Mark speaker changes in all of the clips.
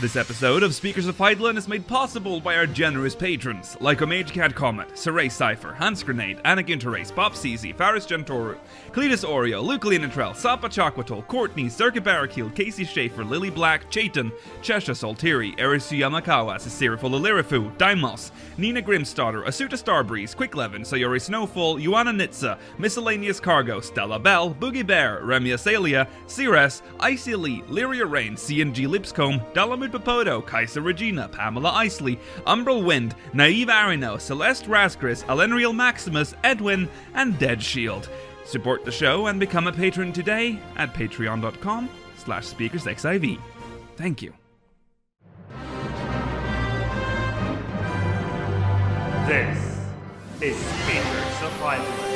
Speaker 1: This episode of Speakers of Hydaelyn is made possible by our generous patrons, like Omagecad Comet, Saray Cypher, Hans Grenade, Anakin Therese, Pop CZ, Faris Gentoru, Cletus Oreo, Luke Leonatrell, Sapa Chakwatol, Courtney, Circuit Barrakiel, Casey Schaefer, Lily Black, Chaitan, Chesha Soltiri, Erisu Yamakawa, Sisiriful Lilirifu, Dimos, Nina Grimstarter, Asuta Starbreeze, Quicklevin, Sayori Snowfall, Yuana Nitsa, Miscellaneous Cargo, Stella Bell, Boogie Bear, Remia Salia, Ceres, Icy Lee, Lyria Rain, CNG Lipscomb, Dalamud Papoto, Kaisa Regina, Pamela Isley, Umbral Wind, Naive Arino, Celeste Rascris, Alenriel Maximus, Edwin, and Dead Shield. Support the show and become a patron today at patreon.com/speakersxiv. Thank you.
Speaker 2: This is Speakers of Hydaelyn.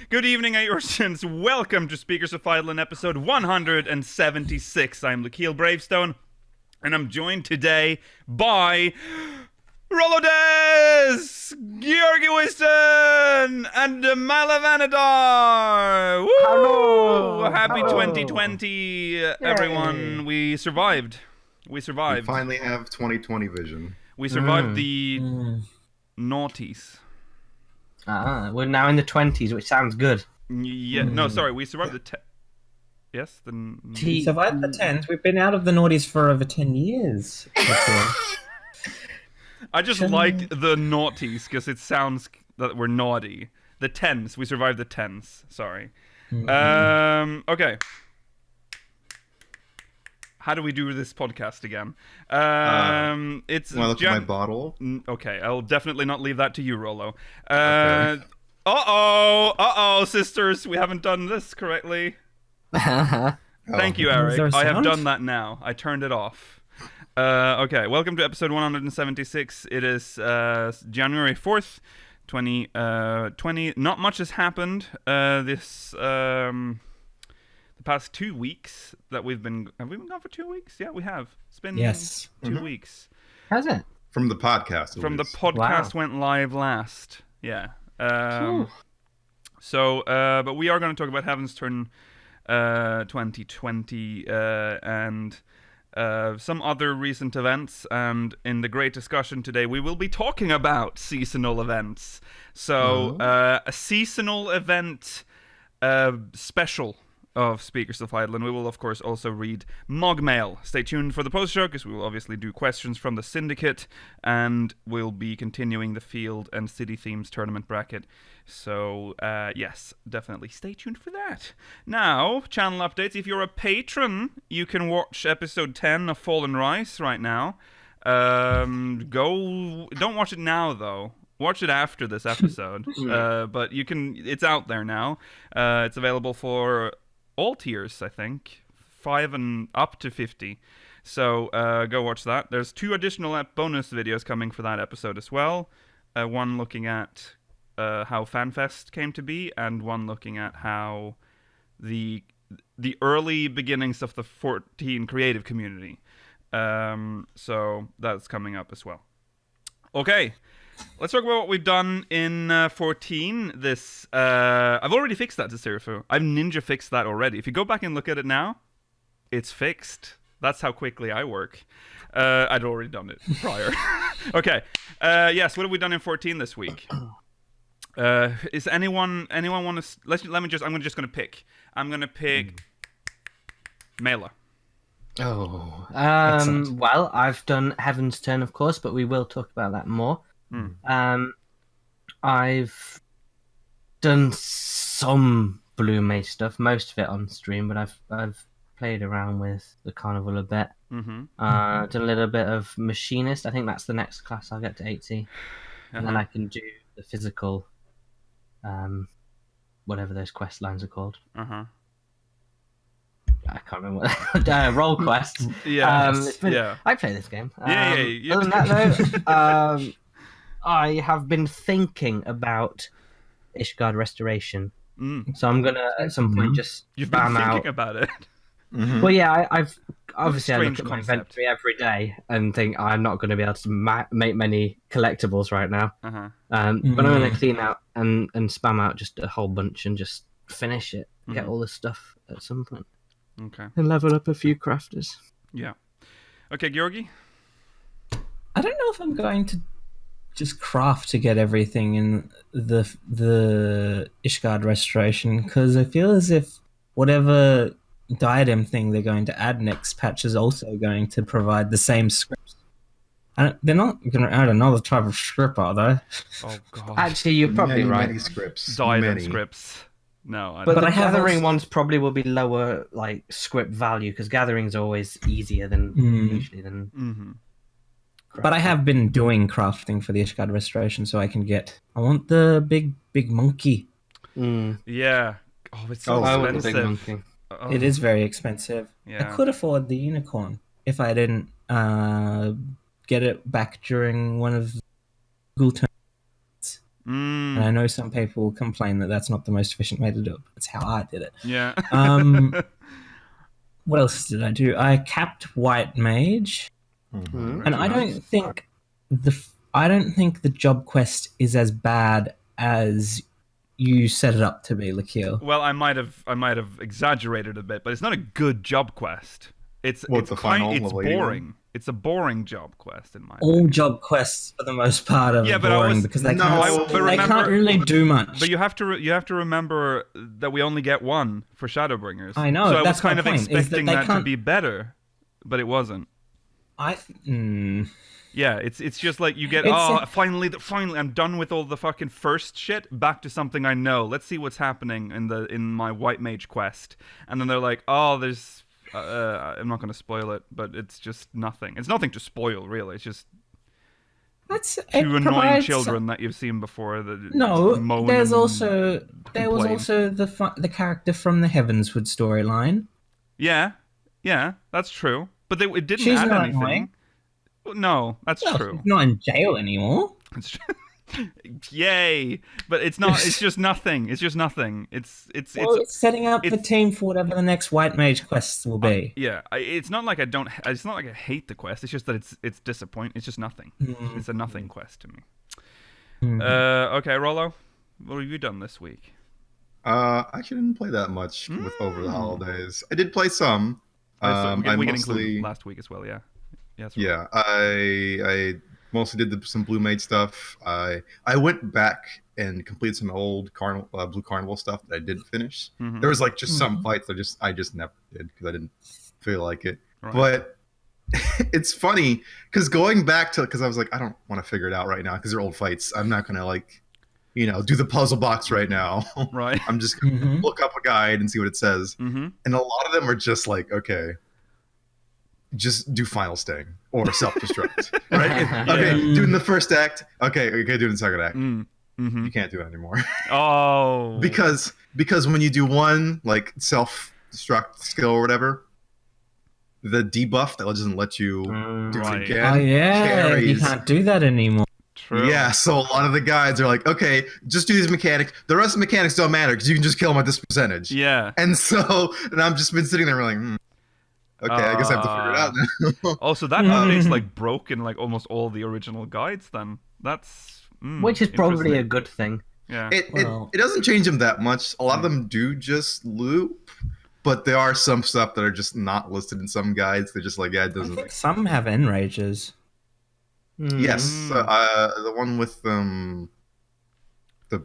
Speaker 1: Good evening, Year Eorzeans. Welcome to Speakers of Hydaelyn, episode 176. I'm Lakeel Bravestone, and I'm joined today by Rollodes, Year Eorzeans, and Malavanadar. Woo!
Speaker 3: Hello!
Speaker 1: Happy
Speaker 3: Hello.
Speaker 1: 2020, everyone. We survived. We survived.
Speaker 4: We finally have 2020 vision.
Speaker 1: We survived the naughties.
Speaker 3: We're now in the 20s, which sounds good.
Speaker 1: Yeah, no, sorry, we survived the Yes, the
Speaker 5: We survived the 10s. We've been out of the noughties for over 10 years.
Speaker 1: I just like the naughties because it sounds that we're naughty. The 10s, we survived the 10s. Sorry. Okay. How do we do this podcast again? It's
Speaker 4: Want to look at my bottle?
Speaker 1: Okay, I'll definitely not leave that to you, Rollo.
Speaker 4: Okay.
Speaker 1: Uh-oh, sisters, we haven't done this correctly. Thank you, Eric.
Speaker 5: there a
Speaker 1: I have
Speaker 5: sound?
Speaker 1: done that now. I turned it off. Okay, welcome to episode 176. It is January 4th, 2020. Not much has happened the past 2 weeks that we've been... Have we been gone for 2 weeks? Yeah, we have. It's been 2 weeks.
Speaker 3: Has it?
Speaker 4: From the podcast.
Speaker 1: From the
Speaker 4: least.
Speaker 1: podcast
Speaker 3: Wow.
Speaker 1: went live last. Yeah. But we are going to talk about Heavensturn 2020 and some other recent events. And in the great discussion today, we will be talking about seasonal events. So a seasonal event special of Speakers of Hydaelyn. We will, of course, also read Mogmail. Stay tuned for the post-show, because we will obviously do questions from the Syndicate, and we'll be continuing the Field and City Themes tournament bracket. So, yes, definitely stay tuned for that. Now, channel updates. If you're a patron, you can watch episode 10 of Fallen Rise right now. Don't watch it now, though. Watch it after this episode. But you can... It's out there now. It's available for all tiers, I think. 5 and up to 50. So go watch that. There's 2 additional bonus videos coming for that episode as well. One looking at how FanFest came to be, and one looking at how the early beginnings of the 14 creative community. So that's coming up as well. Okay. Let's talk about what we've done in 14. I've already fixed that to Sirifu. I've ninja fixed that already. If you go back and look at it now, it's fixed. That's how quickly I work. I'd already done it prior. Okay. Yes. What have we done in 14 this week? Is anyone want to? I'm just gonna pick. I'm gonna pick Mela.
Speaker 3: Oh.
Speaker 5: Excellent.
Speaker 3: Well, I've done Heavensturn, of course, but we will talk about that more. I've done some Blue Maze stuff, most of it on stream, but I've played around with the Carnival a bit. Done a little bit of Machinist. I think that's the next class I'll get to 80. And then I can do the physical, whatever those quest lines are called. I can't remember what Roll Quest.
Speaker 1: Yeah, yeah.
Speaker 3: I play this game.
Speaker 1: Yeah.
Speaker 3: Other than that, though, I have been thinking about Ishgard Restoration, so I'm gonna at some point just
Speaker 1: You've been
Speaker 3: spam
Speaker 1: thinking
Speaker 3: out.
Speaker 1: about it.
Speaker 3: Well, yeah, I've obviously I look
Speaker 1: Strange
Speaker 3: at my
Speaker 1: concept.
Speaker 3: inventory every day and think I'm not going to be able to make many collectibles right now.
Speaker 1: Uh-huh.
Speaker 3: But I'm going to clean out and spam out just a whole bunch and just finish it, get all this stuff at some point,
Speaker 1: Okay.
Speaker 3: and level up a few crafters.
Speaker 1: Yeah. Okay, Georgi?
Speaker 5: I don't know if I'm going to just craft to get everything in the Ishgard Restoration, because I feel as if whatever diadem thing they're going to add next patch is also going to provide the same scripts. They're not going to add another type of script, are they?
Speaker 1: Oh, God.
Speaker 3: Actually, you're probably
Speaker 4: many,
Speaker 3: right.
Speaker 4: Many scripts.
Speaker 1: Diadem
Speaker 4: many.
Speaker 1: scripts. No, I
Speaker 3: But
Speaker 1: don't.
Speaker 3: the
Speaker 5: I have
Speaker 3: gathering
Speaker 5: also-
Speaker 3: ones probably will be lower, like script value, because gathering's always easier than usually than.
Speaker 1: Mm-hmm.
Speaker 5: But I have been doing crafting for the Ishgard Restoration, so I want the big monkey.
Speaker 1: Yeah. Oh, it's so
Speaker 3: I want the
Speaker 1: expensive.
Speaker 3: big monkey.
Speaker 1: Oh,
Speaker 5: It is very expensive.
Speaker 1: Yeah.
Speaker 5: I could afford the unicorn if I didn't get it back during one of the Google turns. And I know some people complain that that's not the most efficient way to do it, but it's how I did it.
Speaker 1: Yeah.
Speaker 5: What else did I do? I capped White Mage, and I don't think the job quest is as bad as you set it up to be, Lakil.
Speaker 1: Well, I might have exaggerated a bit, but it's not a good job quest. It's
Speaker 4: What's the final level 81?
Speaker 1: boring. It's a boring job quest in my
Speaker 5: All
Speaker 1: opinion.
Speaker 5: job quests for the most part are
Speaker 1: Yeah, but I
Speaker 5: boring
Speaker 1: was-
Speaker 5: because they
Speaker 4: No,
Speaker 5: can't,
Speaker 4: but
Speaker 5: they
Speaker 1: remember-
Speaker 5: can't really do much.
Speaker 1: But you have to remember that we only get one for Shadowbringers.
Speaker 5: I know,
Speaker 1: So I was
Speaker 5: that's my
Speaker 1: kind of
Speaker 5: point, is that
Speaker 1: expecting
Speaker 5: they
Speaker 1: that to
Speaker 5: can't-
Speaker 1: be better, but it wasn't. Yeah, it's just like you get finally I'm done with all the fucking first shit, back to something I know. Let's see what's happening in my White Mage quest. And then they're like, "Oh, there's I'm not going to spoil it, but it's just nothing. It's nothing to spoil, really. It's just two annoying children that you've seen before that moan
Speaker 5: there was
Speaker 1: and
Speaker 5: also
Speaker 1: complain.
Speaker 5: the character from the Heavenswood storyline.
Speaker 1: Yeah, that's true. But it didn't
Speaker 5: She's
Speaker 1: add
Speaker 5: not
Speaker 1: anything.
Speaker 5: annoying.
Speaker 1: No, that's
Speaker 5: Well,
Speaker 1: true.
Speaker 5: she's not in jail anymore.
Speaker 1: It's true. Yay! But it's not. It's just nothing. It's just nothing. It's
Speaker 5: setting up the team for whatever the next White Mage quests will be.
Speaker 1: yeah. It's not like I don't. It's not like I hate the quest. It's just that it's disappointing. It's just nothing. It's a nothing quest to me. Okay, Rollo, what have you done this week?
Speaker 4: I actually didn't play that much with over the holidays. I did play some.
Speaker 1: We
Speaker 4: I
Speaker 1: can
Speaker 4: mostly,
Speaker 1: include last week as well. Yeah. Yes.
Speaker 4: yeah, I mostly did some Blue Mage stuff. I went back and completed some old Blue Carnival stuff that I didn't finish. There was like just some fights that I just never did because I didn't feel like it.
Speaker 1: Right.
Speaker 4: But it's funny because going back to, because I was like, I don't want to figure it out right now because they're old fights. I'm not gonna do the puzzle box right now.
Speaker 1: Right.
Speaker 4: I'm just gonna look up a guide and see what it says.
Speaker 1: Mm-hmm.
Speaker 4: And a lot of them are just like, okay, just do final sting or self-destruct, right? Okay, do it in the first act. Okay, do it in the second act.
Speaker 1: Mm-hmm.
Speaker 4: You can't do it anymore
Speaker 1: Oh.
Speaker 4: because when you do one like self-destruct skill or whatever, the debuff that doesn't let you do
Speaker 1: Right.
Speaker 4: it again.
Speaker 5: Oh yeah, you
Speaker 4: carries.
Speaker 5: can't do that anymore.
Speaker 1: True.
Speaker 4: Yeah, so a lot of the guides are like, okay, just do these mechanics. The rest of the mechanics don't matter because you can just kill them at this percentage.
Speaker 1: Yeah.
Speaker 4: And I've just been sitting there like, okay, I guess I have to figure it out now.
Speaker 1: Also, that update's like broken like almost all the original guides. Then that's
Speaker 3: Which is probably a
Speaker 1: interesting.
Speaker 3: good thing.
Speaker 1: Yeah.
Speaker 4: It doesn't change them that much. A lot of them do just loop, but there are some stuff that are just not listed in some guides. They're just like, yeah, it
Speaker 5: I
Speaker 4: doesn't.
Speaker 5: think some have enrages.
Speaker 4: Yes, the one with the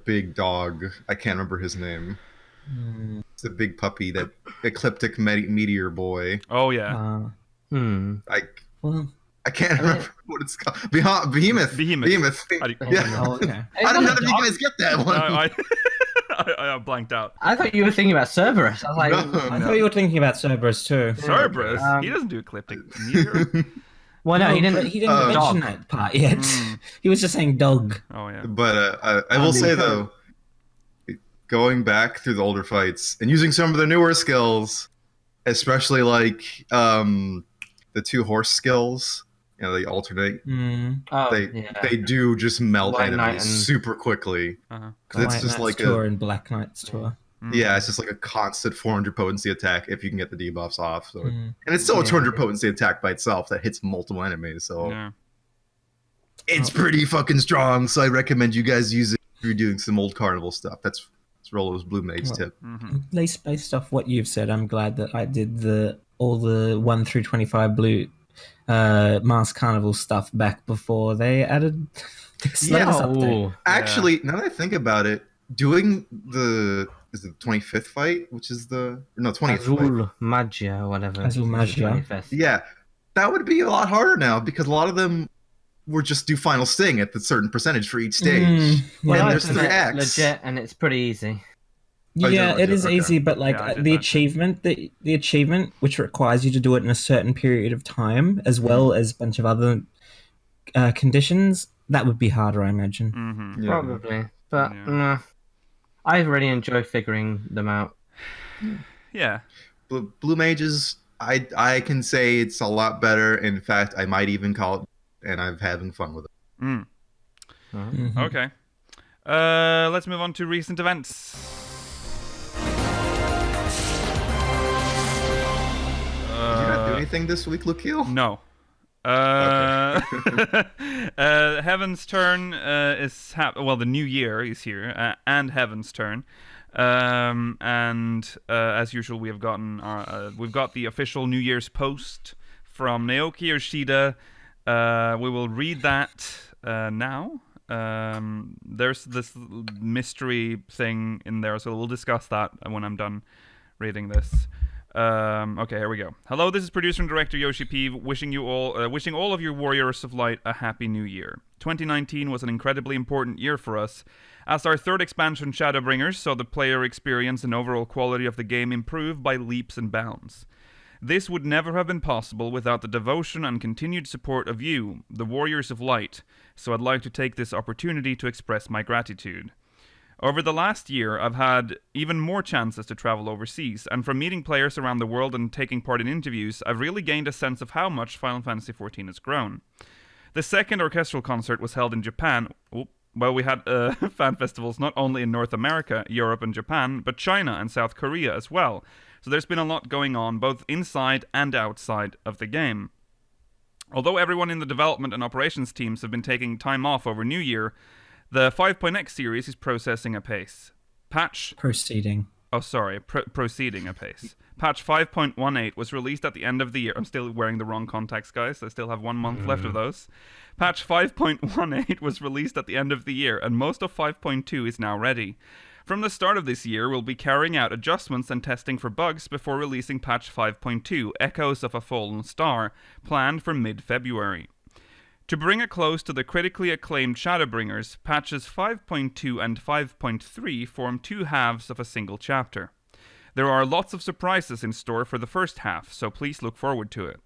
Speaker 4: big dog. I can't remember his name. It's a big puppy, that ecliptic meteor boy.
Speaker 1: Oh yeah.
Speaker 5: Well,
Speaker 4: I can't remember what it's called. Behemoth.
Speaker 1: Behemoth.
Speaker 4: Yeah.
Speaker 5: oh, okay.
Speaker 4: How did none of you guys get that one?
Speaker 1: I blanked out.
Speaker 3: I thought you were thinking about Cerberus. I was like,
Speaker 5: I thought you were thinking about Cerberus too.
Speaker 1: Cerberus. He doesn't do ecliptic meteor.
Speaker 3: well, no, he didn't.
Speaker 5: But he didn't mention that part yet. He was just saying dog.
Speaker 1: Oh yeah.
Speaker 4: But I will say especially like the 2 horse skills. You know, they alternate.
Speaker 3: Oh,
Speaker 4: They do just melt
Speaker 3: White Knight
Speaker 4: enemies
Speaker 3: and-
Speaker 4: super quickly.
Speaker 1: Uh-huh.
Speaker 4: Because it's
Speaker 5: White
Speaker 4: just
Speaker 5: Knight's
Speaker 4: like
Speaker 5: Tour and Black Knight's Tour.
Speaker 4: yeah, it's just like a constant 400 potency attack if you can get the debuffs off. So, and it's still a
Speaker 3: Yeah.
Speaker 4: 200 potency attack by itself that hits multiple enemies. So
Speaker 1: Yeah.
Speaker 4: it's pretty fucking strong. So I recommend you guys use it if you're doing some old carnival stuff. That's Rollo's Blue Mage tip.
Speaker 5: At least based off what you've said, I'm glad that I did all the 1 through 25 blue Mask Carnival stuff back before they added this latest update.
Speaker 4: Actually, now that I think about it, doing is it the 25th fight, which is the 20th fight.
Speaker 3: Azul Magia or whatever.
Speaker 5: Azul Magia.
Speaker 3: 25th.
Speaker 4: Yeah, that would be a lot harder now because a lot of them were just do final sting at the certain percentage for each stage.
Speaker 3: Well,
Speaker 4: and
Speaker 3: I've
Speaker 4: there's
Speaker 3: done
Speaker 4: 3
Speaker 3: it
Speaker 4: acts.
Speaker 3: legit, and it's pretty easy.
Speaker 4: Oh,
Speaker 5: Yeah,
Speaker 4: you
Speaker 5: it
Speaker 4: did
Speaker 5: is
Speaker 4: okay.
Speaker 5: easy, but like
Speaker 1: Yeah, I did
Speaker 5: the
Speaker 1: that.
Speaker 5: achievement, the achievement which requires you to do it in a certain period of time, as well as a bunch of other conditions, that would be harder, I imagine.
Speaker 1: Mm-hmm.
Speaker 4: Yeah.
Speaker 3: Probably. But
Speaker 1: Yeah.
Speaker 3: nah, I really enjoy figuring them out.
Speaker 1: Yeah.
Speaker 4: Blue Mages, I can say it's a lot better. In fact, I might even call it, and I'm having fun with it.
Speaker 1: Mm.
Speaker 5: Mhm.
Speaker 1: Okay. Let's move on to recent events.
Speaker 4: Did you not do anything this week, Lukiel?
Speaker 1: No. Heavensturn is well, the new year is here, and Heavensturn. And as usual, we've got the official New Year's post from Naoki Yoshida. We will read that now. There's this mystery thing in there, so we'll discuss that when I'm done reading this. Okay, here we go. Hello, this is producer and director Yoshi P, wishing all of you Warriors of Light a happy new year. 2019 was an incredibly important year for us, as our third expansion, Shadowbringers, saw the player experience and overall quality of the game improve by leaps and bounds. This would never have been possible without the devotion and continued support of you, the Warriors of Light, so I'd like to take this opportunity to express my gratitude. Over the last year, I've had even more chances to travel overseas, and from meeting players around the world and taking part in interviews, I've really gained a sense of how much Final Fantasy XIV has grown. The second orchestral concert was held in Japan. Well, we had fan festivals not only in North America, Europe, and Japan, but China and South Korea as well. So there's been a lot going on, both inside and outside of the game. Although everyone in the development and operations teams have been taking time off over New Year, the 5.x series is processing apace. Proceeding apace. Patch 5.18 was released at the end of the year. I'm still wearing the wrong contacts, guys. I still have 1 month left of those. Patch 5.18 was released at the end of the year, and most of 5.2 is now ready. From the start of this year, we'll be carrying out adjustments and testing for bugs before releasing patch 5.2, Echoes of a Fallen Star, planned for mid-February. To bring a close to the critically acclaimed Shadowbringers, patches 5.2 and 5.3 form 2 halves of a single chapter. There are lots of surprises in store for the first half, so please look forward to it.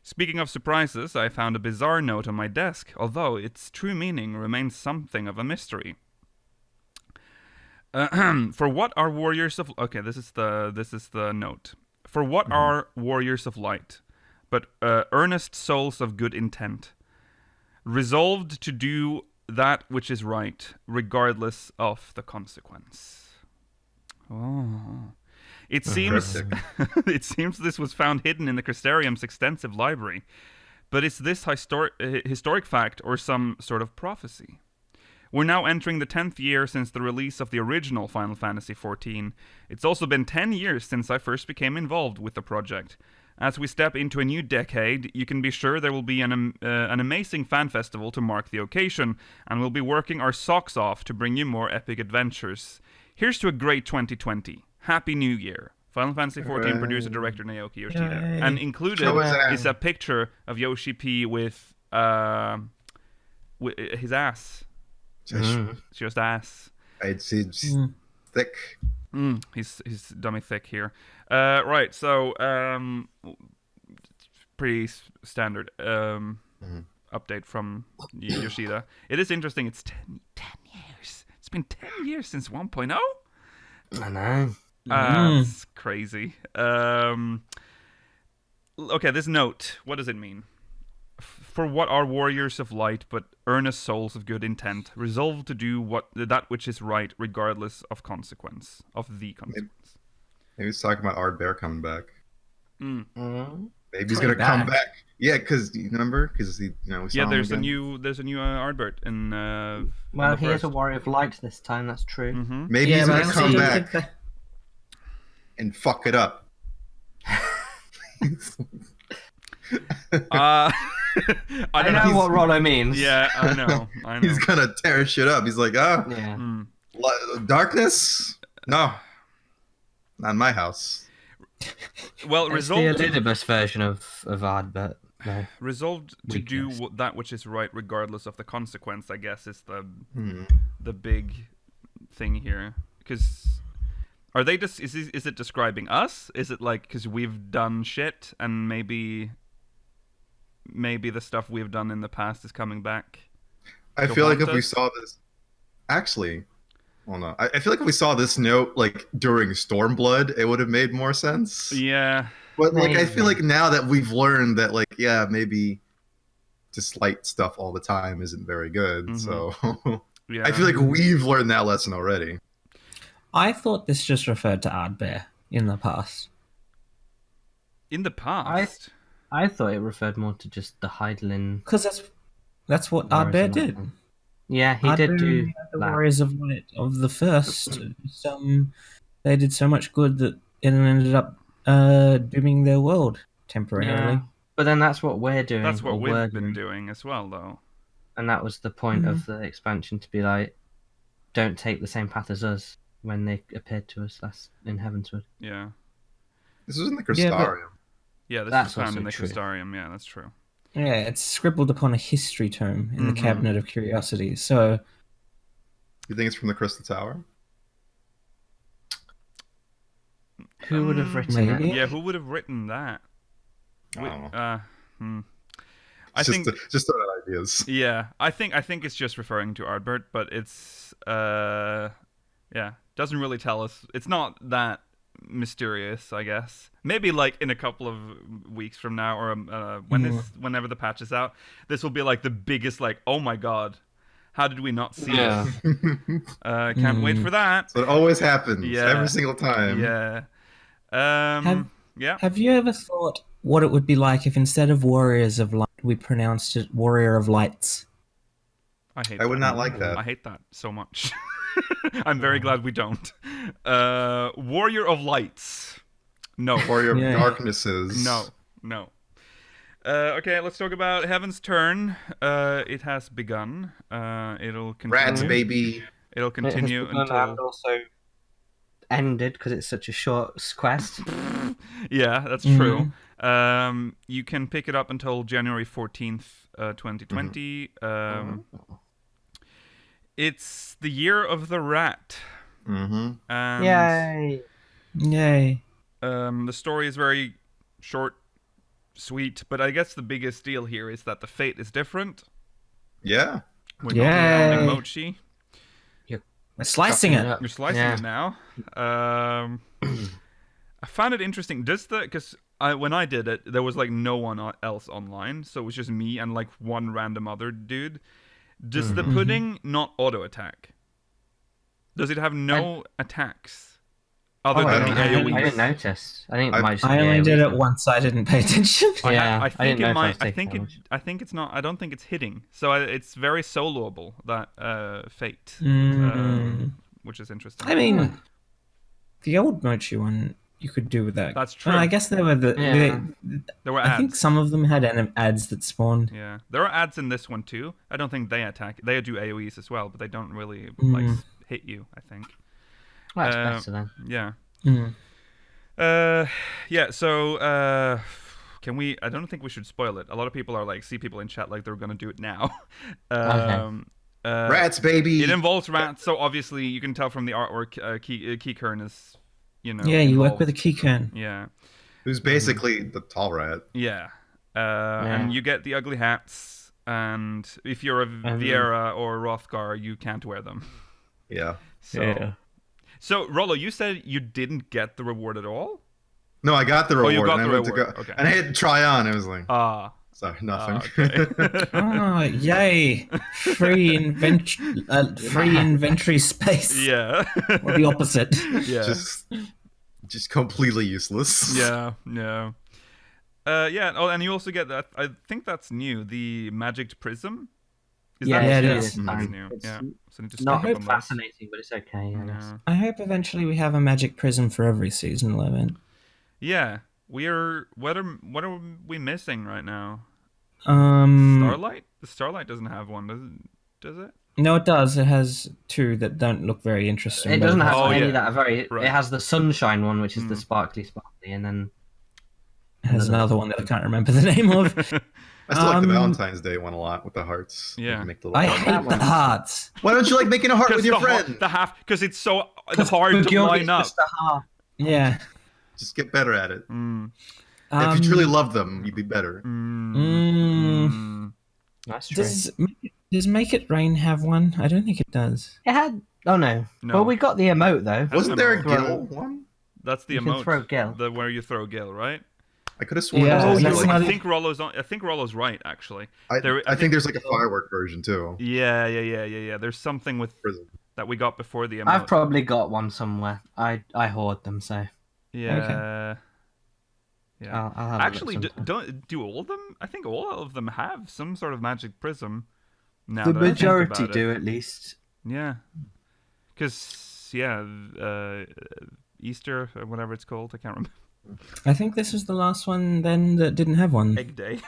Speaker 1: Speaking of surprises, I found a bizarre note on my desk, although its true meaning remains something of a mystery. For what are Warriors of... Okay, this is the note. For what are Warriors of Light, but earnest souls of good intent, resolved to do that which is right, regardless of the consequence. Oh. It seems this was found hidden in the Crystarium's extensive library. But is this historic fact or some sort of prophecy? We're now entering the 10th year since the release of the original Final Fantasy XIV. It's also been 10 years since I first became involved with the project. As we step into a new decade, you can be sure there will be an amazing fan festival to mark the occasion, and we'll be working our socks off to bring you more epic adventures. Here's to a great 2020. Happy New Year. Final Fantasy XIV producer-director Naoki Yoshida.
Speaker 5: Yay.
Speaker 1: And included is a picture of Yoshi P with his ass. Just ass.
Speaker 4: It's thick.
Speaker 1: He's dummy thick here. Right, so pretty standard update from Yoshida. It is interesting. It's 10 years. It's been 10 years since 1.0.
Speaker 3: I know.
Speaker 1: That's crazy. Okay, this note. What does it mean? For what are warriors of light, but earnest souls of good intent, resolved to do that which is right, regardless of consequence, of the consequence.
Speaker 4: Maybe he's talking about Ard Bear coming back.
Speaker 1: Mm.
Speaker 4: Maybe he's gonna come back. Yeah, because you remember, because we saw him
Speaker 1: there's
Speaker 4: again.
Speaker 1: there's a new Ardbert in.
Speaker 3: Well,
Speaker 1: in
Speaker 3: he is a warrior of light this time. That's true.
Speaker 1: Mm-hmm.
Speaker 4: Maybe he's gonna come back and fuck it up.
Speaker 1: I
Speaker 3: know what Rollo means.
Speaker 1: Yeah, I know.
Speaker 4: He's gonna tear shit up. He's like,
Speaker 3: Yeah.
Speaker 4: Darkness? No, not in my house.
Speaker 1: Well,
Speaker 3: It's the Elidibus version of Ardbert. No.
Speaker 1: Resolved to
Speaker 3: Weakness.
Speaker 1: do that which is right, regardless of the consequence. I guess is
Speaker 4: Hmm.
Speaker 1: the big thing here. Because are they just is it describing us? Is it like because we've done shit and maybe the stuff we've done in the past is coming back?
Speaker 4: I feel like if we saw this, actually, well, no, I feel like if we saw this note like during Stormblood, it would have made more sense.
Speaker 1: Yeah.
Speaker 4: But like, I feel like now that we've learned that, like, yeah, maybe just light stuff all the time isn't very good.
Speaker 1: Mhm.
Speaker 4: So
Speaker 1: Yeah.
Speaker 4: I feel like we've learned that lesson already.
Speaker 5: I thought this just referred to Ardbear in the past.
Speaker 1: In the past.
Speaker 3: I thought it referred more to just the Hydaelyn.
Speaker 5: Because that's what
Speaker 3: Warriors
Speaker 5: Ardbear
Speaker 3: of
Speaker 5: did.
Speaker 3: Light. Yeah, he did do
Speaker 5: The
Speaker 3: that.
Speaker 5: Warriors of Light of the first. They did so much good that it ended up dooming their world temporarily.
Speaker 3: Yeah. But then that's what we're doing.
Speaker 1: That's what
Speaker 3: or
Speaker 1: we've
Speaker 3: were
Speaker 1: been doing as well, though.
Speaker 3: And that was the point of the expansion, to be like, don't take the same path as us when they appeared to us last in Heavensturn.
Speaker 1: Yeah.
Speaker 4: This was in the
Speaker 5: Yeah, but-
Speaker 4: Crystarium.
Speaker 1: Yeah, this
Speaker 3: That's
Speaker 1: is found
Speaker 3: also
Speaker 1: in the
Speaker 3: true.
Speaker 1: Crystarium. Yeah, that's true.
Speaker 5: Yeah, it's scribbled upon a history tome in the Cabinet of Curiosities. So
Speaker 4: You think it's from the Crystal Tower?
Speaker 3: Who would have written
Speaker 5: maybe.
Speaker 3: it?
Speaker 1: Yeah, who would have written that?
Speaker 4: I don't know.
Speaker 1: I think
Speaker 4: Just throwing out ideas.
Speaker 1: yeah, I think it's just referring to Ardbert, but it's yeah, doesn't really tell us. It's not that mysterious, I guess. Maybe like in a couple of weeks from now, or whenever the patch is out, this will be like the biggest like, oh my god, how did we not see
Speaker 3: Yeah.
Speaker 1: this? Can't wait for that.
Speaker 4: So it always happens.
Speaker 1: Yeah.
Speaker 4: Every single time.
Speaker 1: Yeah. Yeah.
Speaker 5: have you ever thought what it would be like if instead of Warriors of Light, we pronounced it Warrior of Lights?
Speaker 4: I would not like that.
Speaker 1: I hate that so much. I'm very glad we don't. Warrior of Lights. No.
Speaker 4: Warrior of
Speaker 5: Yeah.
Speaker 4: Darknesses.
Speaker 1: No. Okay, let's talk about Heavensturn. It has begun. It'll continue.
Speaker 4: Rats, baby.
Speaker 1: It'll
Speaker 3: It has
Speaker 1: continue
Speaker 3: begun and
Speaker 1: until.
Speaker 3: also ended because it's such a short quest.
Speaker 1: Yeah, that's true. You can pick it up until January 14th, 2020. It's the year of the rat.
Speaker 4: Mm-hmm.
Speaker 1: And
Speaker 3: Yay!
Speaker 5: Yay.
Speaker 1: the story is very short, sweet, but I guess the biggest deal here is that the fate is different.
Speaker 4: Yeah.
Speaker 1: We're
Speaker 5: Yay.
Speaker 1: not pounding mochi.
Speaker 5: We're slicing it.
Speaker 1: You're slicing
Speaker 3: Yeah.
Speaker 1: it now. I found it interesting. Because when I did it, there was like no one else online, so it was just me and like one random other dude. Does the pudding not auto attack? Does it have no attacks other
Speaker 4: I
Speaker 1: than
Speaker 4: don't
Speaker 1: the
Speaker 4: know.
Speaker 1: AoEs?
Speaker 3: I didn't notice. I think it might just
Speaker 5: I
Speaker 3: be
Speaker 5: only
Speaker 3: AoE.
Speaker 5: did it once. I didn't pay attention.
Speaker 3: Yeah,
Speaker 1: I
Speaker 3: I
Speaker 1: think
Speaker 3: didn't know
Speaker 1: it
Speaker 3: if I was
Speaker 1: might.
Speaker 3: taking damage.
Speaker 1: I think it's not. I don't think it's hitting. So it's very soloable, that fate, which is interesting.
Speaker 5: I mean, the old Mochi one you could do with that.
Speaker 1: That's
Speaker 5: Well,
Speaker 1: true.
Speaker 5: I guess there were
Speaker 1: There were
Speaker 5: I think
Speaker 1: ads.
Speaker 5: some of them had ads that spawned.
Speaker 1: Yeah, there are ads in this one too. I don't think they attack. They do AoEs as well, but they don't really like hit you. I think.
Speaker 3: Well, that's better then.
Speaker 1: Yeah.
Speaker 5: Mm.
Speaker 1: Yeah. So, can we? I don't think we should spoil it. A lot of people are like, see people in chat like they're gonna do it now.
Speaker 4: Rats, baby.
Speaker 1: It involves rats, so obviously you can tell from the artwork. Keycurn is,
Speaker 5: Yeah, you work with a
Speaker 1: involved.
Speaker 5: keycurn.
Speaker 1: Yeah.
Speaker 4: Who's basically the tall rat.
Speaker 1: Yeah. And you get the ugly hats, and if you're a Viera or a Rothgar, you can't wear them.
Speaker 4: Yeah.
Speaker 1: So So, Rollo, you said you didn't get the reward at all?
Speaker 4: No, I got the reward.
Speaker 1: you got
Speaker 4: and
Speaker 1: the
Speaker 4: I went
Speaker 1: reward.
Speaker 4: To go,
Speaker 1: Okay.
Speaker 4: And I had to try on. It was like,
Speaker 1: Ah.
Speaker 4: sorry, nothing.
Speaker 1: Okay.
Speaker 5: Oh, yay! Free inventory space.
Speaker 1: Yeah.
Speaker 5: Or the opposite.
Speaker 1: Yeah.
Speaker 4: Just completely useless.
Speaker 1: Yeah. Yeah. Oh, and you also get that. I think that's new. The magic prism.
Speaker 3: Yeah,
Speaker 5: it
Speaker 3: is.
Speaker 5: is.
Speaker 1: That's
Speaker 3: Fine.
Speaker 1: new.
Speaker 3: It's
Speaker 1: Yeah. So I need to
Speaker 3: not
Speaker 1: stock up on those.
Speaker 3: fascinating, but it's okay. I guess.
Speaker 1: Yeah.
Speaker 5: I hope eventually we have a magic prism for every seasonal event.
Speaker 1: Yeah. We are. What are we missing right now?
Speaker 5: Um,
Speaker 1: Starlight? The Starlight doesn't have one, does it?
Speaker 5: No, it does. It has two that don't look very interesting.
Speaker 3: It
Speaker 5: but
Speaker 3: doesn't have
Speaker 1: Oh,
Speaker 3: any
Speaker 1: yeah.
Speaker 3: that are very.
Speaker 1: Right.
Speaker 3: It has the sunshine one, which is the sparkly, and then
Speaker 5: It has another one that I can't remember the name of.
Speaker 4: I still like the Valentine's Day one a lot with the hearts.
Speaker 1: Yeah.
Speaker 4: You make the little
Speaker 5: I
Speaker 4: heart.
Speaker 5: hate the hearts.
Speaker 4: Why don't you like making a heart with your
Speaker 1: the
Speaker 4: friend?
Speaker 1: because it's so hard to
Speaker 3: Gilby's
Speaker 1: line up.
Speaker 3: just a heart.
Speaker 5: Yeah.
Speaker 4: Just get better at it.
Speaker 1: Mm.
Speaker 4: If you truly love them, you'd be better.
Speaker 3: That's true.
Speaker 5: Does Make It Rain have one? I don't think it does.
Speaker 3: It had. Oh no.
Speaker 1: No.
Speaker 3: Well, we got the emote though.
Speaker 4: Wasn't there a
Speaker 1: Throw-
Speaker 4: Gil one?
Speaker 1: That's the
Speaker 3: You can
Speaker 1: emote.
Speaker 3: throw Gil.
Speaker 1: The where you throw Gil, right?
Speaker 4: I could have sworn.
Speaker 5: Yeah,
Speaker 4: there was
Speaker 5: that's
Speaker 4: also,
Speaker 5: not
Speaker 1: I
Speaker 4: like,
Speaker 1: think Rollo's on. I think Rollo's right, actually.
Speaker 4: I
Speaker 1: I
Speaker 4: think there's like a firework version too.
Speaker 1: Yeah. There's something with
Speaker 4: Prison.
Speaker 1: that we got before the emote.
Speaker 3: I've probably got one somewhere. I hoard them, so
Speaker 1: Yeah. Yeah.
Speaker 3: I'll have
Speaker 1: Actually,
Speaker 3: a look sometime.
Speaker 1: don't do all of them? I think all of them have some sort of magic prism. Now
Speaker 3: The
Speaker 1: that I think
Speaker 3: majority
Speaker 1: about it.
Speaker 3: do at least.
Speaker 1: Yeah. Because Easter or whatever it's called, I can't remember.
Speaker 5: I think this was the last one then that didn't have one.
Speaker 1: Egg Day.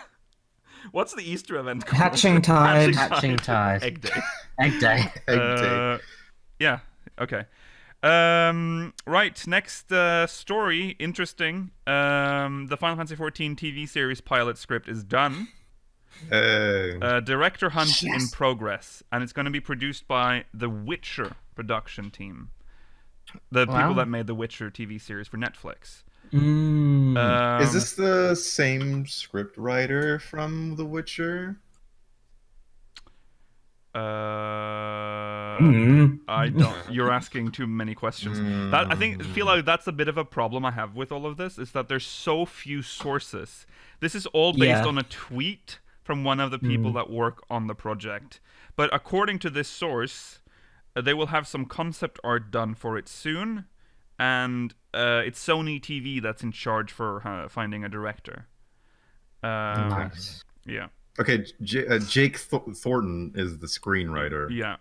Speaker 1: What's the Easter event called?
Speaker 5: Hatching Tide.
Speaker 3: Hatching Tide.
Speaker 1: Egg Day.
Speaker 3: Egg Day.
Speaker 4: Egg Day.
Speaker 1: Yeah. Okay. Right. Next story. Interesting. The Final Fantasy XIV TV-series pilot script is done.
Speaker 4: Hey.
Speaker 1: Director hunt in progress, and it's going to be produced by the Witcher production team, the people that made the Witcher TV series for Netflix.
Speaker 4: Is this the same script writer from The Witcher?
Speaker 1: I don't. You're asking too many questions. That I feel like that's a bit of a problem I have with all of this. Is that there's so few sources. This is all based on a tweet from one of the people that work on the project. But according to this source, they will have some concept art done for it soon, and it's Sony TV that's in charge for finding a director.
Speaker 3: Nice.
Speaker 1: Yeah.
Speaker 4: Okay, Jake Thornton is the screenwriter.
Speaker 1: Yeah.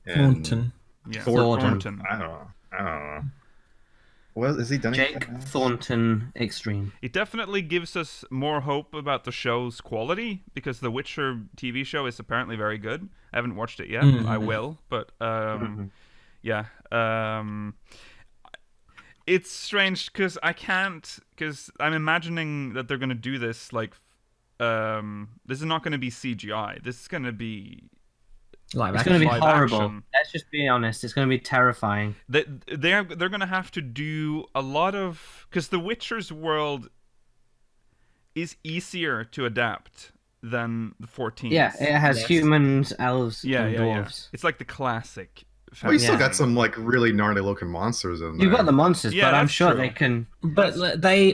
Speaker 4: And
Speaker 5: Thornton.
Speaker 1: Yeah.
Speaker 3: Thornton.
Speaker 4: I don't know. Well, has he done
Speaker 3: Jake
Speaker 4: anything else?
Speaker 3: Thornton Extreme.
Speaker 1: It definitely gives us more hope about the show's quality, because the Witcher TV show is apparently very good. I haven't watched it yet. I will, but yeah. It's strange because I'm imagining that they're going to do this like this is not going to be CGI. This is going to be
Speaker 5: Live
Speaker 3: It's
Speaker 5: action.
Speaker 3: going to be
Speaker 1: live
Speaker 3: horrible.
Speaker 1: action.
Speaker 3: Let's just be honest. It's going to be terrifying.
Speaker 1: They're going to have to do a lot of, because the Witcher's world is easier to adapt than the 14.
Speaker 3: Yeah, it has humans, elves, and dwarves.
Speaker 1: It's like the classic.
Speaker 4: Well, you still
Speaker 3: Yeah.
Speaker 4: got some like really gnarly looking monsters in there.
Speaker 3: You've got the monsters,
Speaker 1: Yeah,
Speaker 3: but I'm
Speaker 1: that's
Speaker 3: sure
Speaker 1: true.
Speaker 3: they can.
Speaker 5: But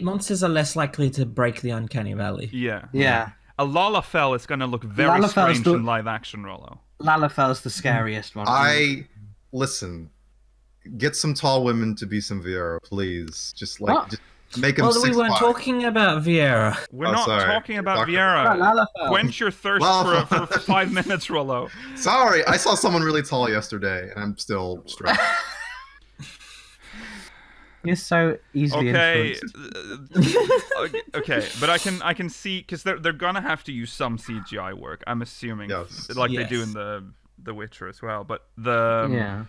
Speaker 5: monsters are less likely to break the uncanny valley.
Speaker 1: Yeah.
Speaker 3: Yeah,
Speaker 1: A Lalafell is going to look very
Speaker 3: Lalafell's
Speaker 1: strange
Speaker 3: the-
Speaker 1: in live action, Rollo.
Speaker 3: Lalafell's the scariest one.
Speaker 4: Listen. Get some tall women to be some Vieira, please. Just
Speaker 3: What?
Speaker 4: just make them
Speaker 5: Well, we
Speaker 4: 6'5".
Speaker 5: weren't talking about Vieira.
Speaker 1: We're
Speaker 4: Oh,
Speaker 1: not
Speaker 4: sorry.
Speaker 1: talking about
Speaker 4: Talking
Speaker 1: Vieira.
Speaker 3: Lalafell.
Speaker 1: Quench your thirst
Speaker 4: Lalafell.
Speaker 1: for 5 minutes, Rollo.
Speaker 4: Sorry, I saw someone really tall yesterday, and I'm still stressed.
Speaker 3: You're so easily
Speaker 1: Okay.
Speaker 3: influenced.
Speaker 1: Okay, but I can see, because they're gonna have to use some CGI work. I'm assuming,
Speaker 4: Yes.
Speaker 1: like they do
Speaker 5: Yes.
Speaker 1: in the Witcher as well. But the
Speaker 3: Yeah.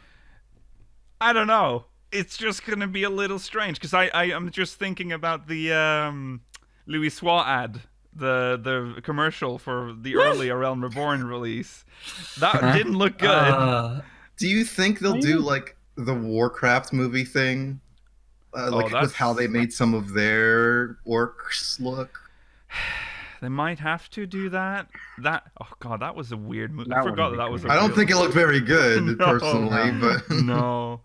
Speaker 1: I don't know. It's just gonna be a little strange, because I am just thinking about the Louis Soir ad, the commercial for the early A Realm Reborn release. That didn't look good.
Speaker 4: Do you think they'll do like the Warcraft movie thing? Like
Speaker 1: that's-
Speaker 4: with how they made some of their orcs look?
Speaker 1: They might have to do that. Oh god, that was a weird movie. I
Speaker 3: That
Speaker 1: forgot
Speaker 3: wouldn't
Speaker 1: that
Speaker 3: be
Speaker 1: was.
Speaker 3: good.
Speaker 1: A
Speaker 4: I don't
Speaker 1: real-
Speaker 4: think it looked very good,
Speaker 1: No.
Speaker 4: personally, but
Speaker 1: No.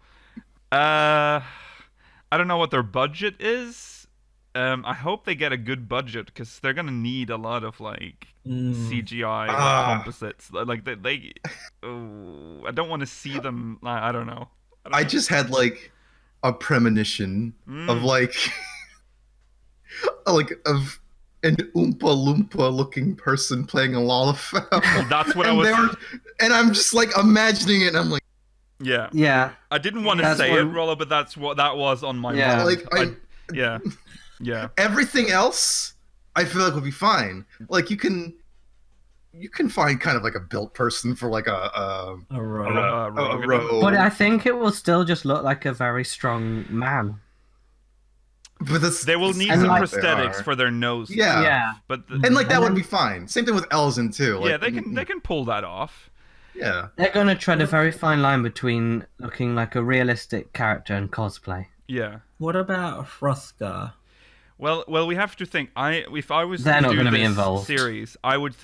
Speaker 1: I don't know what their budget is. I hope they get a good budget because they're gonna need a lot of like CGI composites. Like they oh, I don't want to see them. I don't know.
Speaker 4: I just had like a premonition of like of an Oompa Loompa looking person playing a Lalafell.
Speaker 1: That's what I was.
Speaker 4: And I'm just like imagining it, and I'm like,
Speaker 3: Yeah.
Speaker 1: I didn't want to say it, Rollo, but that's what that was on my mind.
Speaker 4: like
Speaker 1: yeah.
Speaker 4: Everything else, I feel like would be fine. Like you can find kind of like a built person for like a rogue.
Speaker 3: But I think it will still just look like a very strong man.
Speaker 4: But
Speaker 1: they will need some prosthetics for their nose.
Speaker 4: Yeah.
Speaker 1: But
Speaker 4: and like that would be fine. Same thing with Elzen too. Like,
Speaker 1: yeah, they can pull that off.
Speaker 4: Yeah.
Speaker 3: They're gonna tread a very fine line between looking like a realistic character and cosplay.
Speaker 1: Yeah.
Speaker 5: What about Hrothgar?
Speaker 1: Well, we have to think. If I was
Speaker 3: They're
Speaker 1: to
Speaker 3: not
Speaker 1: do
Speaker 3: gonna
Speaker 1: this
Speaker 3: be involved.
Speaker 1: series, I would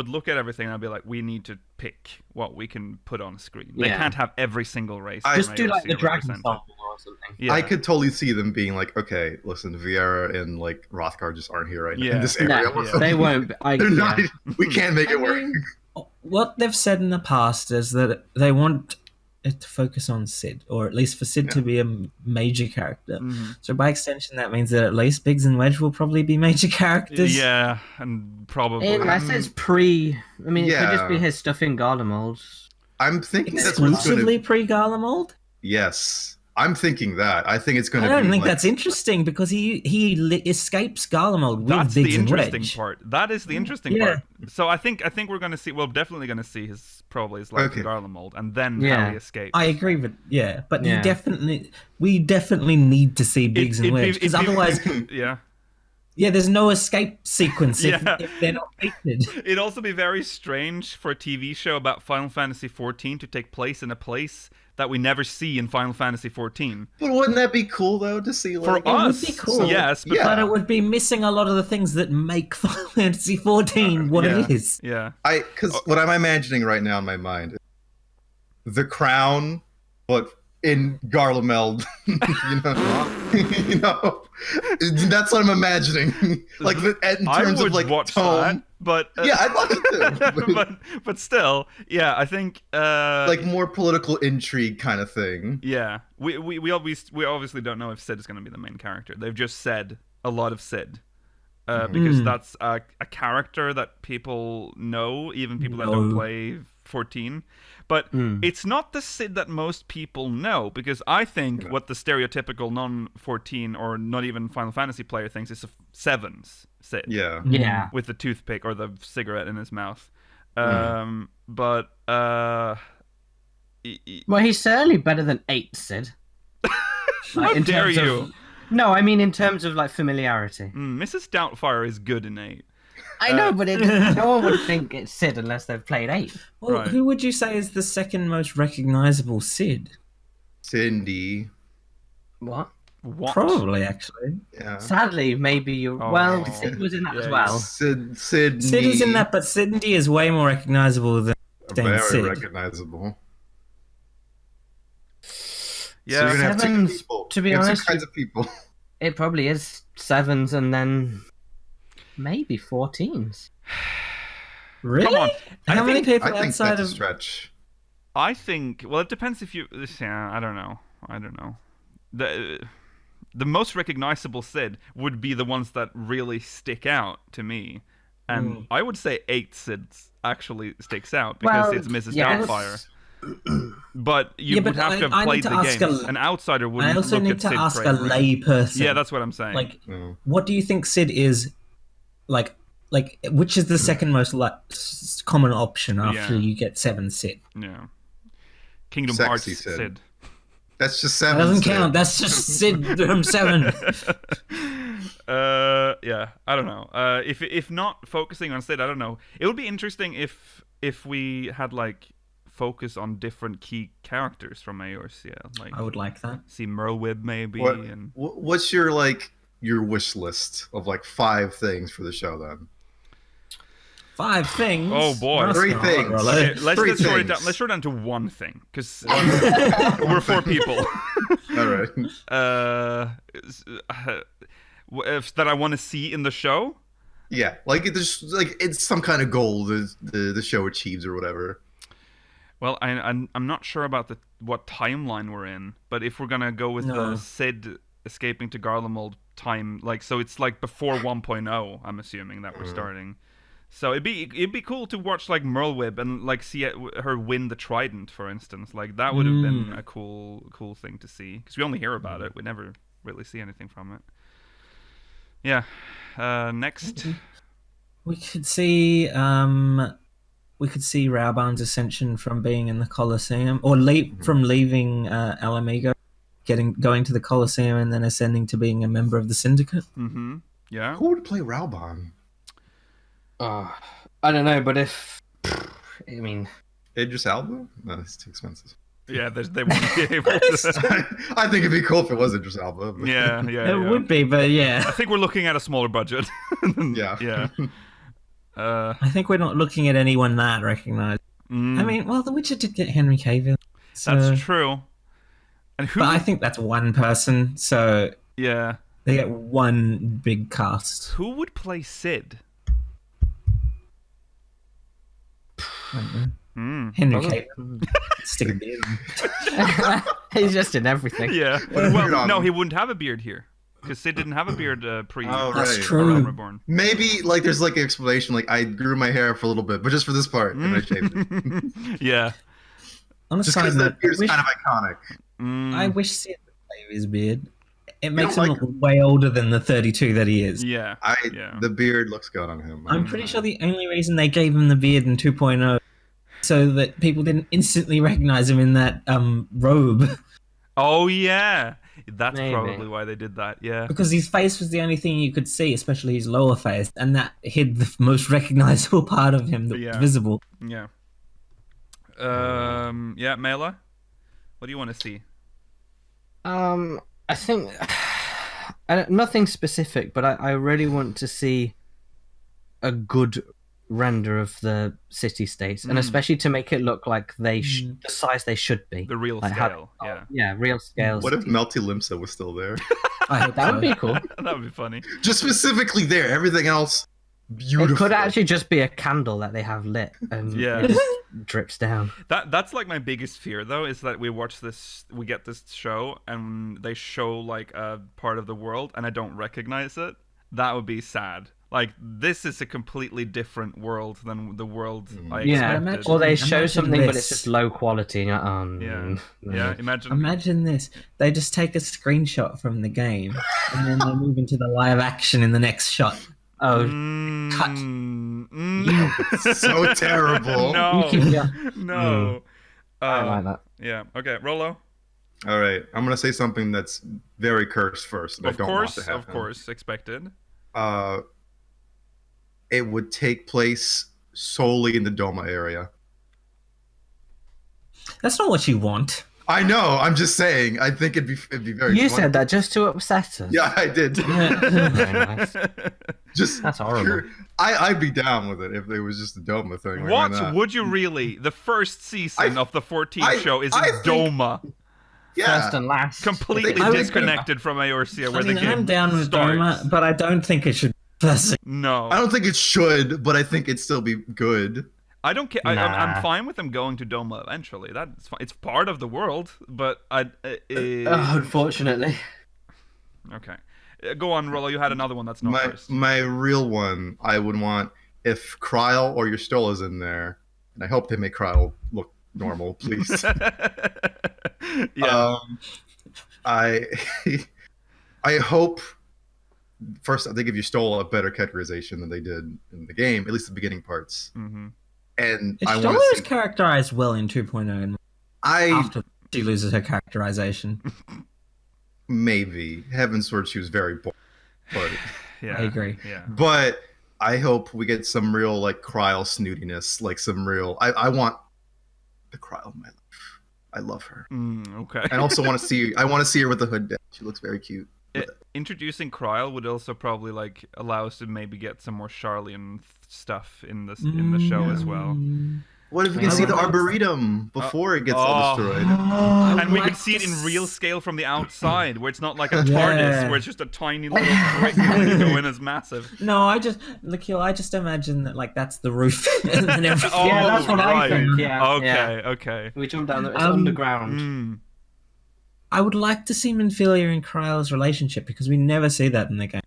Speaker 1: look at everything and I'd be like, we need to pick what we can put on screen. They
Speaker 3: Yeah.
Speaker 1: can't have every single race.
Speaker 3: Just do like the
Speaker 1: AOC
Speaker 3: Dragon
Speaker 1: represented.
Speaker 3: Song or something.
Speaker 1: Yeah.
Speaker 4: I could totally see them being like, okay, listen, Vieira and like Hrothgar just aren't here right now in this area.
Speaker 3: No, they won't.
Speaker 4: They're not, we can't make it work.
Speaker 5: What they've said in the past is that they want it to focus on Sid, or at least for Sid to be a major character. So by extension, that means that at least Biggs and Wedge will probably be major characters.
Speaker 1: Yeah, and probably.
Speaker 3: Unless it's pre. I mean, it could just be his stuff in Garlemald.
Speaker 4: I'm thinking that's what's
Speaker 5: Exclusively
Speaker 4: going to...
Speaker 5: pre-Garlemald?
Speaker 4: Yes. I'm thinking that. I think it's going to be...
Speaker 5: I don't think that's interesting because he escapes Garlemald with
Speaker 1: That's
Speaker 5: Biggs
Speaker 1: the
Speaker 5: and
Speaker 1: interesting
Speaker 5: Wedge.
Speaker 1: part. That is the interesting part. So I think we're going to see... We're definitely going to see his life in Garlemald, and then how he escapes.
Speaker 5: I agree with but we definitely need to see Biggs and Wedge because otherwise there's no escape sequence if they're not featured.
Speaker 1: It'd also be very strange for a TV show about Final Fantasy XIV to take place in a place that we never see in Final Fantasy XIV.
Speaker 4: But wouldn't that be cool though to see? Like,
Speaker 1: for us,
Speaker 5: would be cool.
Speaker 1: Yes,
Speaker 5: but it would be missing a lot of the things that make Final Fantasy XIV what it is.
Speaker 1: Yeah,
Speaker 4: because what I'm imagining right now in my mind is the crown, but in Garlemald, you know, that's what I'm imagining. Like in terms of like
Speaker 1: watch
Speaker 4: tone.
Speaker 1: that, but
Speaker 4: yeah, I'd watch it too.
Speaker 1: but still, yeah, I think
Speaker 4: like more political intrigue kind of thing.
Speaker 1: Yeah, we obviously don't know if Sid is going to be the main character. They've just said a lot of Sid. Because that's a character that people know, even people that don't play 14. But it's not the Sid that most people know, because I think what the stereotypical non-14 or not even Final Fantasy player thinks is a 7's Sid.
Speaker 3: Yeah.
Speaker 1: With the toothpick or the cigarette in his mouth. But... well,
Speaker 3: he's certainly better than 8 Sid.
Speaker 1: How dare you?
Speaker 3: No, I mean in terms of like familiarity.
Speaker 1: Mrs. Doubtfire is good in 8.
Speaker 3: I know, but no one would think it's Sid unless they've played 8.
Speaker 5: Well, who would you say is the second most recognizable Sid?
Speaker 4: Cindy.
Speaker 3: What?
Speaker 5: Probably, actually.
Speaker 4: Yeah.
Speaker 3: Sadly, maybe you. Well, Sid was in that as well.
Speaker 4: Sid
Speaker 5: is in that, but Cindy is way more recognizable than
Speaker 4: very
Speaker 5: Sid.
Speaker 4: recognizable.
Speaker 1: Yeah,
Speaker 4: so you're gonna have two
Speaker 3: Sevens,
Speaker 4: people.
Speaker 3: to be honest,
Speaker 4: two kinds of people.
Speaker 3: It probably is 7s and then maybe 14s.
Speaker 5: Really?
Speaker 1: Come on.
Speaker 5: How many people
Speaker 4: I think
Speaker 5: outside
Speaker 4: that's a
Speaker 5: of
Speaker 4: stretch.
Speaker 1: I think. Well, it depends if you. Yeah, I don't know. The most recognizable Sid would be the ones that really stick out to me, and I would say 8 Sids actually sticks out because it's Mrs. Doubtfire. But you would have to have played the games. An outsider wouldn't.
Speaker 5: I also
Speaker 1: look
Speaker 5: need
Speaker 1: at
Speaker 5: to
Speaker 1: Sid
Speaker 5: ask a
Speaker 1: crazily.
Speaker 5: lay person.
Speaker 1: Yeah, that's what I'm saying.
Speaker 5: Like, what do you think Sid is? Like, which is the second most common option after you get 7 Sid?
Speaker 1: Yeah, Kingdom
Speaker 4: Sexy
Speaker 1: Hearts
Speaker 4: Sid.
Speaker 1: Sid.
Speaker 4: That's just 7.
Speaker 5: That doesn't count. That's just Sid from 7.
Speaker 1: Yeah, I don't know. If not focusing on Sid, I don't know. It would be interesting if we had like focus on different key characters from Eorzeans. Like
Speaker 5: I would like that.
Speaker 1: see Merwib maybe.
Speaker 4: What's your wish list of like 5 things for the show then?
Speaker 5: 5 things.
Speaker 1: Oh, boy.
Speaker 5: That's
Speaker 4: 3
Speaker 5: not
Speaker 4: things.
Speaker 5: right.
Speaker 1: Okay, let's
Speaker 4: Three
Speaker 1: short it
Speaker 4: things.
Speaker 1: down. Let's short it down to one thing, because we're 4 people.
Speaker 4: All right.
Speaker 1: That I want to see in the show.
Speaker 4: Yeah, like it's some kind of goal the show achieves or whatever.
Speaker 1: Well, I'm not sure about what timeline we're in, but if we're gonna go with the Sid escaping to Garlemald time, like, so it's like before 1.0, I'm assuming that we're starting. So it'd be cool to watch like Merlwyb and like see her win the Trident, for instance. Like that would have been a cool thing to see, because we only hear about it, we never really see anything from it. Yeah. Next,
Speaker 5: We could see Rauburn's ascension from being in the Colosseum, or from leaving Alamigo, going to the Colosseum, and then ascending to being a member of the Syndicate.
Speaker 1: Mm-hmm. Yeah.
Speaker 4: Who would play Raubahn?
Speaker 3: I don't know, but
Speaker 4: Idris Elba? No, that's too expensive.
Speaker 1: Yeah, they won't be able to.
Speaker 4: I think it'd be cool if it was Idris Elba. But...
Speaker 1: Yeah.
Speaker 5: It would be, but yeah.
Speaker 1: I think we're looking at a smaller budget.
Speaker 4: Yeah.
Speaker 1: Yeah.
Speaker 5: I think we're not looking at anyone that recognized. I mean, well, The Witcher did get Henry Cavill. So...
Speaker 1: That's true. And who?
Speaker 5: But I think that's one person, so
Speaker 1: Yeah.
Speaker 5: they get one big cast.
Speaker 1: Who would play Sid?
Speaker 5: Henry Cavill. Stick a beard on.
Speaker 3: He's just in everything.
Speaker 1: Yeah.
Speaker 4: Beard
Speaker 1: Well,
Speaker 4: on
Speaker 1: no,
Speaker 4: him.
Speaker 1: he wouldn't have a beard here, because Sid didn't have a beard pre.
Speaker 4: Oh,
Speaker 5: That's
Speaker 4: right.
Speaker 5: true.
Speaker 1: Realm Reborn.
Speaker 4: Maybe like there's like an explanation, like I grew my hair for a little bit, but just for this part, and I shaved it.
Speaker 1: Yeah.
Speaker 5: On a
Speaker 4: Just
Speaker 5: side
Speaker 4: because
Speaker 5: note,
Speaker 4: that beard's kind of iconic.
Speaker 5: I wish Sid would play with his beard. It makes
Speaker 4: don't
Speaker 5: him
Speaker 4: like
Speaker 5: look way older than the 32 that he is.
Speaker 1: Yeah. Yeah.
Speaker 4: The beard looks good on him.
Speaker 5: I'm pretty sure the only reason they gave him the beard in 2.0 so that people didn't instantly recognize him in that robe.
Speaker 1: Oh yeah. That's
Speaker 3: Maybe.
Speaker 1: probably why they did that. Yeah.
Speaker 5: Because his face was the only thing you could see, especially his lower face, and that hid the most recognizable part of him that was visible.
Speaker 1: Yeah. Yeah, Mela, what do you want to see?
Speaker 3: I think nothing specific, but I really want to see a good render of the city states, and especially to make it look like the size they should be.
Speaker 1: The real
Speaker 3: Like
Speaker 1: scale.
Speaker 3: Yeah, real scale.
Speaker 4: What if Melty Limsa was still there?
Speaker 5: I hope
Speaker 3: That
Speaker 5: so.
Speaker 3: would be cool.
Speaker 1: That would be funny.
Speaker 4: Just specifically there. Everything else, beautiful.
Speaker 3: It could actually just be a candle that they have lit, and
Speaker 1: Yeah.
Speaker 3: it just drips down.
Speaker 1: That's like my biggest fear, though, is that we get this show, and they show like a part of the world, and I don't recognize it. That would be sad. Like, this is a completely different world than the world I
Speaker 3: Yeah,
Speaker 1: expected.
Speaker 3: or they show
Speaker 5: Imagine
Speaker 3: something, but
Speaker 5: this.
Speaker 3: it's just low quality. And you're like, oh,
Speaker 1: Yeah.
Speaker 3: no.
Speaker 1: Yeah, imagine.
Speaker 5: Imagine this. They just take a screenshot from the game, and then they move into the live action in the next shot.
Speaker 3: Oh,
Speaker 5: Cut.
Speaker 4: so terrible.
Speaker 1: No.
Speaker 3: Yeah.
Speaker 1: No.
Speaker 3: I like that.
Speaker 1: Yeah. Okay, Rolo.
Speaker 4: All right, I'm gonna say something that's very cursed first. That I
Speaker 1: Of
Speaker 4: don't
Speaker 1: course,
Speaker 4: want to
Speaker 1: of
Speaker 4: happen.
Speaker 1: course, expected.
Speaker 4: It would take place solely in the Doma area.
Speaker 5: That's not what you want.
Speaker 4: I know. I'm just saying. I think it'd be very.
Speaker 3: You
Speaker 4: fun.
Speaker 3: said that just to upset us.
Speaker 4: Yeah, I did.
Speaker 3: Very nice.
Speaker 4: Just
Speaker 3: That's horrible.
Speaker 4: I'd be down with it if it was just a Doma thing. Like, why
Speaker 1: What
Speaker 4: not?
Speaker 1: would you really? The first season of the 14th show is
Speaker 4: I
Speaker 1: in Doma,
Speaker 4: Yeah.
Speaker 3: First and last.
Speaker 1: completely
Speaker 4: I would
Speaker 1: disconnected from Eorzea, where
Speaker 5: I mean,
Speaker 1: the game
Speaker 5: I'm down with
Speaker 1: starts.
Speaker 5: Doma, but I don't think it should.
Speaker 1: No,
Speaker 4: I don't think it should, but I think it'd still be good.
Speaker 1: I don't care.
Speaker 3: Nah.
Speaker 1: I'm fine with them going to Doma eventually. That's fine. It's part of the world, but
Speaker 3: Unfortunately.
Speaker 1: Okay. Go on, Rollo. You had another one that's not first.
Speaker 4: My real one, I would want if Kryl or your Stola's in there, and I hope they make Kryl look normal, please.
Speaker 1: Yeah.
Speaker 4: I hope first they give you Stola a better characterization than they did in the game, at least the beginning parts.
Speaker 1: Mm-hmm.
Speaker 4: And I want
Speaker 5: Stola
Speaker 4: to
Speaker 5: is
Speaker 4: see.
Speaker 5: characterized well in 2.0 and after she loses her characterization.
Speaker 4: Maybe Heavensturn, she was very bold, but
Speaker 1: Yeah.
Speaker 5: I agree.
Speaker 1: Yeah.
Speaker 4: but I hope we get some real like Kryl snootiness, like some real. I want the Kryl in my life. I love her.
Speaker 1: Okay.
Speaker 4: I also want to see. I want to see her with the hood down. She looks very cute.
Speaker 1: Introducing Kryl would also probably like allow us to maybe get some more Charlian stuff in the show as well.
Speaker 4: What if we can see the Arboretum before it gets all destroyed?
Speaker 1: And we can see it in real scale from the outside, where it's not like a TARDIS, where it's just a tiny little brick going as massive.
Speaker 5: No, I just imagine that like that's the roof and then everything.
Speaker 3: Yeah, that's what I think. Yeah.
Speaker 1: Okay.
Speaker 3: We jump down there. It's underground.
Speaker 5: I would like to see Minfilia and Kryle's relationship because we never see that in the game.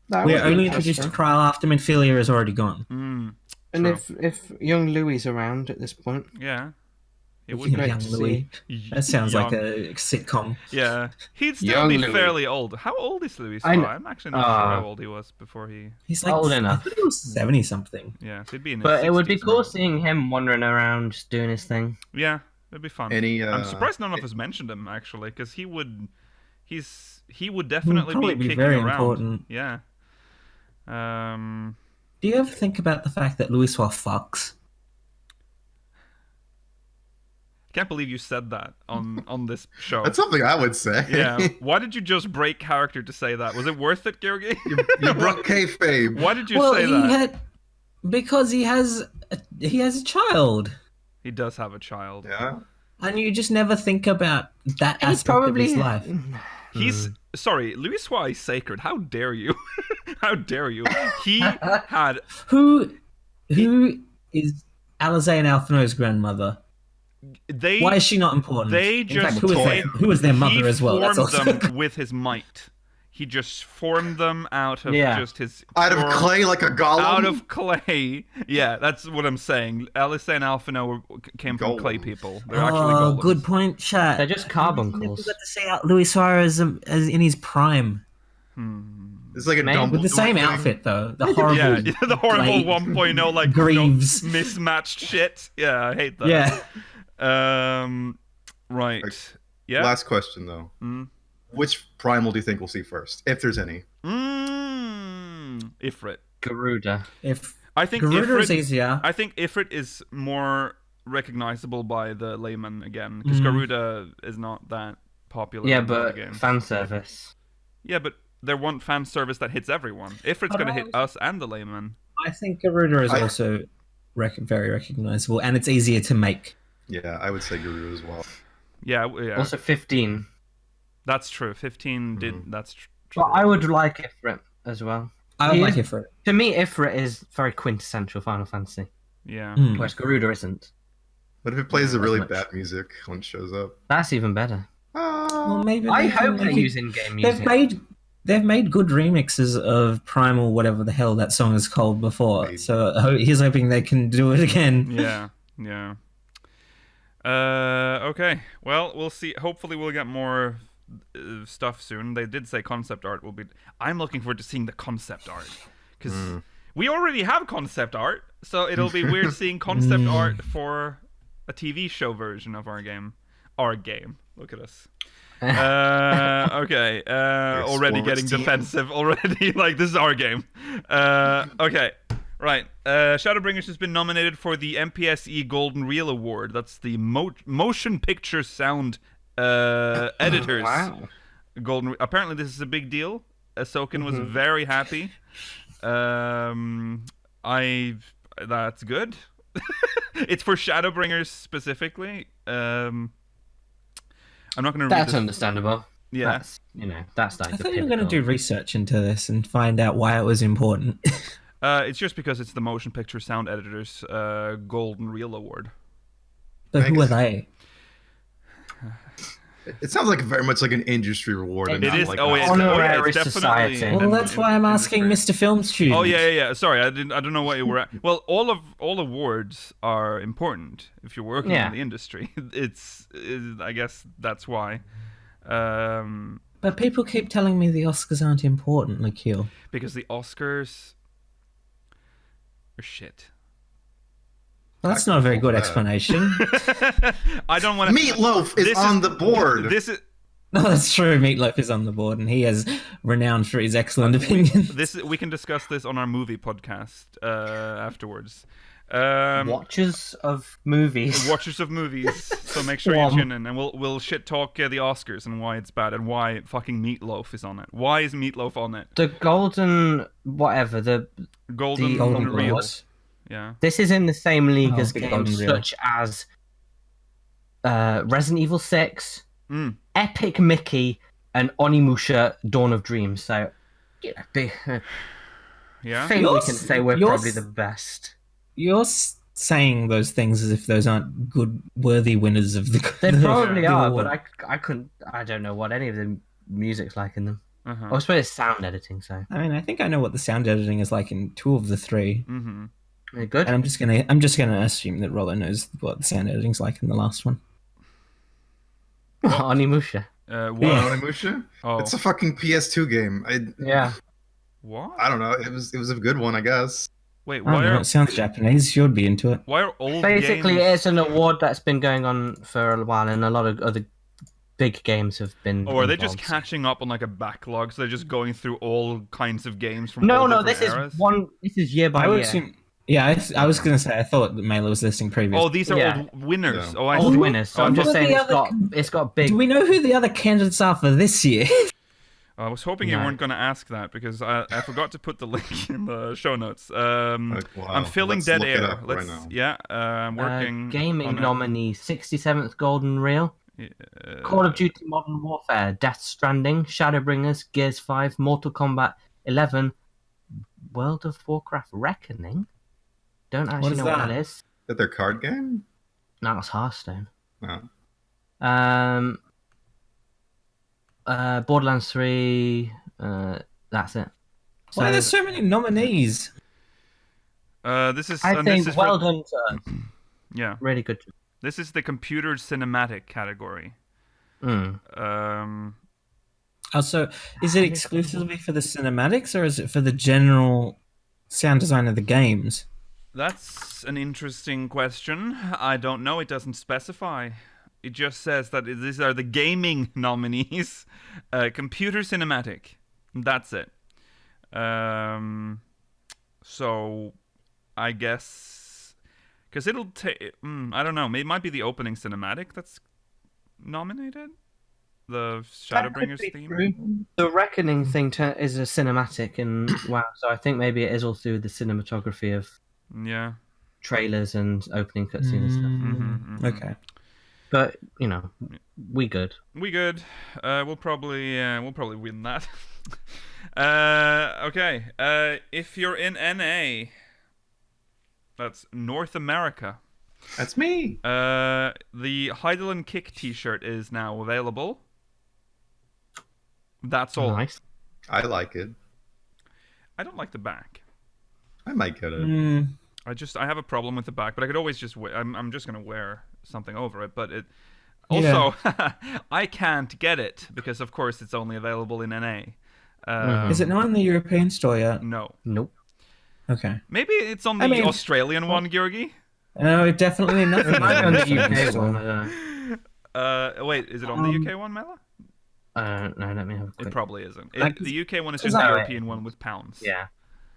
Speaker 5: We're only introduced to Kryle after Minfilia is already gone.
Speaker 3: And if young Louis is around at this point,
Speaker 1: it would be
Speaker 5: young Louis. That sounds like a sitcom.
Speaker 1: Yeah, he'd still be fairly old. How old is Louis? I'm actually not sure how old he was before he.
Speaker 5: He's like
Speaker 3: old enough.
Speaker 5: I think he was 70 something.
Speaker 1: Yeah, so he'd be in his
Speaker 3: but it would be
Speaker 1: 60s
Speaker 3: cool
Speaker 1: now.
Speaker 3: seeing him wandering around just doing his thing.
Speaker 1: Yeah, it'd be fun. I'm surprised none of us mentioned him actually, because he would definitely
Speaker 5: probably
Speaker 1: be kicking
Speaker 5: very
Speaker 1: around.
Speaker 5: important.
Speaker 1: Yeah.
Speaker 5: Do you ever think about the fact that Louis Suave fucks?
Speaker 1: I can't believe you said that on this show.
Speaker 4: That's something I would say.
Speaker 1: Yeah. Why did you just break character to say that? Was it worth it, Georgi?
Speaker 4: You broke kayfabe.
Speaker 1: Why did you say that?
Speaker 5: Because he has a child.
Speaker 1: He does have a child.
Speaker 4: Yeah.
Speaker 5: And you just never think about that aspect of his life.
Speaker 1: He's sorry, Louis Suave is sacred. How dare you? How dare you? He had
Speaker 5: Who is Alisaie and Alphino's grandmother? Why is she not important?
Speaker 1: They
Speaker 5: In
Speaker 1: just
Speaker 5: fact, who is their mother as well? That's
Speaker 1: formed
Speaker 5: also
Speaker 1: them with his might. He just formed them out of just his
Speaker 4: out of clay, like a golem.
Speaker 1: Out of clay. Yeah, that's what I'm saying. Alisaie and Alphino came from clay people. They're actually golems.
Speaker 5: Good point, chat.
Speaker 3: They're just carbuncles.
Speaker 5: Never got to see Louis Suarez as in his prime.
Speaker 4: It's like a dumb
Speaker 5: with the same outfit though. The horrible,
Speaker 1: the horrible 1.0 like
Speaker 5: Greaves
Speaker 1: mismatched shit. Yeah, I hate that.
Speaker 5: Yeah.
Speaker 1: Right. Yeah.
Speaker 4: Last question though. Which primal do you think we'll see first, if there's any?
Speaker 1: Ifrit.
Speaker 3: Garuda.
Speaker 1: I think
Speaker 5: Garuda
Speaker 1: Ifrit
Speaker 5: is easier.
Speaker 1: I think Ifrit is more recognizable by the layman again, because Garuda is not that popular.
Speaker 3: Yeah,
Speaker 1: in
Speaker 3: but
Speaker 1: the game.
Speaker 3: fan service.
Speaker 1: Yeah, but they want fan service that hits everyone. Ifrit's going to hit us and the layman.
Speaker 5: I think Garuda is also very recognizable, and it's easier to make.
Speaker 4: Yeah, I would say Garuda as well.
Speaker 1: Yeah.
Speaker 3: Also 15.
Speaker 1: That's true. 15 did. That's true.
Speaker 3: But I would like Ifrit as well.
Speaker 5: I would like Ifrit.
Speaker 3: To me, Ifrit is very quintessential Final Fantasy.
Speaker 1: Yeah.
Speaker 3: Whereas Garuda isn't.
Speaker 4: What if it plays the really bad music when it shows up?
Speaker 3: That's even better.
Speaker 5: Well, maybe
Speaker 3: I hope they use in-game music.
Speaker 5: They've made good remixes of Primal, whatever the hell that song is called before.
Speaker 4: Maybe.
Speaker 5: So he's hoping they can do it again.
Speaker 1: Yeah. Okay. Well, we'll see. Hopefully, we'll get more stuff soon. They did say concept art will be. I'm looking forward to seeing the concept art because we already have concept art, so it'll be weird seeing concept art for a TV show version of our game. Look at us. Okay. Already getting defensive. Already, like this is our game. Okay. Right. Shadowbringers has been nominated for the MPSE Golden Reel Award. That's the Motion Picture Sound Editors.
Speaker 3: Wow.
Speaker 1: Golden. Apparently, this is a big deal. Ahsoken was very happy. That's good. It's for Shadowbringers specifically. I'm not going to read
Speaker 3: That's
Speaker 1: this.
Speaker 3: understandable.
Speaker 1: Yeah.
Speaker 3: That's like
Speaker 5: I
Speaker 3: the
Speaker 5: thought you were going to
Speaker 3: pinnacle.
Speaker 5: do research into this and find out why it was important.
Speaker 1: It's just because it's the Motion Picture Sound Editors Golden Reel Award.
Speaker 5: But who are they?
Speaker 4: It sounds like very much like an industry reward. And
Speaker 1: It
Speaker 4: not
Speaker 1: is.
Speaker 4: like
Speaker 1: It's
Speaker 3: Honorary
Speaker 1: definitely.
Speaker 3: society.
Speaker 5: Well, that's why I'm asking Mr. Film Student.
Speaker 1: Oh yeah. Sorry, I don't know what you were at. Well, all awards are important if you're working in the industry. I guess that's why.
Speaker 5: But people keep telling me the Oscars aren't important, Nikhil.
Speaker 1: Because the Oscars are shit.
Speaker 5: Well, that's not a very good explanation.
Speaker 1: I don't want to.
Speaker 4: Meatloaf is on the board.
Speaker 1: This is.
Speaker 5: No, that's true. Meatloaf is on the board, and he is renowned for his excellent opinions.
Speaker 1: We can discuss this on our movie podcast afterwards.
Speaker 3: Watchers of movies.
Speaker 1: Watchers of movies. So make sure you tune in, and we'll shit talk the Oscars and why it's bad and why fucking Meatloaf is on it. Why is Meatloaf on it?
Speaker 3: The golden whatever the
Speaker 1: Golden
Speaker 5: Golden
Speaker 1: Reel.
Speaker 5: Globes.
Speaker 1: Yeah.
Speaker 3: This is in the same league as
Speaker 5: the
Speaker 3: games
Speaker 5: Golden Reel.
Speaker 3: such as Resident Evil 6,
Speaker 1: Mm.
Speaker 3: Epic Mickey, and Onimusha Dawn of Dreams. So, you know, I
Speaker 1: Yeah.
Speaker 3: think we
Speaker 5: Yours-
Speaker 3: can say we're
Speaker 5: yours-
Speaker 3: probably the best.
Speaker 5: You're saying those things as if those aren't good, worthy winners of the.
Speaker 3: They probably
Speaker 5: the
Speaker 3: are,
Speaker 5: award.
Speaker 3: but I don't know what any of the music's like in them.
Speaker 1: Uh-huh.
Speaker 3: I suppose it's sound editing, so
Speaker 5: I mean, I think I know what the sound editing is like in 2 of the 3,
Speaker 1: Mm-hmm.
Speaker 3: they're good.
Speaker 5: and I'm just gonna assume that Rollo knows what the sound editing's like in the last one.
Speaker 3: Onimusha.
Speaker 1: What?
Speaker 5: Yeah.
Speaker 4: Onimusha?
Speaker 1: Oh.
Speaker 4: It's a fucking PS2 game.
Speaker 3: Yeah.
Speaker 1: What?
Speaker 4: I don't know. It was a good one, I guess.
Speaker 1: Wait,
Speaker 5: I don't
Speaker 1: why
Speaker 5: know,
Speaker 1: are
Speaker 5: it sounds Japanese. You'd be into it.
Speaker 1: old
Speaker 3: Basically,
Speaker 1: games...
Speaker 3: it's an award that's been going on for a while, and a lot of other big games have been.
Speaker 1: Oh, are they just
Speaker 3: involved.
Speaker 1: catching up on like a backlog? So they're just going through all kinds of games from
Speaker 3: No,
Speaker 1: all
Speaker 3: no,
Speaker 1: different
Speaker 3: this
Speaker 1: eras?
Speaker 3: is one. This is year by
Speaker 5: I would
Speaker 3: year.
Speaker 5: assume. Yeah, I was gonna say I thought that Mela was listing previous.
Speaker 1: Oh, these are
Speaker 3: Yeah.
Speaker 1: old winners.
Speaker 4: Yeah.
Speaker 1: Oh, I
Speaker 3: Old
Speaker 1: see.
Speaker 3: winners. So I'm just
Speaker 5: What are
Speaker 3: saying
Speaker 5: the
Speaker 3: it's got big.
Speaker 5: Do we know who the other candidates are for this year?
Speaker 1: I was hoping you
Speaker 3: No.
Speaker 1: weren't going to ask that because I forgot to put the link in the show notes.
Speaker 4: Wow.
Speaker 1: I'm filling
Speaker 4: Let's
Speaker 1: dead
Speaker 4: look it
Speaker 1: air.
Speaker 4: up right now.
Speaker 1: Yeah, I'm working.
Speaker 3: Gaming
Speaker 1: on it.
Speaker 3: nominee: 67th Golden Reel, Call of Duty Modern Warfare, Death Stranding, Shadowbringers, Gears 5, Mortal Kombat 11, World of Warcraft Reckoning. Don't actually
Speaker 5: is
Speaker 3: know what
Speaker 5: that?
Speaker 3: that is.
Speaker 4: Is that their card game?
Speaker 3: No, it's Hearthstone.
Speaker 4: No.
Speaker 3: Borderlands 3. That's it.
Speaker 5: Why are there so many nominees?
Speaker 1: This is.
Speaker 3: I
Speaker 1: and
Speaker 3: think
Speaker 1: this is
Speaker 3: well
Speaker 1: for-
Speaker 3: done, sir.
Speaker 1: Yeah,
Speaker 3: Really good.
Speaker 1: this is the computer cinematic category.
Speaker 3: Mm.
Speaker 5: Also, is it exclusively for the cinematics or is it for the general sound design of the games?
Speaker 1: That's an interesting question. I don't know. It doesn't specify. It just says that these are the gaming nominees. Computer cinematic. That's it. So, I guess... Because it'll take... I don't know. It might be the opening cinematic that's nominated? The Shadowbringers theme?
Speaker 3: The Reckoning thing is a cinematic in WoW, so I think maybe it is all through the cinematography of
Speaker 1: Yeah.
Speaker 3: trailers and opening cutscenes and stuff.
Speaker 5: Okay.
Speaker 3: But you know, we good.
Speaker 1: We good. We'll probably win that. Okay. If you're in NA, that's North America.
Speaker 4: That's me.
Speaker 1: The Hydaelyn Kick T-shirt is now available. That's all.
Speaker 3: Nice.
Speaker 4: I like it.
Speaker 1: I don't like the back.
Speaker 4: I might get it.
Speaker 1: I have a problem with the back, but I could always just I'm just gonna wear something over it. But it also I can't get it because of course it's only available in NA.
Speaker 5: Is it not in the European store yet?
Speaker 1: No.
Speaker 3: Nope.
Speaker 5: Okay.
Speaker 1: Maybe it's on the
Speaker 5: mean-
Speaker 1: Australian one, Georgi.
Speaker 5: No, definitely nothing.
Speaker 3: Might be on the
Speaker 5: European
Speaker 3: UK
Speaker 5: store.
Speaker 3: one. I don't know.
Speaker 1: Wait, is it on the UK one, Mela?
Speaker 3: No, let me have a
Speaker 1: It
Speaker 3: quick.
Speaker 1: probably isn't.
Speaker 3: Like-
Speaker 1: The UK one is
Speaker 5: Is
Speaker 1: just the
Speaker 5: that right?
Speaker 1: European one with pounds.
Speaker 3: Yeah.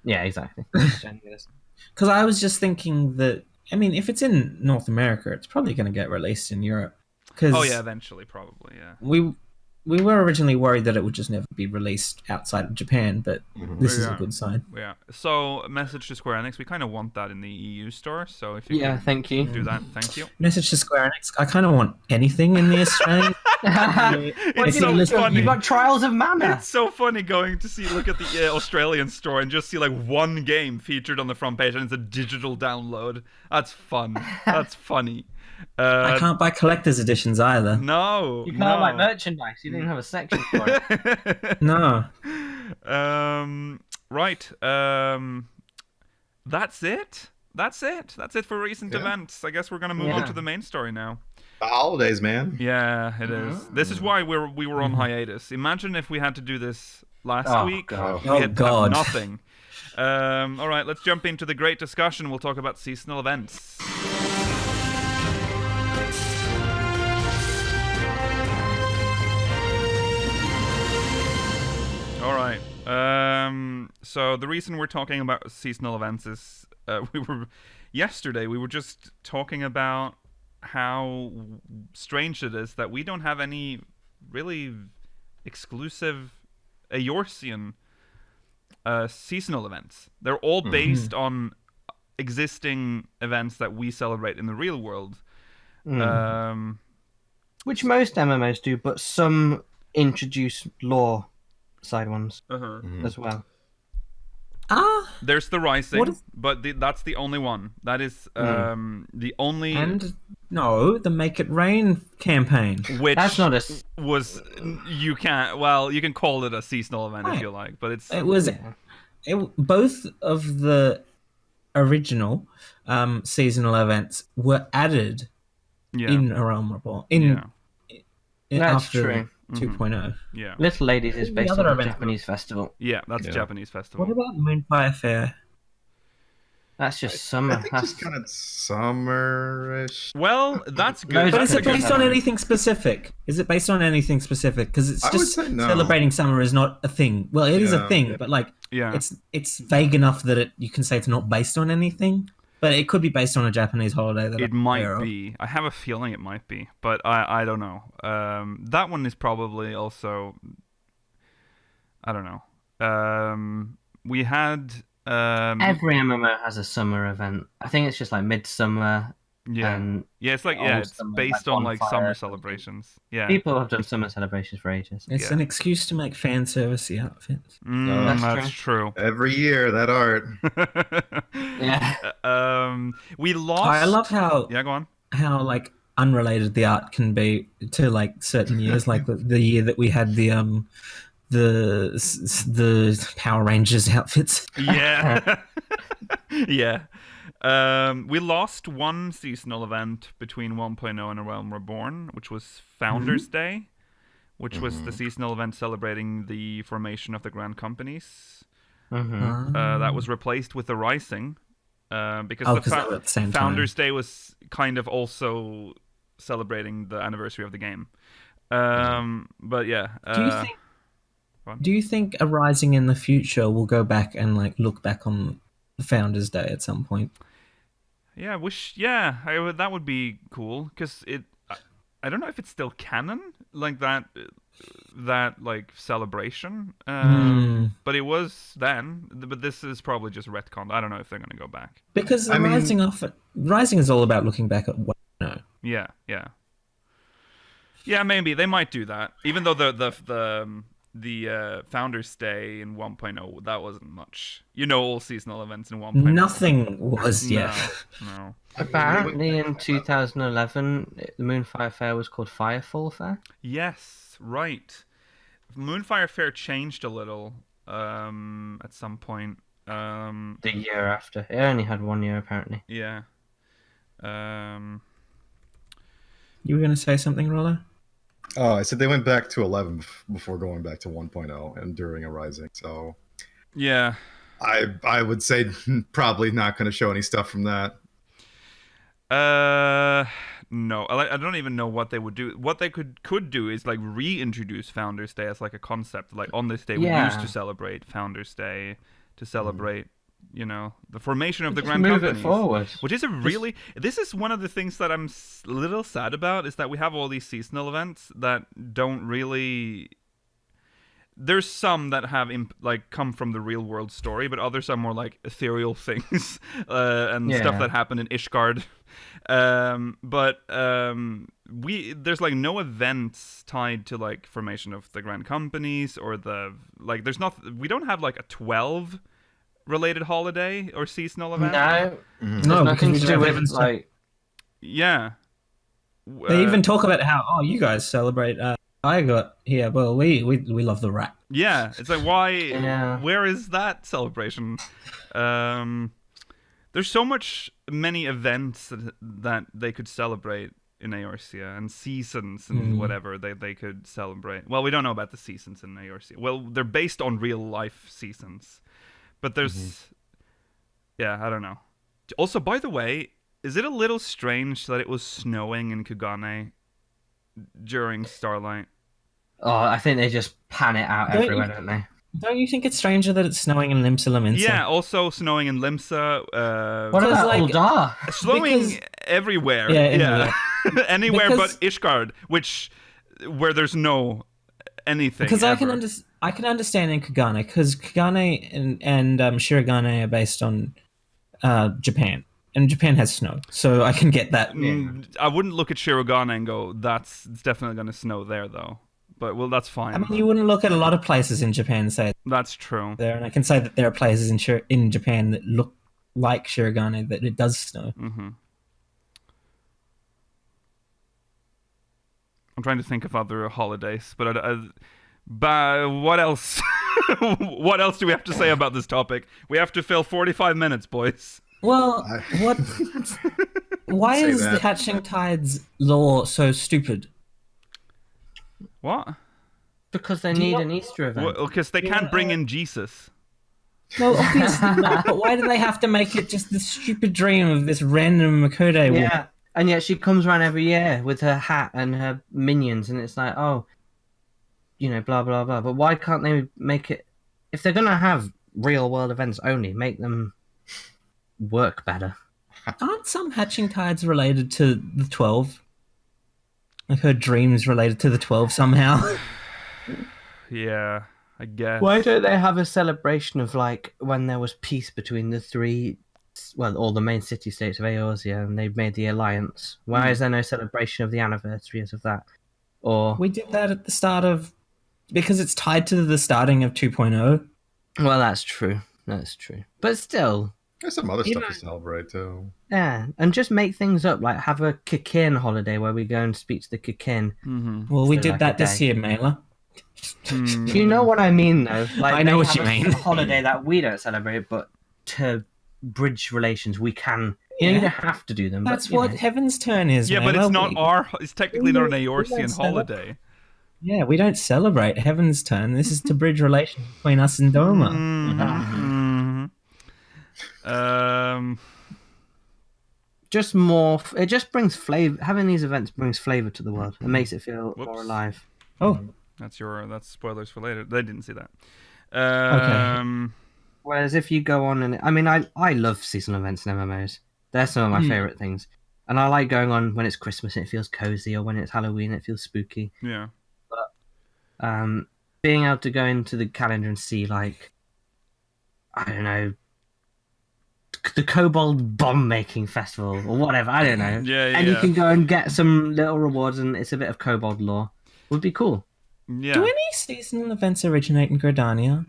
Speaker 3: Yeah, exactly.
Speaker 5: Because I was just thinking that, I mean, if it's in North America, it's probably going to get released in Europe. Cause
Speaker 1: Oh yeah, eventually, probably, yeah.
Speaker 5: we were originally worried that it would just never be released outside of Japan, but this is a
Speaker 1: Yeah.
Speaker 5: good sign.
Speaker 1: Yeah. So, message to Square Enix. We kind of want that in the EU store. So if you
Speaker 3: Yeah,
Speaker 1: could
Speaker 3: thank you.
Speaker 1: do that, thank you.
Speaker 5: Message to Square Enix. I kind of want anything in the Australian.
Speaker 1: It's so
Speaker 5: listen,
Speaker 1: funny.
Speaker 3: You got Trials of Mana.
Speaker 1: It's so funny going to look at the Australian store and just see like one game featured on the front page, and it's a digital download. That's fun. That's funny.
Speaker 5: I can't buy collector's editions either.
Speaker 1: No.
Speaker 3: You can't buy merchandise. You didn't have a section for it.
Speaker 5: No.
Speaker 1: Right. That's it. That's it for recent events. I guess we're gonna move on
Speaker 3: Yeah.
Speaker 1: to the main story now.
Speaker 4: The holidays, man.
Speaker 1: Yeah, it is. This is why we were on hiatus. Imagine if we had to do this last week.
Speaker 3: God.
Speaker 1: We
Speaker 5: Oh,
Speaker 1: had
Speaker 5: God.
Speaker 1: nothing. All right, let's jump into the great discussion. We'll talk about seasonal events. All right. So the reason we're talking about seasonal events is yesterday we were just talking about how strange it is that we don't have any really exclusive Eorzean seasonal events. They're all based on existing events that we celebrate in the real world.
Speaker 3: Which most MMOs do, but some introduce lore side ones as well.
Speaker 1: There's the Rising,
Speaker 5: is-
Speaker 1: but that's the only one. That is the only
Speaker 5: And no, the Make It Rain campaign.
Speaker 1: which
Speaker 3: That's not a.
Speaker 1: was you can call it a seasonal event if
Speaker 5: Right.
Speaker 1: you like, but it's
Speaker 5: It was both of the original seasonal events were added in A Realm Reborn
Speaker 3: That's
Speaker 5: after
Speaker 3: true.
Speaker 5: 2.0.
Speaker 1: yeah.
Speaker 3: Little Ladies is
Speaker 5: The
Speaker 3: based
Speaker 5: other
Speaker 3: on a
Speaker 5: event-
Speaker 3: Japanese festival.
Speaker 1: Yeah, that's a
Speaker 4: Yeah.
Speaker 1: Japanese festival.
Speaker 5: What about Moonfire Fair?
Speaker 3: That's just summer.
Speaker 4: I think just kind of summerish.
Speaker 1: Well, that's good.
Speaker 3: No,
Speaker 5: But
Speaker 1: That's
Speaker 5: is
Speaker 1: a
Speaker 5: it
Speaker 1: good
Speaker 5: based on
Speaker 1: point.
Speaker 5: anything specific? Is it based on anything specific? Because it's
Speaker 4: I would
Speaker 5: just
Speaker 4: say no.
Speaker 5: celebrating summer is not a thing. Well, it is a
Speaker 4: Yeah.
Speaker 5: thing, but like
Speaker 1: Yeah.
Speaker 5: it's vague enough that you can say it's not based on anything. But it could be based on a Japanese holiday that
Speaker 1: It
Speaker 5: I'm aware
Speaker 1: might
Speaker 5: of.
Speaker 1: be. I have a feeling it might be, but I don't know. That one is probably also. I don't know. We had.
Speaker 3: Every MMO has a summer event. I think it's just like midsummer.
Speaker 1: Yeah.
Speaker 3: And
Speaker 1: Yeah, it's like
Speaker 3: all
Speaker 1: it's
Speaker 3: summer,
Speaker 1: based
Speaker 3: like
Speaker 1: on like
Speaker 3: bonfire
Speaker 1: summer
Speaker 3: or something.
Speaker 1: celebrations. Yeah.
Speaker 3: people have done summer celebrations for ages.
Speaker 5: It's
Speaker 1: Yeah.
Speaker 5: an excuse to make fan servicey outfits.
Speaker 3: That's
Speaker 1: That's true.
Speaker 4: Every year, that art.
Speaker 3: Yeah.
Speaker 1: We lost.
Speaker 5: I love how
Speaker 1: Yeah, go on.
Speaker 5: like unrelated the art can be to like certain years, like the year that we had the Power Rangers outfits.
Speaker 1: Yeah. Yeah. We lost one seasonal event between 1.0 and A Realm Reborn, which was Founders Day, which was the seasonal event celebrating the formation of the Grand Companies. That was replaced with the Rising, because
Speaker 5: Oh,
Speaker 1: the
Speaker 5: 'cause they were at the same time.
Speaker 1: Founders Day was kind of also celebrating the anniversary of the game. But yeah.
Speaker 5: Do you think a Rising in the future will go back and like look back on the Founders Day at some point?
Speaker 1: Yeah, that would be cool because I don't know if it's still canon like that like celebration, but it was then. But this is probably just retconned. I don't know if they're gonna go back.
Speaker 5: Because the
Speaker 4: I mean-
Speaker 5: Rising is all about looking back at what
Speaker 1: Yeah, maybe they might do that. Even though the Founders Day in 1.0 that wasn't much. All seasonal events in 1.0.
Speaker 5: nothing was yet.
Speaker 1: No.
Speaker 3: Apparently in 2011, the Moonfire Fair was called Firefall Fair.
Speaker 1: Yes, right. Moonfire Fair changed a little at some point.
Speaker 3: The year after. It only had 1 year, apparently.
Speaker 1: Yeah.
Speaker 5: You were going to say something, Rollo?
Speaker 4: Oh, I said they went back to 11 before going back to 1.0 and during a Rising. So
Speaker 1: Yeah.
Speaker 4: I would say probably not going to show any stuff from that.
Speaker 1: No. I don't even know what they would do. What they could do is like reintroduce Founders Day as like a concept. Like on this day we used to celebrate Founders Day to celebrate, the formation of the
Speaker 3: Just
Speaker 1: Grand
Speaker 3: move
Speaker 1: Companies.
Speaker 3: it forward.
Speaker 1: Which is this is one of the things that I'm a little sad about is that we have all these seasonal events that don't really. There's some that have come from the real world story, but others are more like ethereal things and stuff that happened in Ishgard. There's like no events tied to like formation of the Grand Companies or we don't have like a 12 related holiday or seasonal event.
Speaker 3: No.
Speaker 5: No,
Speaker 3: There's
Speaker 5: because
Speaker 3: nothing
Speaker 5: we
Speaker 3: to
Speaker 5: do
Speaker 3: do with,
Speaker 5: Heavensturn.
Speaker 3: like...
Speaker 1: Yeah.
Speaker 5: They even talk about how you guys celebrate. We love the rat.
Speaker 1: Yeah, it's like why?
Speaker 3: Yeah.
Speaker 1: Where is that celebration? There's so many events that they could celebrate in Eorzea and seasons and whatever they could celebrate. Well, we don't know about the seasons in Eorzea. Well, they're based on real life seasons, but there's, I don't know. Also, by the way, is it a little strange that it was snowing in Kugane during Starlight?
Speaker 3: Oh, I think they just pan it out
Speaker 5: Don't
Speaker 3: everywhere,
Speaker 5: you-
Speaker 3: don't they?
Speaker 5: Don't you think it's stranger that it's snowing in Limsa Laminsa?
Speaker 1: Yeah, also snowing in Limsa.
Speaker 3: What about
Speaker 5: like-
Speaker 3: Uldar?
Speaker 1: Snowing
Speaker 5: Because-
Speaker 1: everywhere.
Speaker 5: Yeah,
Speaker 1: Anywhere
Speaker 5: Because-
Speaker 1: but Ishgard, where there's no anything.
Speaker 5: Because I can
Speaker 1: ever.
Speaker 5: understand in Kagane, because Kagane and Shirogane are based on Japan, and Japan has snow, so I can get that.
Speaker 1: I wouldn't look at Shirogane and go, it's definitely going to snow there, though. But, well, that's fine.
Speaker 5: I mean, you wouldn't look at a lot of places in Japan and say
Speaker 1: that's true.
Speaker 5: there, and I can say that there are places in Japan that look like Shirogane that it does snow.
Speaker 1: Mm-hmm. I'm trying to think of other holidays, but what else? What else do we have to say about this topic? We have to fill 45 minutes, boys.
Speaker 5: Well, what? Why
Speaker 4: Say
Speaker 5: is
Speaker 4: that.
Speaker 5: the Hatching Tides law so stupid?
Speaker 1: What?
Speaker 3: Because they need an Easter event.
Speaker 1: Well, because they can't bring in Jesus.
Speaker 5: No, obviously not. But why do they have to make it just this stupid dream of this random Makode woman?
Speaker 3: Yeah, and yet she comes around every year with her hat and her minions, and it's like, oh, blah, blah, blah. But why can't they make it... If they're going to have real-world events only, make them work better.
Speaker 5: Aren't some Hatching Tides related to the 12? Like her dreams related to the 12 somehow?
Speaker 1: Yeah, I guess.
Speaker 3: Why don't they have a celebration of, like, when there was peace between the three... Well, all the main city-states of Eorzea, and they made the alliance? Why is there no celebration of the anniversaries of that? Or...
Speaker 5: We did that at the start of... Because it's tied to the starting of 2.0.
Speaker 3: Well, that's true. That's true. But still...
Speaker 4: There's some other stuff to celebrate too.
Speaker 3: Yeah, and just make things up, like have a Kikin holiday where we go and speak to the Kikin.
Speaker 1: Mm-hmm.
Speaker 5: Well, we
Speaker 3: For
Speaker 5: did
Speaker 3: like
Speaker 5: that
Speaker 3: a
Speaker 5: this
Speaker 3: day.
Speaker 5: year, Mela.
Speaker 3: You know what I mean, though? Like,
Speaker 5: I know
Speaker 3: they
Speaker 5: what
Speaker 3: have
Speaker 5: you
Speaker 3: a
Speaker 5: mean.
Speaker 3: holiday that we don't celebrate, but to bridge relations, we can. You don't have to do them.
Speaker 5: That's
Speaker 3: but,
Speaker 5: what Heavensturn is,
Speaker 1: Yeah, but
Speaker 5: Mela.
Speaker 1: it's not it's technically not an
Speaker 5: we
Speaker 1: Eorzean
Speaker 5: don't celebrate.
Speaker 1: holiday.
Speaker 5: Yeah, we don't celebrate Heavensturn. This is to bridge relations between us and Doma.
Speaker 1: Mm-hmm.
Speaker 3: Just more. It just brings flavor. Having these events brings flavor to the world. It makes it feel more
Speaker 1: Whoops.
Speaker 3: alive.
Speaker 5: Oh,
Speaker 1: That's spoilers for later. They didn't see that.
Speaker 3: Whereas if you go on and I love seasonal events and MMOs. They're some of my favorite things, and I like going on when it's Christmas and it feels cozy, or when it's Halloween it feels spooky.
Speaker 1: Yeah.
Speaker 3: Being able to go into the calendar and see, like, I don't know, the Kobold Bomb Making Festival or whatever, I don't know.
Speaker 1: Yeah,
Speaker 3: And you
Speaker 1: yeah.
Speaker 3: can go and get some little rewards, and it's a bit of Kobold lore. Would be cool.
Speaker 1: Yeah.
Speaker 5: do any seasonal events originate in Gridania?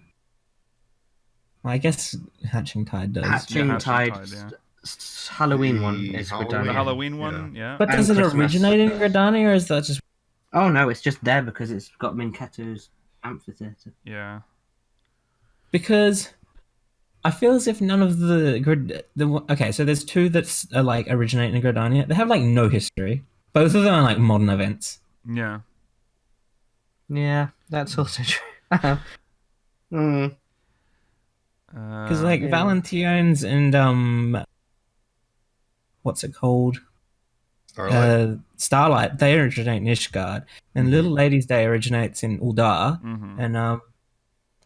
Speaker 5: Well, I guess Hatching Tide does.
Speaker 3: Hatching
Speaker 1: Hatching
Speaker 3: Tide,
Speaker 1: Tide, yeah.
Speaker 3: Halloween one is
Speaker 4: Halloween.
Speaker 3: Gridania.
Speaker 1: The Halloween one, yeah.
Speaker 5: But
Speaker 3: And
Speaker 5: does it
Speaker 3: Christmas.
Speaker 5: originate in Gridania, or is that just...
Speaker 3: Oh no, it's just there because it's got Minketo's amphitheater.
Speaker 1: Yeah.
Speaker 5: Because I feel as if none of okay, so there's two that are like originate in Gridania. They have like no history. Both of them are like modern events.
Speaker 1: Yeah.
Speaker 3: Yeah, that's also true. Mm.
Speaker 5: Because like
Speaker 3: yeah.
Speaker 5: Valention's and what's it called?
Speaker 4: Starlight.
Speaker 5: Starlight, they originate in Ishgard, and Little Ladies' Day originates in Uldar,
Speaker 1: Mm-hmm.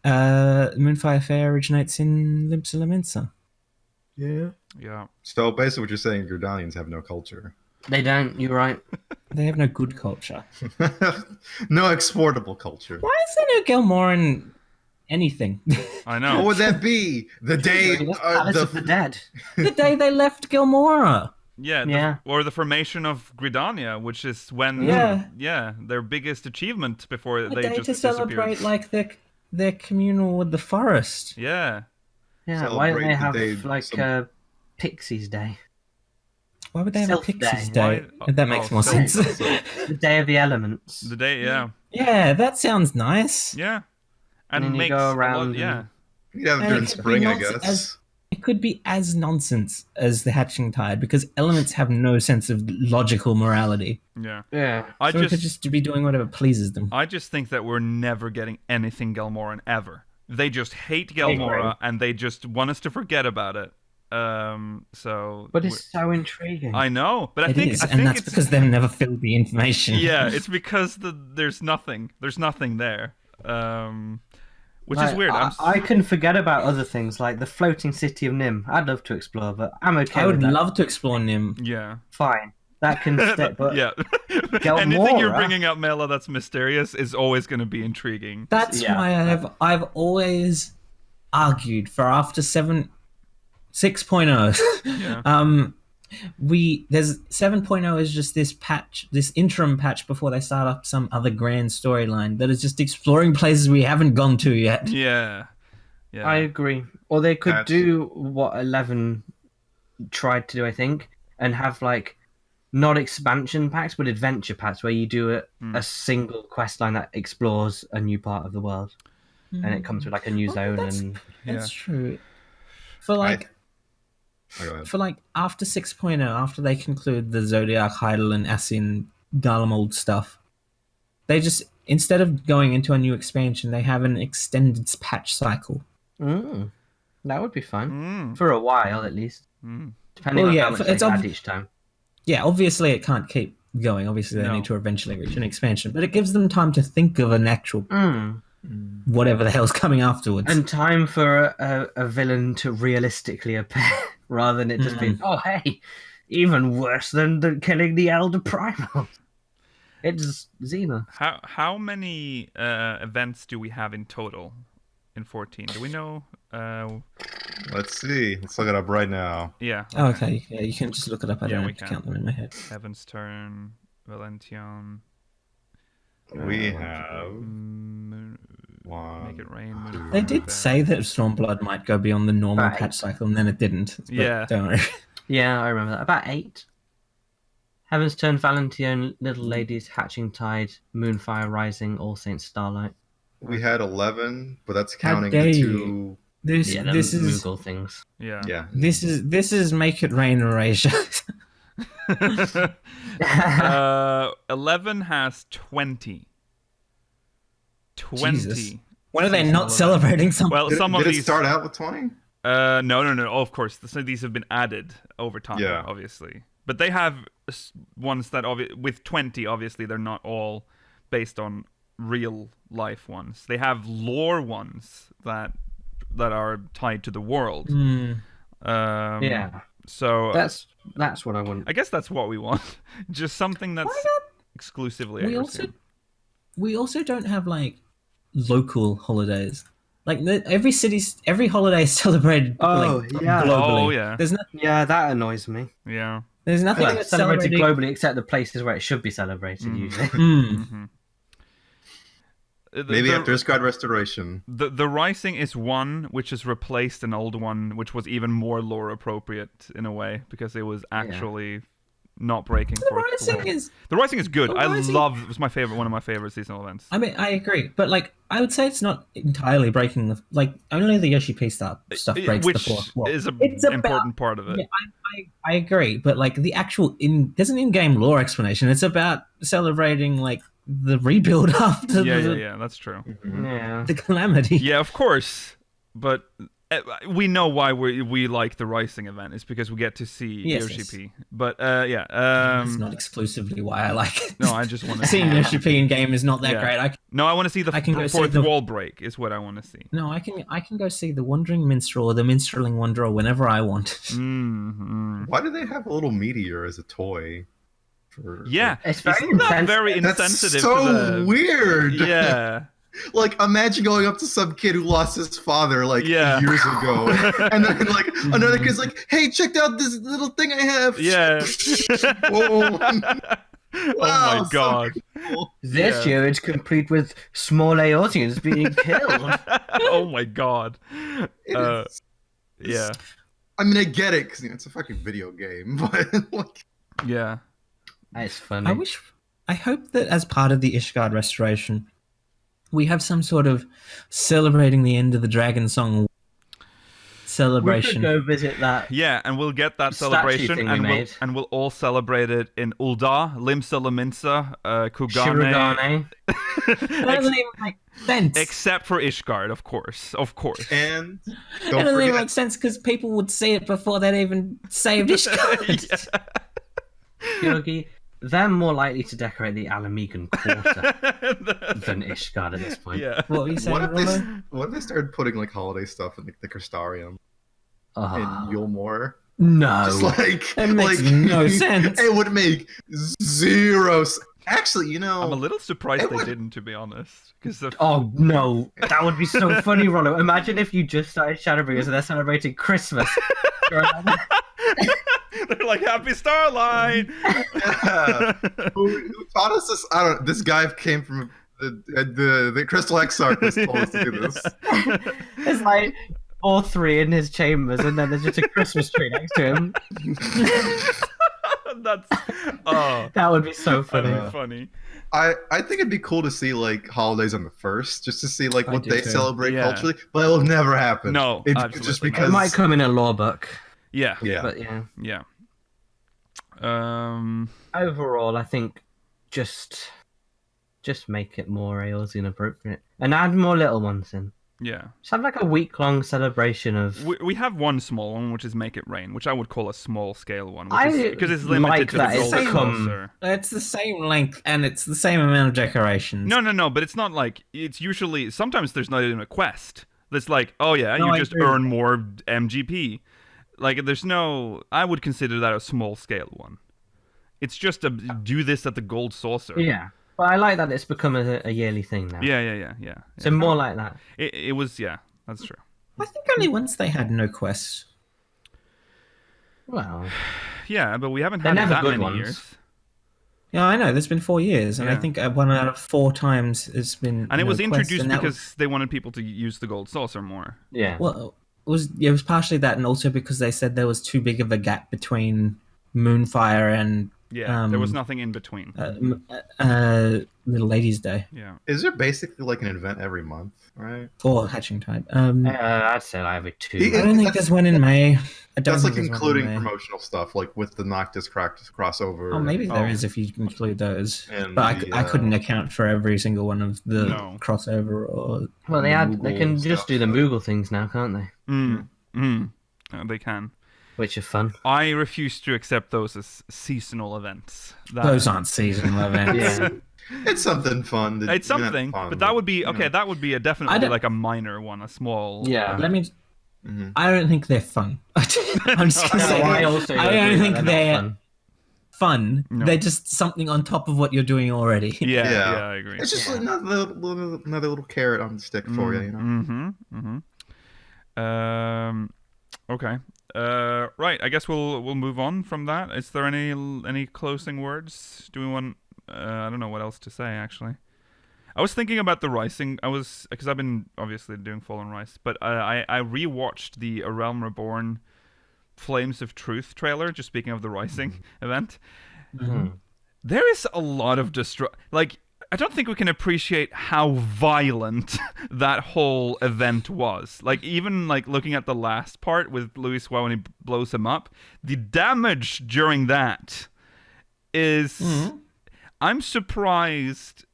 Speaker 5: and Moonfire Fair originates in Limpsa Lamensa.
Speaker 3: Yeah.
Speaker 1: Yeah.
Speaker 4: So basically, what you're saying, Gridanians have no culture,
Speaker 3: They don't. You're right.
Speaker 5: They have no good culture.
Speaker 4: no exportable culture.
Speaker 5: Why is there no Gelmoran anything?
Speaker 1: I know.
Speaker 4: What would that be? The day
Speaker 3: Palace of the Dead.
Speaker 5: The day they left Gilmora.
Speaker 1: Yeah,
Speaker 3: Yeah.
Speaker 1: Or the formation of Gridania, which is when their biggest achievement before
Speaker 5: A
Speaker 1: they
Speaker 5: day
Speaker 1: just
Speaker 5: to celebrate
Speaker 1: disappeared.
Speaker 5: like their communal with the forest.
Speaker 1: Yeah.
Speaker 3: Yeah. Why don't
Speaker 4: Celebrate
Speaker 3: they
Speaker 4: the
Speaker 3: have
Speaker 4: day
Speaker 3: like
Speaker 4: some-
Speaker 3: Pixies Day?
Speaker 5: Why would they have a
Speaker 3: Self
Speaker 5: Pixies
Speaker 3: Day.
Speaker 5: Day?
Speaker 1: Why-
Speaker 5: That makes
Speaker 1: oh,
Speaker 5: more
Speaker 1: Self-
Speaker 5: sense.
Speaker 3: The Day of the Elements.
Speaker 1: The day, yeah.
Speaker 5: Yeah, that sounds nice.
Speaker 1: Yeah. And
Speaker 3: then you
Speaker 1: makes
Speaker 3: go
Speaker 1: a
Speaker 3: around
Speaker 1: lot,
Speaker 3: and-
Speaker 1: yeah.
Speaker 4: You'd have it
Speaker 5: And
Speaker 4: during
Speaker 5: it could be
Speaker 4: spring, I
Speaker 5: nonsense
Speaker 4: guess.
Speaker 5: It could be as nonsense as the Hatching Tide because elements have no sense of logical morality.
Speaker 1: Yeah.
Speaker 3: Yeah.
Speaker 1: I
Speaker 5: So it could
Speaker 1: just
Speaker 5: just be doing whatever pleases them.
Speaker 1: I just think that we're never getting anything Gelmoran ever. They just hate Gelmora and they just want us to forget about it. So
Speaker 3: But it's so intriguing.
Speaker 1: I know, but I
Speaker 5: It
Speaker 1: think
Speaker 5: is,
Speaker 1: I
Speaker 5: and
Speaker 1: think
Speaker 5: that's
Speaker 1: it's
Speaker 5: because they've never filled the information.
Speaker 1: yeah, it's because there's nothing there. Which is
Speaker 3: Like,
Speaker 1: weird.
Speaker 3: I can forget about other things like the floating city of Nim. I'd love to explore, but I'm okay
Speaker 5: I would
Speaker 3: with that.
Speaker 5: love to explore Nim.
Speaker 1: yeah.
Speaker 3: Fine. That can stay, but
Speaker 1: yeah. Anything you're
Speaker 3: Gelmora?
Speaker 1: bringing up, Mela, that's mysterious is always going to be intriguing.
Speaker 5: That's
Speaker 3: Yeah.
Speaker 5: why I've always argued for after 7. 6.0.
Speaker 1: Yeah.
Speaker 5: There's 7.0 is just this patch, this interim patch before they start up some other grand storyline that is just exploring places we haven't gone to yet.
Speaker 1: Yeah.
Speaker 3: I agree. Or they could
Speaker 4: That's-
Speaker 3: do what 11 tried to do, I think, and have like not expansion packs but adventure packs where you do a single quest line that explores a new part of the world, and it comes with like a new zone.
Speaker 5: That's true. For like.
Speaker 4: Oh, go ahead.
Speaker 5: For like after 6.0, after they conclude the Zodiac, Hydaelyn, Assin, Garlemald stuff, they just, instead of going into a new expansion, they have an extended patch cycle.
Speaker 3: That would be fun for a while at least, depending
Speaker 5: Well,
Speaker 3: on
Speaker 5: yeah,
Speaker 3: how much
Speaker 5: it's
Speaker 3: they add each time.
Speaker 5: Yeah, obviously it can't keep going. Obviously they need to eventually reach an expansion, but it gives them time to think of an actual whatever the hell's coming afterwards.
Speaker 3: And time for a villain to realistically appear, rather than it just being, oh hey, even worse than killing the Elder Primal. It's Xena.
Speaker 1: How many events do we have in total in 14? Do we know?
Speaker 4: Let's see. Let's look it up right now.
Speaker 1: Yeah.
Speaker 5: Okay, yeah, you can just look it up. I
Speaker 1: Yeah,
Speaker 5: don't
Speaker 1: we
Speaker 5: have to
Speaker 1: can.
Speaker 5: count them in my head.
Speaker 1: Heavensturn, Valentian.
Speaker 4: We have
Speaker 1: Make
Speaker 4: one.
Speaker 1: it rain. Moon,
Speaker 5: They did say that Stormblood might go beyond the normal
Speaker 3: Right.
Speaker 5: patch cycle, and then it didn't. But
Speaker 1: Yeah.
Speaker 5: don't worry.
Speaker 3: Yeah, I remember that. About 8. Heavensturn, Valentine, Little Ladies, Hatching Tide, Moonfire Rising, All Saints Starlight.
Speaker 4: We had 11, but that's
Speaker 5: How
Speaker 4: counting
Speaker 5: dare
Speaker 4: the
Speaker 5: you.
Speaker 4: two.
Speaker 5: This
Speaker 3: Yeah,
Speaker 5: this is
Speaker 3: Moogle things.
Speaker 1: Yeah.
Speaker 4: Yeah.
Speaker 5: this is Make It Rain Erasure.
Speaker 1: 11 has 20. 20.
Speaker 5: Jesus. When are they not celebrating something?
Speaker 1: Well,
Speaker 4: Did,
Speaker 1: some of
Speaker 4: did
Speaker 1: these.
Speaker 4: it start out with 20?
Speaker 1: No. Oh, of course. So these have been added over time,
Speaker 4: Yeah.
Speaker 1: obviously. But they have ones that, with 20, obviously, they're not all based on real life ones. They have lore ones that are tied to the world.
Speaker 3: Yeah,
Speaker 1: So
Speaker 3: that's what I want.
Speaker 1: I guess that's what we want. Just something that's exclusively Eorzean.
Speaker 5: We also don't have like local holidays. Like every holiday is celebrated.
Speaker 3: yeah.
Speaker 5: Globally.
Speaker 1: Oh, yeah.
Speaker 3: Yeah, that annoys me.
Speaker 1: Yeah.
Speaker 5: There's nothing
Speaker 3: Well,
Speaker 5: that's
Speaker 3: it's celebrated
Speaker 5: celebrating.
Speaker 3: globally, except the places where it should be celebrated. Usually,
Speaker 4: Maybe after Ishgard Restoration.
Speaker 1: The Rising is one which has replaced an old one, which was even more lore appropriate in a way because it was actually not breaking
Speaker 5: The
Speaker 1: fourth
Speaker 5: Rising
Speaker 1: wall.
Speaker 5: is.
Speaker 1: The Rising is good.
Speaker 5: The
Speaker 1: I
Speaker 5: Rising-
Speaker 1: love. It was my favorite. One of my favorite seasonal events.
Speaker 5: I mean, I agree, but like, I would say it's not entirely breaking the like. Only the Yoshi P stuff breaks
Speaker 1: Which
Speaker 5: the fourth wall.
Speaker 1: is an
Speaker 5: It's about-
Speaker 1: important part of it.
Speaker 5: Yeah, I agree, but like the actual there's an in-game lore explanation. It's about celebrating like the rebuild after
Speaker 1: Yeah. That's true.
Speaker 3: yeah.
Speaker 5: the calamity.
Speaker 1: Yeah, of course. But we know why we like the Rising event. It's because we get to see
Speaker 5: Yes,
Speaker 1: Yoshi
Speaker 5: yes.
Speaker 1: P. But yeah.
Speaker 5: It's not exclusively why I like it.
Speaker 1: No, I just want to
Speaker 5: Seeing Yoshi P in game is not that
Speaker 1: Yeah.
Speaker 5: great.
Speaker 1: No, I want to see the
Speaker 5: I can go see
Speaker 1: fourth
Speaker 5: the-
Speaker 1: wall break. Is what I want to see.
Speaker 5: No, I can go see the Wandering Minstrel or the Minstreling Wanderer whenever I want.
Speaker 4: Why do they have a little meteor as a toy?
Speaker 1: Yeah,
Speaker 3: It's very
Speaker 1: isn't that
Speaker 3: insensitive.
Speaker 1: very
Speaker 4: That's
Speaker 1: insensitive?
Speaker 4: so
Speaker 1: to the...
Speaker 4: weird.
Speaker 1: Yeah.
Speaker 4: Like, imagine going up to some kid who lost his father like
Speaker 1: Yeah.
Speaker 4: years ago, and then like another kid's like, "Hey, check out this little thing I have."
Speaker 1: Yeah.
Speaker 4: Whoa.
Speaker 1: Oh
Speaker 4: Wow,
Speaker 1: my
Speaker 4: so
Speaker 1: god.
Speaker 4: cool.
Speaker 3: This year it's complete with small Eorzeans being killed.
Speaker 1: Oh my god.
Speaker 4: It
Speaker 1: Uh,
Speaker 4: is-
Speaker 1: yeah.
Speaker 4: I mean, I get it because it's a fucking video game, but like,
Speaker 1: Yeah.
Speaker 3: It's funny.
Speaker 5: I hope that as part of the Ishgard restoration, we have some sort of celebrating the end of the Dragon Song
Speaker 3: we
Speaker 5: celebration.
Speaker 3: could go visit that.
Speaker 1: Yeah, and we'll get that
Speaker 3: Statue
Speaker 1: celebration,
Speaker 3: thing we
Speaker 1: and
Speaker 3: made.
Speaker 1: we'll all celebrate it in Ul'dah, Limsa Laminsa, Kugane,
Speaker 3: Shirogane.
Speaker 5: That doesn't even make sense.
Speaker 1: except for Ishgard, of course.
Speaker 4: and
Speaker 5: It
Speaker 4: don't
Speaker 5: doesn't even
Speaker 4: forget,
Speaker 5: make sense because people would see it before they'd even saved Ishgard.
Speaker 3: Yogi, they're more likely to decorate the Alamegan Quarter than Ishgard at this point.
Speaker 1: Yeah.
Speaker 5: What were you saying,
Speaker 4: what if they started putting like holiday stuff in like, the Crystarium in
Speaker 3: Oh,
Speaker 4: Yulmore?
Speaker 3: no.
Speaker 4: Just like,
Speaker 5: That makes
Speaker 4: like
Speaker 5: no sense.
Speaker 4: It would make zero. Actually,
Speaker 1: I'm a little surprised they didn't, to be honest.
Speaker 3: Oh no, that would be so funny, Rollo. Imagine if you just started Shadowbringers and they're celebrating Christmas.
Speaker 1: They're like, Happy Starlight!
Speaker 4: Who taught us this? I don't. This guy came from the Crystal Exarch was told us to do this.
Speaker 3: It's like all three in his chambers, and then there's just a Christmas tree next to him. That would be so funny.
Speaker 1: That'd be funny.
Speaker 4: I think it'd be cool to see like holidays on the 1st, just to see like what they celebrate culturally. But it'll never happen.
Speaker 1: No,
Speaker 4: it's just because
Speaker 3: it might come in a law book.
Speaker 1: Yeah.
Speaker 3: But
Speaker 1: yeah.
Speaker 3: Overall, I think just make it more Eorzean appropriate and add more little ones in.
Speaker 1: Yeah.
Speaker 3: Just have like a week-long celebration of...
Speaker 1: We have one small one, which is Make It Rain, which I would call a small-scale one.
Speaker 3: Because
Speaker 1: it's limited to the gold saucer.
Speaker 5: It's the same length, and it's the same amount of decorations.
Speaker 1: No, but it's not like... It's usually... Sometimes there's not even a quest. That's like, oh yeah,
Speaker 5: No,
Speaker 1: you just earn more MGP. Like, there's no... I would consider that a small-scale one. It's just a do this at the gold saucer.
Speaker 3: Yeah. But I like that it's become a yearly thing now.
Speaker 1: Yeah.
Speaker 3: So more like that.
Speaker 1: It was, yeah, that's true.
Speaker 5: I think only once they had no quests.
Speaker 3: Well...
Speaker 1: Yeah, but we haven't had it that many years.
Speaker 5: Yeah, I know. There's been 4 years, and I think 1 out of 4 times it's been.
Speaker 1: And it was introduced because they wanted people to use the gold saucer more.
Speaker 3: Yeah.
Speaker 5: Well, it was partially that, and also because they said there was too big of a gap between Moonfire and
Speaker 1: there was nothing in between.
Speaker 5: Little Ladies' Day.
Speaker 1: Yeah.
Speaker 4: Is there basically like an event every month, right?
Speaker 5: For Hatching Tide.
Speaker 3: I'd say like every 2.
Speaker 5: I don't think there's one in May.
Speaker 4: That's like including promotional stuff, like with the Noctis crossover.
Speaker 5: Oh, maybe there is if you include those. But I couldn't account for every single one of the crossover or.
Speaker 3: Well, they can just do the Moogle things now, can't they?
Speaker 1: They can.
Speaker 3: Which are fun.
Speaker 1: I refuse to accept those as seasonal events.
Speaker 5: Those aren't seasonal events.
Speaker 3: Yeah.
Speaker 4: It's something fun.
Speaker 1: It's something, but that would be okay. That would be definitely like a minor one, a small.
Speaker 3: Yeah.
Speaker 5: Let me. I don't think they're fun. I'm just gonna say.
Speaker 3: I
Speaker 5: don't think they're fun.
Speaker 3: No.
Speaker 5: They're just something on top of what you're doing already.
Speaker 1: Yeah, I agree.
Speaker 4: It's just another little carrot on the stick for you, you know.
Speaker 1: Okay. Right. I guess we'll move on from that. Is there any closing words? Do we want? I don't know what else to say actually. I was thinking about the Rising. Because I've been obviously doing Fallen Rise, but I rewatched the A Realm Reborn Flames of Truth trailer. Just speaking of the Rising event, there is a lot of I don't think we can appreciate how violent that whole event was. Like, even like looking at the last part with Louis when he blows him up, the damage during that is... I'm surprised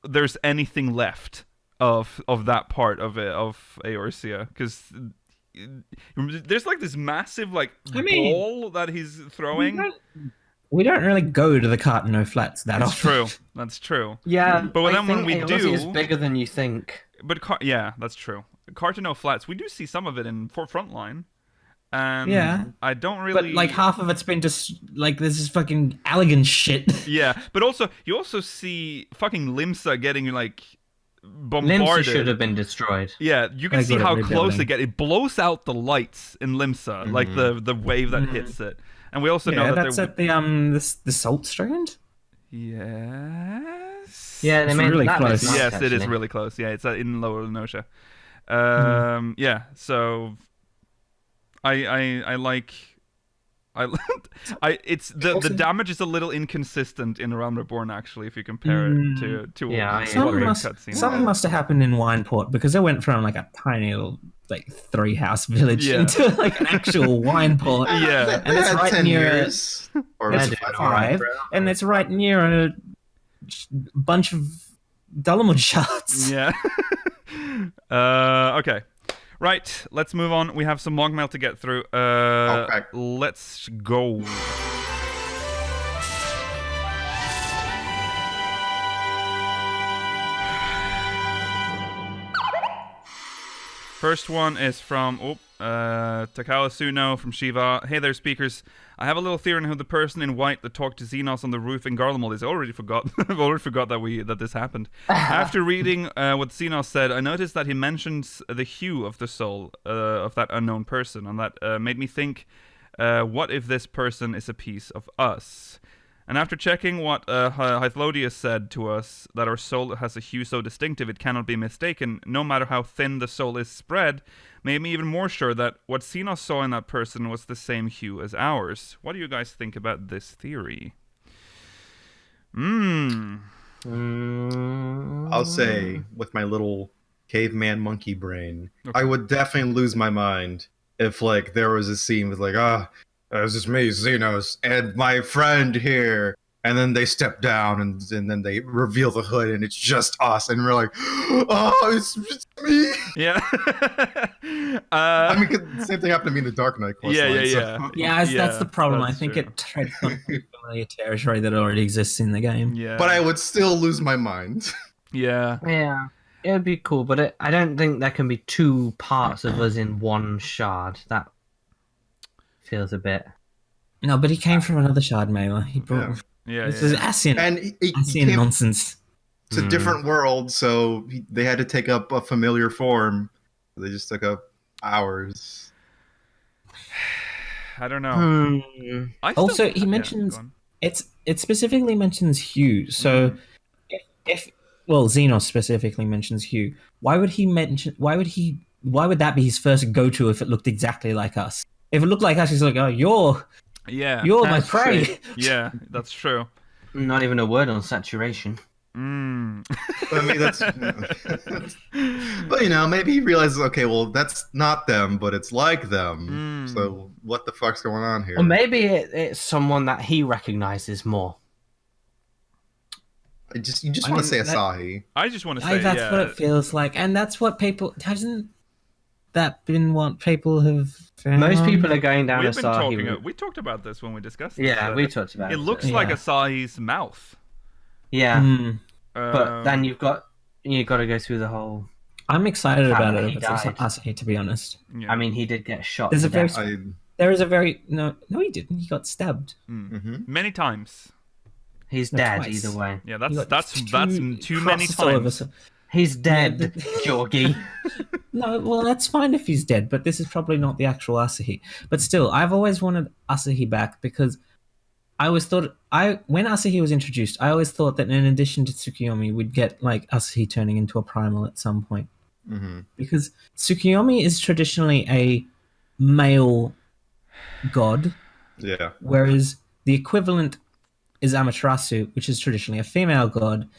Speaker 1: there's anything left of that part of Eorzea, because there's like this massive ball that he's throwing.
Speaker 5: We don't really go to the Cartano Flats that often.
Speaker 1: That's true.
Speaker 3: Yeah,
Speaker 1: but then when we do,
Speaker 3: it's bigger than you think.
Speaker 1: But that's true. Cartano Flats, we do see some of it in Frontline, and I don't really.
Speaker 5: But like half of it's been just like this is fucking elegant shit.
Speaker 1: Yeah, but you also see fucking Limsa getting like bombarded.
Speaker 3: Limsa should have been destroyed.
Speaker 1: Yeah, you can see how close it gets. It blows out the lights in Limsa, like the wave that hits it. And we also know that
Speaker 5: that's at the Salt Strand.
Speaker 1: Yes.
Speaker 3: Yeah, they made
Speaker 5: really
Speaker 3: that
Speaker 5: close.
Speaker 3: nice,
Speaker 1: Yes, it is
Speaker 3: actually.
Speaker 1: really close. Yeah, it's in Lower Lenosha. Yeah. So, I like. It's the damage is a little inconsistent in Realm Reborn actually if you compare it to
Speaker 5: something must have happened in Wineport because it went from like a tiny little like 3-house village into like an actual wine port.
Speaker 1: Yeah,
Speaker 5: and it's right near
Speaker 4: or
Speaker 5: it's 5, and it's right near a bunch of Dalamud shards.
Speaker 1: Yeah. Okay. Right, let's move on. We have some long mail to get through. Let's go. First one is from Takao Suno from Shiva. Hey there, speakers. I have a little theory on who the person in white that talked to Xenos on the roof in Garlemald is. I already forgot. I've already forgot that this happened. After reading what Xenos said, I noticed that he mentions the hue of the soul of that unknown person, and that made me think, what if this person is a piece of us? And after checking what Hythlodius said to us, that our soul has a hue so distinctive it cannot be mistaken, no matter how thin the soul is spread, made me even more sure that what Xenos saw in that person was the same hue as ours. What do you guys think about this theory?
Speaker 4: I'll say, with my little caveman monkey brain,
Speaker 1: Okay.
Speaker 4: I would definitely lose my mind if, like, there was a scene with, like, this is me, Xenos, and my friend here. And then they step down, and then they reveal the hood, and it's just us. And we're like, oh, it's me.
Speaker 1: Yeah.
Speaker 4: I mean, 'cause the same thing happened to me in the Dark Knight quest line, so-
Speaker 5: Yeah, that's the problem. I
Speaker 1: that's
Speaker 5: think
Speaker 1: true.
Speaker 5: it treads on familiar territory that already exists in the game.
Speaker 1: Yeah.
Speaker 4: But I would still lose my mind.
Speaker 1: Yeah.
Speaker 3: Yeah, it would be cool, but I don't think there can be two parts of us in one shard. That feels a bit...
Speaker 5: No, but he came from another shard mailer. He brought
Speaker 1: Yeah.
Speaker 5: this is Ascian.
Speaker 4: And he
Speaker 5: Ascian
Speaker 4: came
Speaker 5: nonsense.
Speaker 4: to a different world, so they had to take up a familiar form. They just took up ours.
Speaker 1: I don't know. I still-
Speaker 5: Also, he
Speaker 1: yeah,
Speaker 5: mentions
Speaker 1: go on.
Speaker 5: it specifically mentions hue. So if Xenos specifically mentions hue, why would that be his first go-to if it looked exactly like us? If it looked like us, he's like, oh, you're
Speaker 1: Yeah.
Speaker 5: my
Speaker 3: That's
Speaker 5: prey.
Speaker 3: true.
Speaker 1: Yeah, that's true.
Speaker 3: Not even a word on saturation.
Speaker 4: I mean, that's. But maybe he realizes, okay, well, that's not them, but it's like them. So what the fuck's going on here?
Speaker 3: Or maybe it's someone that he recognizes more.
Speaker 4: You just want to say Asahi.
Speaker 1: I just want to say,
Speaker 5: That's what it feels like, and that's what people hasn't that been what people have found?
Speaker 3: Most people are going down
Speaker 1: We've been
Speaker 3: Asahi
Speaker 1: talking.
Speaker 3: route.
Speaker 1: We talked about this when we discussed.
Speaker 3: Yeah,
Speaker 1: this.
Speaker 3: we talked about it.
Speaker 1: It looks like
Speaker 5: Yeah.
Speaker 1: Asahi's mouth.
Speaker 3: Yeah,
Speaker 5: Hmm.
Speaker 3: but then you've got to go through the whole...
Speaker 5: I'm excited
Speaker 3: Fact
Speaker 5: about
Speaker 3: that
Speaker 5: it.
Speaker 3: he
Speaker 5: If it's
Speaker 3: died.
Speaker 5: Asahi, to be honest.
Speaker 1: Yeah.
Speaker 3: I mean, he did get shot.
Speaker 5: There's
Speaker 3: to
Speaker 5: a very
Speaker 3: death.
Speaker 5: there is a very no he didn't. He got stabbed.
Speaker 1: Many times.
Speaker 3: He's
Speaker 5: No,
Speaker 3: dead
Speaker 5: twice.
Speaker 3: either way.
Speaker 1: Yeah,
Speaker 5: He got
Speaker 1: that's too many
Speaker 5: crosses all over
Speaker 1: times.
Speaker 5: some-
Speaker 3: He's dead, Georgie.
Speaker 5: No, well, that's fine if he's dead, but this is probably not the actual Asahi. But still, I've always wanted Asahi back because I always thought when Asahi was introduced, I always thought that in addition to Tsukuyomi, we'd get like Asahi turning into a primal at some point. Because Tsukuyomi is traditionally a male god,
Speaker 4: Yeah.
Speaker 5: whereas the equivalent is Amaterasu, which is traditionally a female god.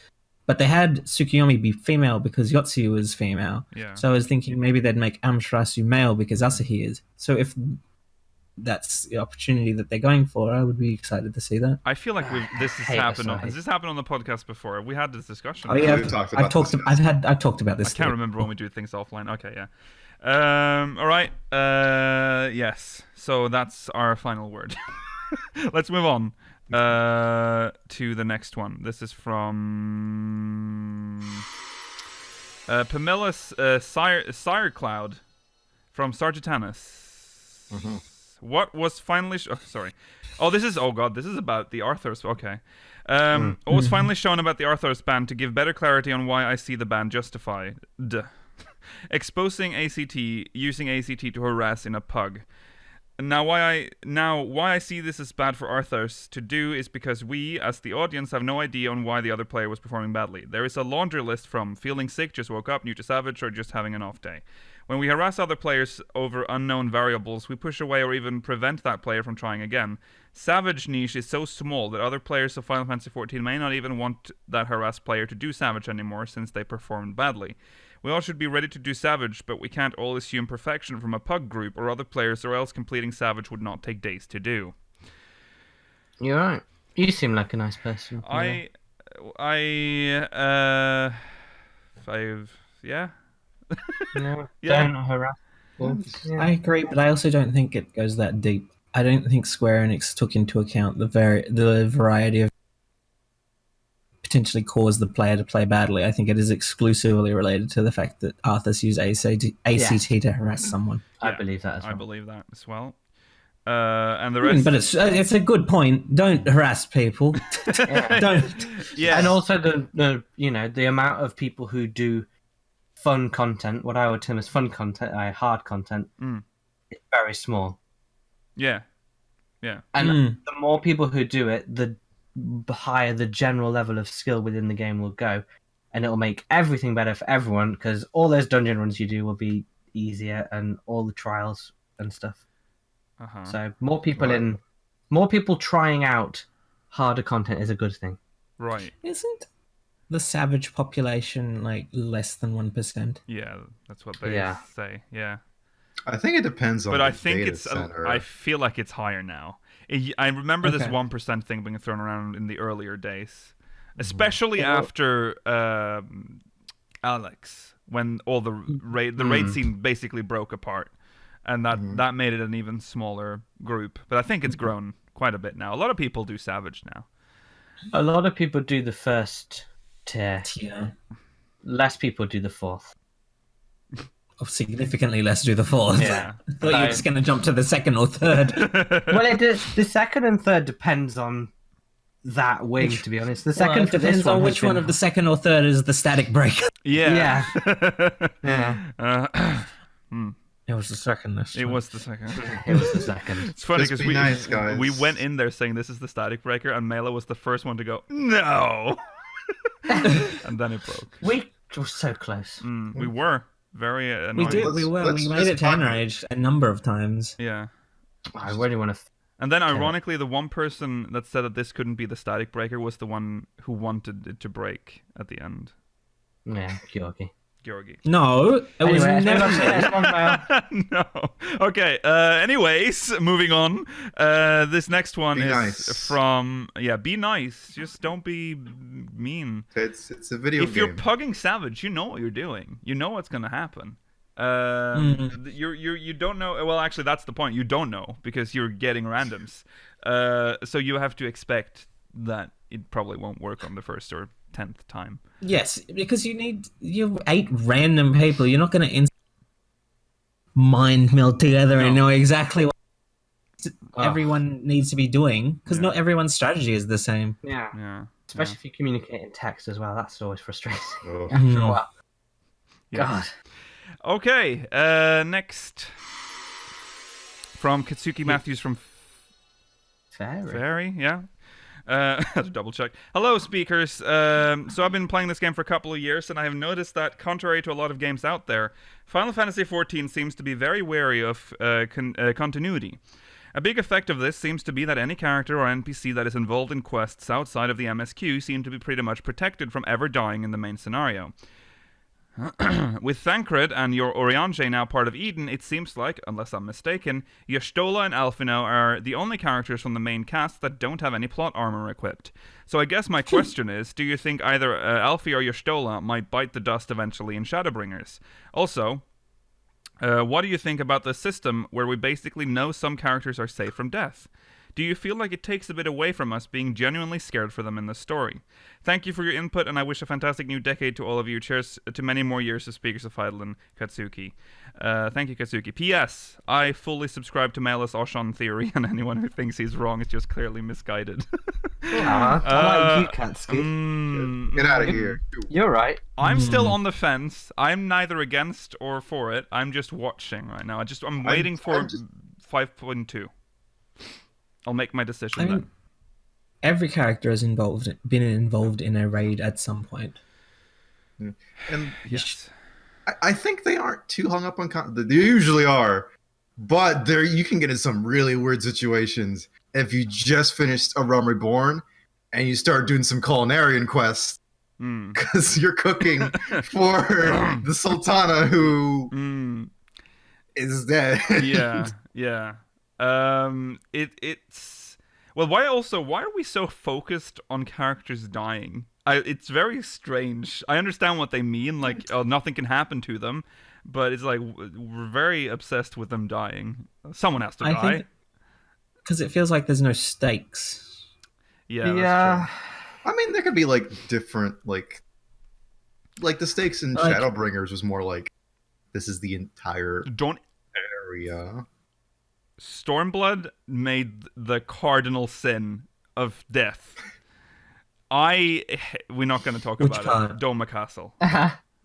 Speaker 5: But they had Tsukuyomi be female because Yotsuyu was female.
Speaker 1: Yeah.
Speaker 5: So I was thinking maybe they'd make Amaterasu male because Asahi is. So if that's the opportunity that they're going for, I would be excited to see that.
Speaker 1: I feel like this has
Speaker 3: hate
Speaker 1: happened.
Speaker 3: Asahi.
Speaker 1: Has this happened on the podcast before? We had this discussion.
Speaker 5: Oh yeah,
Speaker 4: We've talked
Speaker 5: I've
Speaker 4: about
Speaker 5: talked.
Speaker 4: this.
Speaker 5: I've talked about this.
Speaker 1: I can't remember when we do things offline. Okay, yeah. All right. Yes. So that's our final word. Let's move on to the next one. This is from Pamela's Sire Cloud from Sargetanus. What was finally? Sorry. Oh, this is. Oh God, this is about the Arthurs. Okay. What was finally shown about the Arthurs ban to give better clarity on why I see the ban justified. Exposing ACT, using ACT to harass in a pug. Now why I see this as bad for Arthurs to do is because we, as the audience, have no idea on why the other player was performing badly. There is a laundry list from feeling sick, just woke up, new to Savage, or just having an off day. When we harass other players over unknown variables, we push away or even prevent that player from trying again. Savage niche is so small that other players of Final Fantasy XIV may not even want that harassed player to do Savage anymore since they performed badly. We all should be ready to do Savage, but we can't all assume perfection from a pug group or other players, or else completing Savage would not take days to do.
Speaker 3: You're right. You seem like a nice person.
Speaker 1: Yeah.
Speaker 3: Yeah.
Speaker 1: Yeah.
Speaker 3: Don't harass. Yeah.
Speaker 5: I agree, but I also don't think it goes that deep. I don't think Square Enix took into account the variety of potentially cause the player to play badly. I think it is exclusively related to the fact that Arthas used ACT to harass someone.
Speaker 3: I believe that as well.
Speaker 1: I believe that as well. And the rest...
Speaker 5: But it's a good point. Don't harass people. Don't.
Speaker 1: Yeah.
Speaker 3: And also the amount of people who do fun content, what I would term as fun content, hard content, is very small.
Speaker 1: Yeah. Yeah.
Speaker 3: And the more people who do it, the higher the general level of skill within the game will go. And it'll make everything better for everyone, because all those dungeon runs you do will be easier, and all the trials and stuff. So more people trying out harder content is a good thing.
Speaker 1: Right.
Speaker 5: Isn't the savage population like less than 1%?
Speaker 1: Yeah, that's what they say. Yeah.
Speaker 4: I think it depends on.
Speaker 1: But
Speaker 4: the
Speaker 1: I think
Speaker 4: data
Speaker 1: it's.
Speaker 4: center.
Speaker 1: I feel like it's higher now. I remember this 1% thing being thrown around in the earlier days, especially after Alex, when all the raid scene basically broke apart, and that made it an even smaller group. But I think it's grown quite a bit now. A lot of people do Savage now.
Speaker 3: A lot of people do the first tier. Less people do the fourth.
Speaker 5: Significantly less do the fourth.
Speaker 3: Yeah.
Speaker 5: I thought you were just going to jump to the second or third.
Speaker 3: Well, the second and third depends on that wing, to be honest. The second
Speaker 5: It depends on which one of the second or third is the static breaker.
Speaker 1: Yeah.
Speaker 3: Yeah.
Speaker 5: It was the second this time.
Speaker 1: It was the second.
Speaker 3: It was the second.
Speaker 1: It's funny
Speaker 4: Just
Speaker 1: because
Speaker 4: be nice, guys.
Speaker 1: we went in there saying this is the static breaker, and Mela was the first one to go, no! And then it broke.
Speaker 3: We were so close.
Speaker 1: We were very annoying.
Speaker 5: We made it to Enrage a number of times.
Speaker 1: Yeah.
Speaker 3: I really want to...
Speaker 1: And then, ironically, the one person that said that this couldn't be the static breaker was the one who wanted it to break at the end.
Speaker 3: Yeah, Georgi.
Speaker 5: No, it was never.
Speaker 1: No. Okay. Anyways, moving on. This next one is
Speaker 4: nice.
Speaker 1: from be nice. Just don't be mean.
Speaker 4: It's a video game.
Speaker 1: If you're pugging Savage, you know what you're doing. You know what's gonna happen. You don't know. Well, actually, that's the point. You don't know because you're getting randoms. So you have to expect that it probably won't work on the first or 10th time.
Speaker 5: Yes, because you 8 random people. You're not going to mind meld together and know exactly what everyone needs to be doing, because not everyone's strategy is the same.
Speaker 3: Yeah. Especially if you communicate in text as well. That's always frustrating.
Speaker 4: Oh.
Speaker 3: After a while.
Speaker 1: Yeah.
Speaker 3: God.
Speaker 1: Okay. Next from Katsuki Matthews from Fairy. Yeah. To double check. Hello, speakers. So I've been playing this game for a couple of years, and I have noticed that, contrary to a lot of games out there, Final Fantasy XIV seems to be very wary of continuity. A big effect of this seems to be that any character or NPC that is involved in quests outside of the MSQ seem to be pretty much protected from ever dying in the main scenario. With Thancred and Year Eorzeans now part of Eden, it seems like, unless I'm mistaken, Y'shtola and Alphinaud are the only characters from the main cast that don't have any plot armor equipped. So I guess my question is, do you think either Alfie or Y'shtola might bite the dust eventually in Shadowbringers? Also, what do you think about the system where we basically know some characters are safe from death? Do you feel like it takes a bit away from us being genuinely scared for them in the story? Thank you for your input, and I wish a fantastic new decade to all of you. Cheers to many more years as speakers of Hydaelyn, Katsuki. Thank you, Katsuki. P.S. I fully subscribe to Mela's Oshan theory, and anyone who thinks he's wrong is just clearly misguided.
Speaker 3: I like you, Katsuki.
Speaker 4: Get out of here.
Speaker 3: You're right.
Speaker 1: I'm still on the fence. I'm neither against or for it. I'm just watching right now. I'm waiting for 5.2. I'll make my decision then.
Speaker 5: Every character has been involved in a raid at some point.
Speaker 4: And
Speaker 1: Yes.
Speaker 4: I think they aren't too hung up on they usually are, but you can get in some really weird situations if you just finished A Realm Reborn and you start doing some culinarian quests because you're cooking for the Sultana who is dead.
Speaker 1: Yeah. It's well. Why are we so focused on characters dying? It's very strange. I understand what they mean, like nothing can happen to them, but it's like we're very obsessed with them dying. Someone has to die.
Speaker 5: Because it feels like there's no stakes.
Speaker 1: Yeah.
Speaker 4: I mean, there could be like different like the stakes in
Speaker 5: Like-
Speaker 4: Shadowbringers was more like this is the entire
Speaker 1: Don't
Speaker 4: area.
Speaker 1: Stormblood made the cardinal sin of death. We're not going to talk
Speaker 5: Which
Speaker 1: about
Speaker 5: part?
Speaker 1: it. Doma Castle.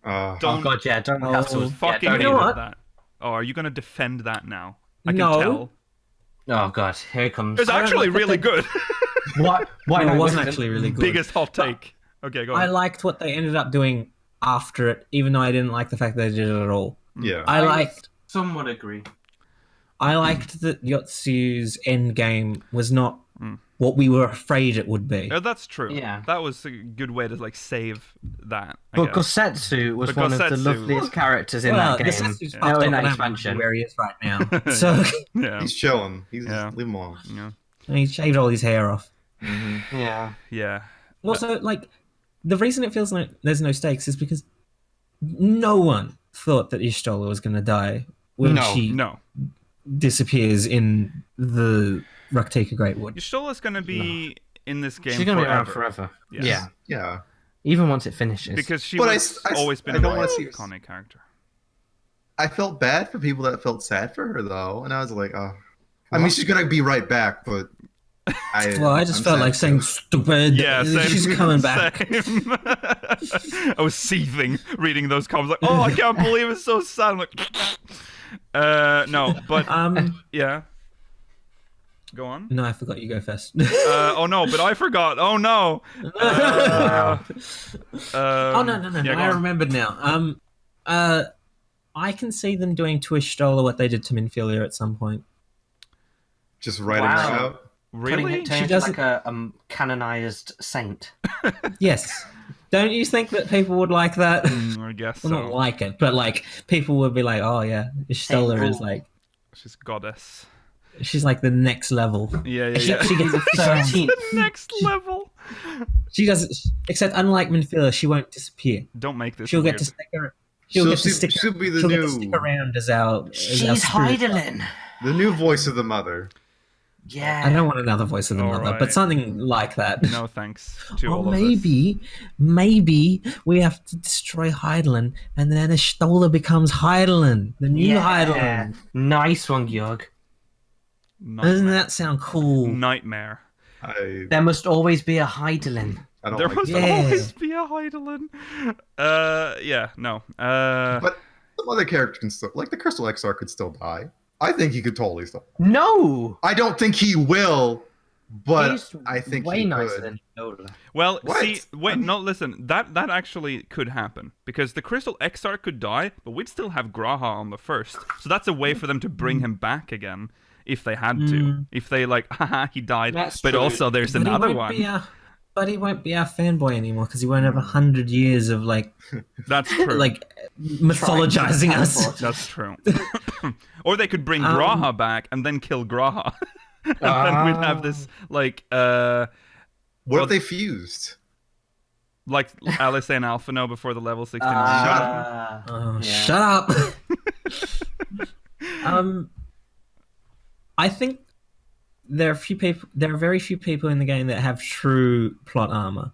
Speaker 3: Oh
Speaker 1: Don't
Speaker 3: god, yeah, don't Castle. Yeah,
Speaker 1: fucking
Speaker 3: don't
Speaker 1: hated
Speaker 5: You know what?
Speaker 1: that. Oh, are you going to defend that now? I can
Speaker 5: No.
Speaker 1: tell.
Speaker 3: Oh god, here it comes.
Speaker 1: It's actually
Speaker 5: like that
Speaker 1: really
Speaker 5: they-
Speaker 1: good.
Speaker 3: Why
Speaker 5: it wasn't
Speaker 3: not?
Speaker 5: actually really good.
Speaker 1: Biggest hot take. Okay, go
Speaker 5: I
Speaker 1: on.
Speaker 5: liked what they ended up doing after it, even though I didn't like the fact that they did it at all.
Speaker 4: Yeah.
Speaker 5: I liked
Speaker 3: somewhat agree.
Speaker 5: that Yotsu's end game was not what we were afraid it would be.
Speaker 1: Oh, that's true.
Speaker 3: Yeah.
Speaker 1: That was a good way to like save that. I
Speaker 3: But
Speaker 1: guess.
Speaker 3: Gosetsu was
Speaker 1: But
Speaker 3: one of the
Speaker 1: Gosetsu-
Speaker 3: loveliest characters in
Speaker 5: Well,
Speaker 3: that game.
Speaker 5: Gosetsu's
Speaker 3: Oh,
Speaker 5: fucked
Speaker 3: in
Speaker 5: off
Speaker 3: that
Speaker 5: and
Speaker 3: expansion.
Speaker 5: where he is right now. So
Speaker 1: Yeah.
Speaker 4: He's chilling. He's
Speaker 1: Yeah.
Speaker 4: leave him alone.
Speaker 1: Yeah.
Speaker 5: he shaved all his hair off.
Speaker 3: Yeah.
Speaker 1: Yeah.
Speaker 5: Also, like, the reason it feels like there's no stakes is because no one thought that Ishtola was going to die when she
Speaker 1: No.
Speaker 5: disappears in the Raktika Greatwood.
Speaker 1: Yashtola's going to be in this game
Speaker 3: She's gonna be around
Speaker 1: forever.
Speaker 3: forever.
Speaker 1: Yes.
Speaker 3: Yeah.
Speaker 4: Yeah.
Speaker 3: Even once it finishes.
Speaker 1: Because she
Speaker 4: But
Speaker 1: was
Speaker 4: I
Speaker 1: always been
Speaker 4: I
Speaker 1: a
Speaker 4: don't
Speaker 1: very
Speaker 4: wanna see-
Speaker 1: iconic character.
Speaker 4: I felt bad for people that felt sad for her though, and I was like, oh. I mean, she's gonna be right back, but I
Speaker 5: just
Speaker 4: I'm
Speaker 5: felt
Speaker 4: sad
Speaker 5: like saying
Speaker 4: too.
Speaker 5: stupid.
Speaker 1: Yeah, same.
Speaker 5: She's coming back.
Speaker 1: Same. I was seething reading those comments, like, oh, I can't believe it's so sad. I'm like, no, but yeah. Go on.
Speaker 5: No, I forgot you go first.
Speaker 1: Oh no, but I forgot. Oh no.
Speaker 5: Oh no!
Speaker 1: Yeah, go
Speaker 5: I
Speaker 1: on.
Speaker 5: remembered now. I can see them doing to Ishtola what they did to Minfilia at some point.
Speaker 4: Just writing her
Speaker 3: Wow.
Speaker 4: out.
Speaker 1: Really?
Speaker 5: She
Speaker 3: Turning
Speaker 5: doesn't-
Speaker 3: like a canonized saint.
Speaker 5: Yes. Don't you think that people would like that?
Speaker 1: I guess
Speaker 5: Well, not
Speaker 1: so.
Speaker 5: like it, but like people would be like, "Oh yeah, Ishtola
Speaker 3: Saint
Speaker 5: is like
Speaker 1: She's goddess.
Speaker 5: she's like the next level."
Speaker 1: Yeah.
Speaker 5: She gets a
Speaker 3: 13th.
Speaker 1: Next level.
Speaker 5: She doesn't. Except unlike Minfilia, she won't disappear.
Speaker 1: Don't make this
Speaker 5: She'll
Speaker 1: weird.
Speaker 5: get to stick her. She'll get to stick.
Speaker 4: She'll be the
Speaker 5: She'll get
Speaker 4: new
Speaker 5: to stick around as our.
Speaker 3: She's
Speaker 5: as our spirit.
Speaker 3: Hydaelyn.
Speaker 4: voice of the mother.
Speaker 3: Yeah.
Speaker 5: I don't want another voice of the
Speaker 1: All
Speaker 5: mother,
Speaker 1: right.
Speaker 5: but something like that.
Speaker 1: No thanks to
Speaker 5: Or
Speaker 1: all of this.
Speaker 5: maybe we have to destroy Hydaelyn, and then Ishtola becomes Hydaelyn, the new Hydaelyn.
Speaker 3: Nice one, Georg.
Speaker 5: Doesn't that sound cool?
Speaker 1: Nightmare.
Speaker 4: I
Speaker 3: There must always be a Hydaelyn.
Speaker 4: don't
Speaker 1: There
Speaker 4: like
Speaker 1: must
Speaker 4: that.
Speaker 5: Yeah.
Speaker 1: always be a Hydaelyn. Yeah, no.
Speaker 4: But some other characters can still, like the Crystal XR, could still die. I think he could totally still.
Speaker 3: No!
Speaker 4: I don't think he will, but
Speaker 3: He's
Speaker 4: I think
Speaker 3: way
Speaker 4: he
Speaker 3: nicer
Speaker 4: could.
Speaker 3: than Ishtola.
Speaker 1: well,
Speaker 4: What?
Speaker 1: see, wait, no, listen. That actually could happen because the Crystal XR could die, but we'd still have Graha on the first. So that's a way for them to bring him back again if they had to. If they like, haha, he died,
Speaker 3: That's
Speaker 1: but
Speaker 3: true.
Speaker 1: also there's
Speaker 5: But he
Speaker 1: another
Speaker 5: won't
Speaker 1: one.
Speaker 5: be but he won't be our fanboy anymore because he won't have 100 years of like
Speaker 1: That's true.
Speaker 5: mythologizing us.
Speaker 1: That's true. Or they could bring Graha back and then kill Graha. And then we'd have this like
Speaker 4: What if they fused?
Speaker 1: like Alice and Alphino before the level 16.
Speaker 5: Oh,
Speaker 3: yeah.
Speaker 5: shut up. I think there are very few people in the game that have true plot armor.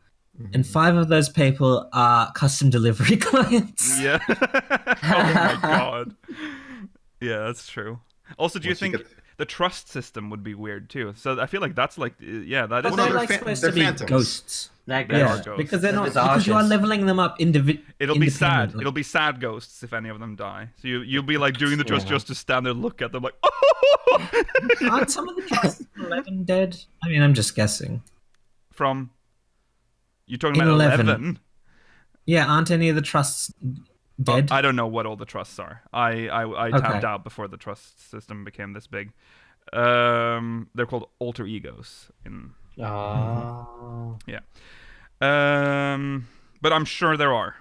Speaker 5: And 5 of those people are custom delivery clients.
Speaker 1: Yeah. Oh my god. Yeah, that's true. Also, do you
Speaker 4: Once you
Speaker 1: think
Speaker 4: get-
Speaker 1: the trust system would be weird too? So I feel like that's like, yeah, that
Speaker 5: But
Speaker 1: is.
Speaker 4: no,
Speaker 5: they're
Speaker 4: they're
Speaker 5: like
Speaker 4: fan-
Speaker 5: supposed
Speaker 4: they're
Speaker 5: to be
Speaker 4: phantoms.
Speaker 5: ghosts.
Speaker 3: They're
Speaker 1: They are
Speaker 3: good.
Speaker 1: ghosts.
Speaker 5: Because they're
Speaker 3: They're
Speaker 5: not because you are
Speaker 3: visages.
Speaker 5: leveling them up
Speaker 1: It'll be sad.
Speaker 5: independently.
Speaker 1: It'll be sad ghosts if any of them die. So you'll be like doing the trust
Speaker 3: Yeah.
Speaker 1: just to stand there, and look at them like, oh!
Speaker 5: Aren't some of the trusts in 11 dead? I mean, I'm just guessing.
Speaker 1: From you're talking
Speaker 5: In
Speaker 1: about
Speaker 5: 11.
Speaker 1: 11.
Speaker 5: Yeah, aren't any of the trusts dead?
Speaker 1: I don't know what all the trusts are. I tapped out before the trust system became this big. They're called alter egos in
Speaker 3: Oh.
Speaker 1: yeah. But I'm sure there are.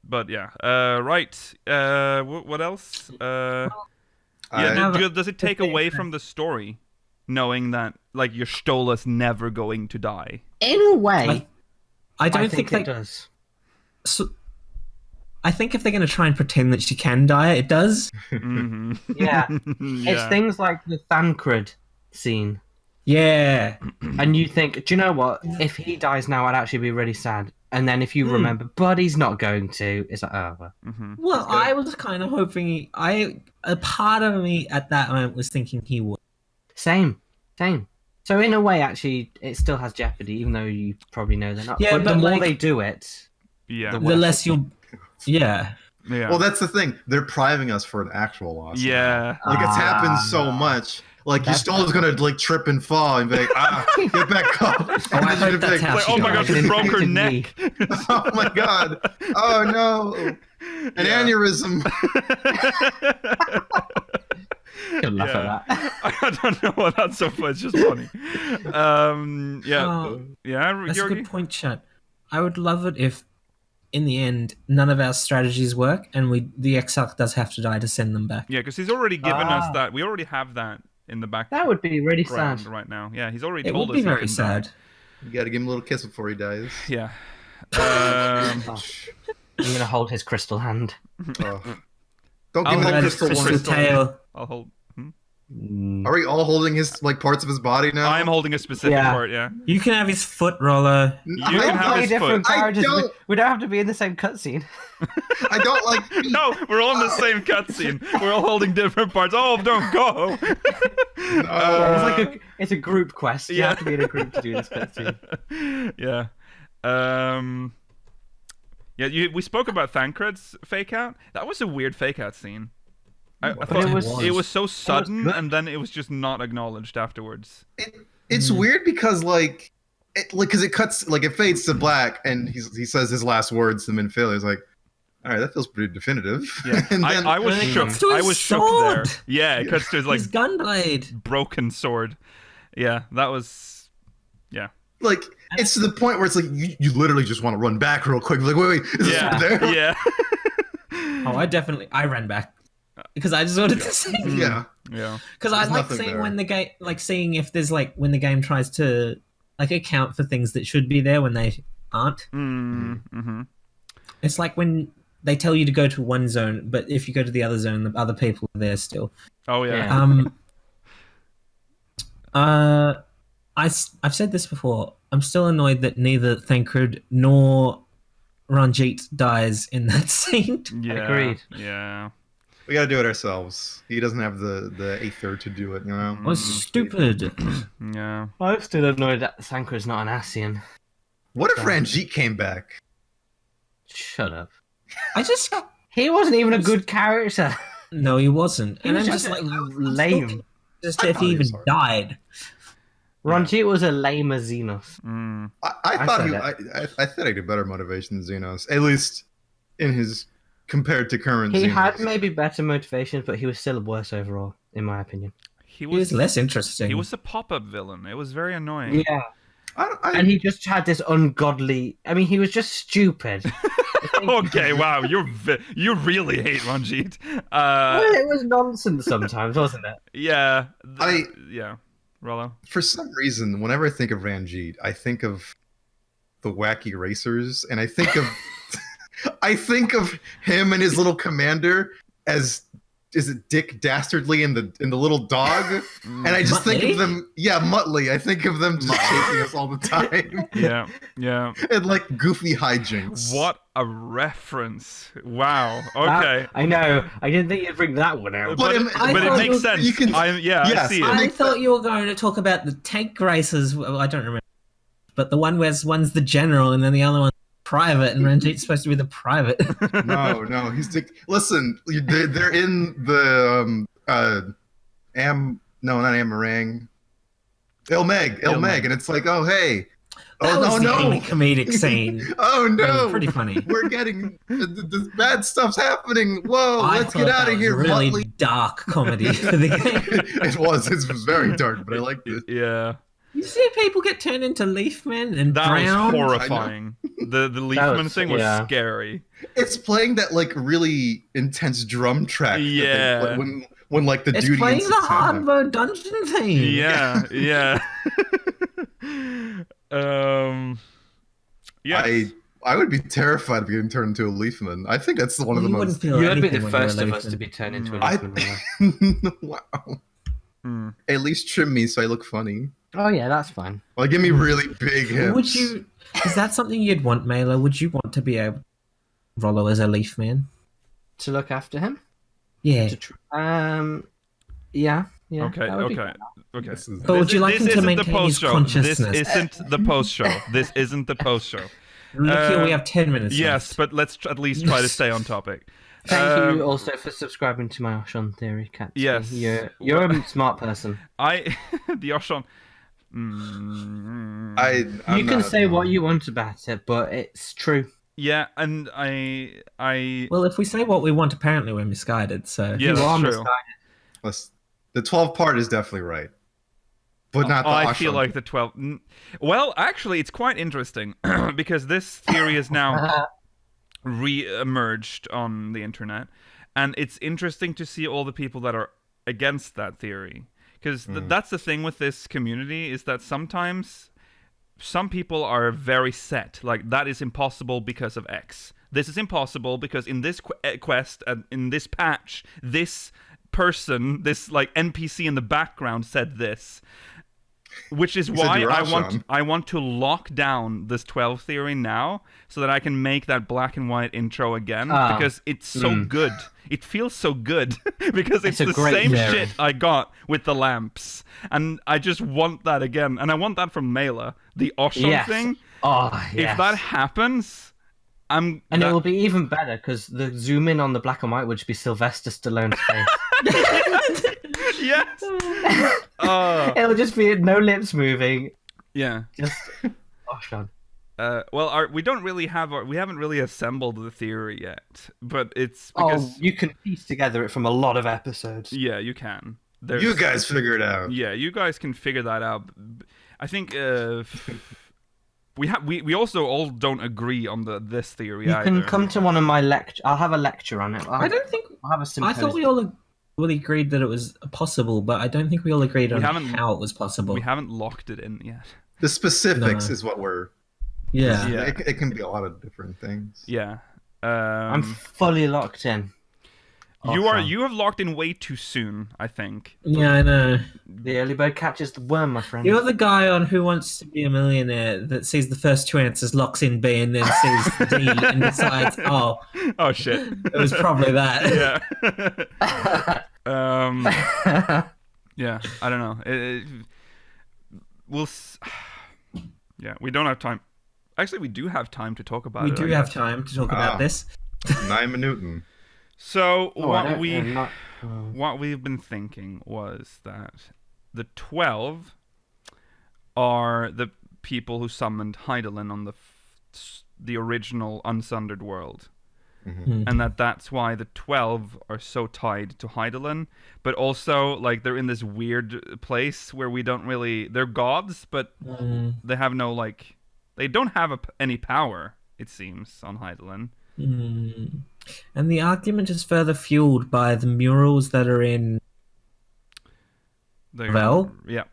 Speaker 1: But yeah. Right. What else? Yeah. Does it take away from the story, knowing that like your Stola's never going to die?
Speaker 3: In a way,
Speaker 5: I don't
Speaker 3: I think
Speaker 5: think
Speaker 3: it
Speaker 5: they.
Speaker 3: does.
Speaker 5: So, I think if they're going to try and pretend that she can die, it does.
Speaker 1: Mm-hmm.
Speaker 3: Yeah.
Speaker 1: Yeah.
Speaker 3: It's things like the Thancred scene.
Speaker 5: Yeah.
Speaker 3: And you think, do you know what? If he dies now, I'd actually be really sad. And then if you remember, but he's not going to, it's like, oh, well.
Speaker 5: Well, I was kind of hoping a part of me at that moment was thinking he would.
Speaker 3: Same. So in a way, actually, it still has jeopardy, even though you probably know they're not.
Speaker 5: Yeah,
Speaker 3: but the
Speaker 5: but,
Speaker 3: more
Speaker 5: like,
Speaker 3: they do it,
Speaker 1: Yeah.
Speaker 5: The less you'll. Yeah.
Speaker 1: Yeah.
Speaker 4: Well, that's the thing. They're priving us for an actual loss.
Speaker 1: Yeah.
Speaker 4: Like it's happened so much. Like your stall is gonna like trip and fall and be like, get back up.
Speaker 5: Oh, I hope that's how
Speaker 1: Like,
Speaker 5: she
Speaker 1: oh my
Speaker 5: died.
Speaker 1: gosh, you broke her
Speaker 3: Impacted
Speaker 1: neck.
Speaker 4: Oh my god. Oh no. An aneurysm.
Speaker 3: you'll laugh
Speaker 1: Yeah.
Speaker 3: at that.
Speaker 1: I don't know what that's so funny. It's just funny. Yeah.
Speaker 5: Oh,
Speaker 1: Yeah.
Speaker 5: that's a
Speaker 1: Georgi?
Speaker 5: good point, Chat. I would love it if, in the end, none of our strategies work, and the Exarch does have to die to send them back.
Speaker 1: Yeah, because he's already given us that. We already have that in the back.
Speaker 3: That would be really
Speaker 1: ground
Speaker 3: sad.
Speaker 1: right now. Yeah, he's already
Speaker 5: It
Speaker 1: told
Speaker 5: would
Speaker 1: us
Speaker 5: be
Speaker 1: he
Speaker 5: very
Speaker 1: can die.
Speaker 5: sad.
Speaker 4: You gotta give him a little kiss before he dies.
Speaker 1: Yeah.
Speaker 3: I'm going to hold his crystal hand.
Speaker 4: Oh. Don't
Speaker 1: I'll
Speaker 4: give me
Speaker 1: hold
Speaker 4: the
Speaker 1: his
Speaker 4: crystal
Speaker 5: crystal
Speaker 4: one.
Speaker 5: tail.
Speaker 1: I'll hold.
Speaker 4: Are we all holding his like parts of his body now?
Speaker 1: I'm holding a specific
Speaker 3: Yeah.
Speaker 1: part. Yeah.
Speaker 5: You can have his foot roller.
Speaker 1: You
Speaker 4: I
Speaker 1: can
Speaker 4: don't
Speaker 1: have
Speaker 3: Play
Speaker 1: his
Speaker 3: different
Speaker 1: foot.
Speaker 3: characters.
Speaker 4: I don't-
Speaker 3: We don't have to be in the same cutscene.
Speaker 4: I don't like feet.
Speaker 1: No, we're all in the same cutscene. We're all holding different parts. Oh, don't go.
Speaker 3: It's a group quest. You have to be in a group to do this cutscene.
Speaker 1: Yeah. Yeah. We spoke about Thancred's fake out. That was a weird fake out scene. I thought
Speaker 3: it
Speaker 1: was so sudden,
Speaker 3: good.
Speaker 1: and then it was just not acknowledged afterwards.
Speaker 4: It's weird because because it cuts like it fades to black and he says his last words to Minfield. He's like, all right, that feels pretty definitive.
Speaker 1: Yeah,
Speaker 4: and then
Speaker 1: I was
Speaker 5: And then it
Speaker 1: shook.
Speaker 5: cuts to
Speaker 1: I
Speaker 5: his
Speaker 1: was shook there.
Speaker 5: sword.
Speaker 1: Yeah, it cuts to his like
Speaker 5: His gunblade.
Speaker 1: broken sword. Yeah, that was. Yeah.
Speaker 4: like it's to the point where it's like you literally just want to run back real quick. Like, wait, is this
Speaker 1: Yeah.
Speaker 4: there?
Speaker 1: Yeah.
Speaker 5: Oh, I ran back because I just wanted to see.
Speaker 4: Yeah.
Speaker 1: Yeah.
Speaker 5: Because I
Speaker 4: There's
Speaker 5: like
Speaker 4: nothing
Speaker 5: seeing
Speaker 4: there.
Speaker 5: when the game, like seeing if there's like when the game tries to like account for things that should be there when they aren't.
Speaker 1: Mm-hmm.
Speaker 5: It's like when they tell you to go to one zone, but if you go to the other zone, the other people are there still.
Speaker 1: Oh yeah.
Speaker 5: I've said this before. I'm still annoyed that neither Thancred nor Ranjit dies in that scene.
Speaker 1: Yeah.
Speaker 3: Agreed.
Speaker 1: Yeah.
Speaker 4: We gotta do it ourselves. He doesn't have the Aether to do it, you know?
Speaker 5: Was stupid.
Speaker 1: Yeah.
Speaker 3: I'm still annoyed that Sankara's not an Ascian.
Speaker 4: What if Ranjit came back?
Speaker 3: Shut up.
Speaker 5: I just
Speaker 3: He wasn't even a good character.
Speaker 5: no, he wasn't,
Speaker 3: He
Speaker 5: and
Speaker 3: was
Speaker 5: I'm
Speaker 3: just
Speaker 5: just like
Speaker 3: lame.
Speaker 5: Just
Speaker 4: I
Speaker 5: if
Speaker 4: thought
Speaker 5: he
Speaker 4: he was
Speaker 5: even
Speaker 4: hard.
Speaker 5: died.
Speaker 3: Ranjit was a lamer Xenos.
Speaker 1: Mm.
Speaker 4: I thought
Speaker 3: said
Speaker 4: I thought he had better motivation than Xenos, at least in his compared to current.
Speaker 3: He
Speaker 4: Xenos.
Speaker 3: had maybe better motivations, but he was still worse overall, in my opinion.
Speaker 1: He
Speaker 5: He was
Speaker 1: was.
Speaker 5: less interesting.
Speaker 1: He was a pop-up villain. It was very annoying.
Speaker 3: Yeah.
Speaker 4: I,
Speaker 3: And he just had this ungodly. I mean, he was just stupid.
Speaker 1: Okay. Wow. You really hate Ranjit.
Speaker 3: Well, it was nonsense sometimes, wasn't it?
Speaker 1: Yeah.
Speaker 4: I-
Speaker 1: Yeah. Rollo.
Speaker 4: for some reason, whenever I think of Ranjit, I think of the Wacky Racers, and I think of I think of him and his little commander as is it Dick Dastardly and the little dog, and I just think
Speaker 5: Muttley?
Speaker 4: of them. Yeah, Muttley. I think of them just chasing us all the time
Speaker 1: Yeah. Yeah.
Speaker 4: and like goofy hijinks.
Speaker 1: What a reference! Wow. Okay.
Speaker 3: I know. I didn't think you'd bring that one out.
Speaker 1: But,
Speaker 5: I
Speaker 1: but it
Speaker 5: thought
Speaker 1: makes
Speaker 5: you-
Speaker 1: sense.
Speaker 4: you can-
Speaker 1: I
Speaker 4: Yes,
Speaker 1: see it.
Speaker 5: I thought you were going to talk about the tank races. Well, I don't remember, but the one where one's the general and then the other one's private, and Ranjit's supposed to be the private.
Speaker 4: No, he's listen. They're in the not Amarang, Ilmeg, and it's like, oh hey,
Speaker 5: That was
Speaker 4: oh
Speaker 5: the only
Speaker 4: no,
Speaker 5: comedic scene.
Speaker 4: oh
Speaker 5: It was
Speaker 4: no,
Speaker 5: pretty funny.
Speaker 4: we're getting the bad stuff's happening. Whoa,
Speaker 5: I
Speaker 4: let's
Speaker 5: thought
Speaker 4: get out
Speaker 5: that
Speaker 4: of
Speaker 5: was
Speaker 4: here,
Speaker 5: Really
Speaker 4: Muttley.
Speaker 5: dark comedy for the game.
Speaker 4: It was very dark, but I liked it.
Speaker 1: Yeah.
Speaker 5: You see people get turned into leaf men and
Speaker 1: That
Speaker 5: drowned.
Speaker 1: was horrifying. The Leafman thing was scary.
Speaker 4: It's playing that like really intense drum track. that they
Speaker 1: Yeah.
Speaker 4: play when like the
Speaker 5: It's
Speaker 4: duty
Speaker 5: playing the
Speaker 4: incidents happen.
Speaker 5: hard mode dungeon theme.
Speaker 1: Yeah. Yeah. Yes.
Speaker 4: I would be terrified of getting turned into a leafman. I think that's one of the
Speaker 5: You
Speaker 4: most.
Speaker 5: wouldn't feel
Speaker 3: You would be
Speaker 5: anything
Speaker 3: the
Speaker 5: when you're a
Speaker 3: first of
Speaker 5: leaf
Speaker 3: us
Speaker 5: man.
Speaker 3: to be turned into a
Speaker 4: I-
Speaker 3: Leafman.
Speaker 4: Wow. At least trim me so I look funny.
Speaker 3: Oh yeah, that's fine.
Speaker 4: Well, give me really big hips.
Speaker 5: Would you? Is that something you'd want, Mela? Would you want to be able to Rollo as a leaf man?
Speaker 3: To look after him?
Speaker 5: Yeah.
Speaker 3: Yeah.
Speaker 1: Okay,
Speaker 3: that would be
Speaker 1: okay,
Speaker 3: good.
Speaker 1: okay.
Speaker 5: But would you like him to
Speaker 1: isn't the
Speaker 5: maintain his
Speaker 1: post-show.
Speaker 5: consciousness?
Speaker 1: This isn't the post-show. This isn't the post-show.
Speaker 5: Look here, we have 10 minutes
Speaker 1: Yes,
Speaker 5: left.
Speaker 1: but let's at least try to stay on topic.
Speaker 3: Thank you also for subscribing to my Oshon theory, Kat.
Speaker 1: Yes.
Speaker 3: You're a smart person.
Speaker 1: The Oshon.
Speaker 4: I'm
Speaker 3: You can
Speaker 4: not-
Speaker 3: say what you want about it, but it's true.
Speaker 1: Yeah, and I.
Speaker 5: Well, if we say what we want, apparently we're misguided, so...
Speaker 1: Yeah,
Speaker 3: You are
Speaker 1: that's true.
Speaker 3: misguided.
Speaker 4: The 12 part is definitely right, but not the
Speaker 1: I
Speaker 4: Ashram.
Speaker 1: feel like the 12. Well, actually, it's quite interesting because this theory is now re-emerged on the internet, and it's interesting to see all the people that are against that theory. Because that's the thing with this community, is that sometimes some people are very set, like, that is impossible because of X. This is impossible because in this quest and in this patch, this person, this like NPC in the background said this. Which is
Speaker 4: You said
Speaker 1: why
Speaker 4: you're
Speaker 1: I want to lock down this 12 theory now, so that I can make that black and white intro again, because it's so good. It feels so good because it's
Speaker 3: a
Speaker 1: the
Speaker 3: great
Speaker 1: same
Speaker 3: theory.
Speaker 1: shit I got with the lamps, and I just want that again, and I want that from Mela, the Oshon
Speaker 3: Yes.
Speaker 1: thing.
Speaker 3: Oh, yes.
Speaker 1: If that happens,
Speaker 3: And it will be even better because the zoom in on the black and white would just be Sylvester Stallone's face.
Speaker 1: yes.
Speaker 3: It'll just be no lips moving.
Speaker 1: Yeah.
Speaker 3: Just Oshon.
Speaker 1: Well, we haven't really assembled the theory yet, but it's because
Speaker 3: Oh, you can piece together it from a lot of episodes.
Speaker 1: yeah, you can.
Speaker 4: You guys figure it out.
Speaker 1: Yeah, you guys can figure that out. I think we also all don't agree on this theory
Speaker 3: You
Speaker 1: either.
Speaker 3: can come to one of my lectures. I'll have a lecture on it.
Speaker 5: I don't think...
Speaker 3: I'll have a
Speaker 5: I
Speaker 3: symposium.
Speaker 5: thought we all agreed that it was possible, but I don't think we all agreed on
Speaker 1: haven't-
Speaker 5: how it was possible.
Speaker 1: We haven't locked it in yet.
Speaker 4: The specifics
Speaker 5: No.
Speaker 4: is what we're.
Speaker 5: Yeah.
Speaker 1: Yeah.
Speaker 4: It can be a lot of different things.
Speaker 1: Yeah.
Speaker 3: I'm fully locked in.
Speaker 1: You have locked in way too soon, I think.
Speaker 5: Yeah, I know.
Speaker 3: The early bird catches the worm, my friend.
Speaker 5: You're the guy on Who Wants to Be a Millionaire that sees the first two answers, locks in B, and then sees D and decides, oh,
Speaker 1: Oh shit.
Speaker 5: it was probably that.
Speaker 1: Yeah. Yeah, I don't know. Yeah, we don't have time. Actually, we do have time to talk about
Speaker 5: We
Speaker 1: it.
Speaker 5: do have time to talk about this.
Speaker 4: 9 minutes.
Speaker 1: So what
Speaker 3: I'm
Speaker 1: what we've been thinking was that the 12 are the people who summoned Hydaelyn on the original Unsundered world. And that's why the 12 are so tied to Hydaelyn, but also like they're in this weird place where we don't really, they're gods, but they have no like, they don't have any power, it seems, on Hydaelyn.
Speaker 5: And the argument is further fueled by the murals that are in Revel,
Speaker 1: Yeah.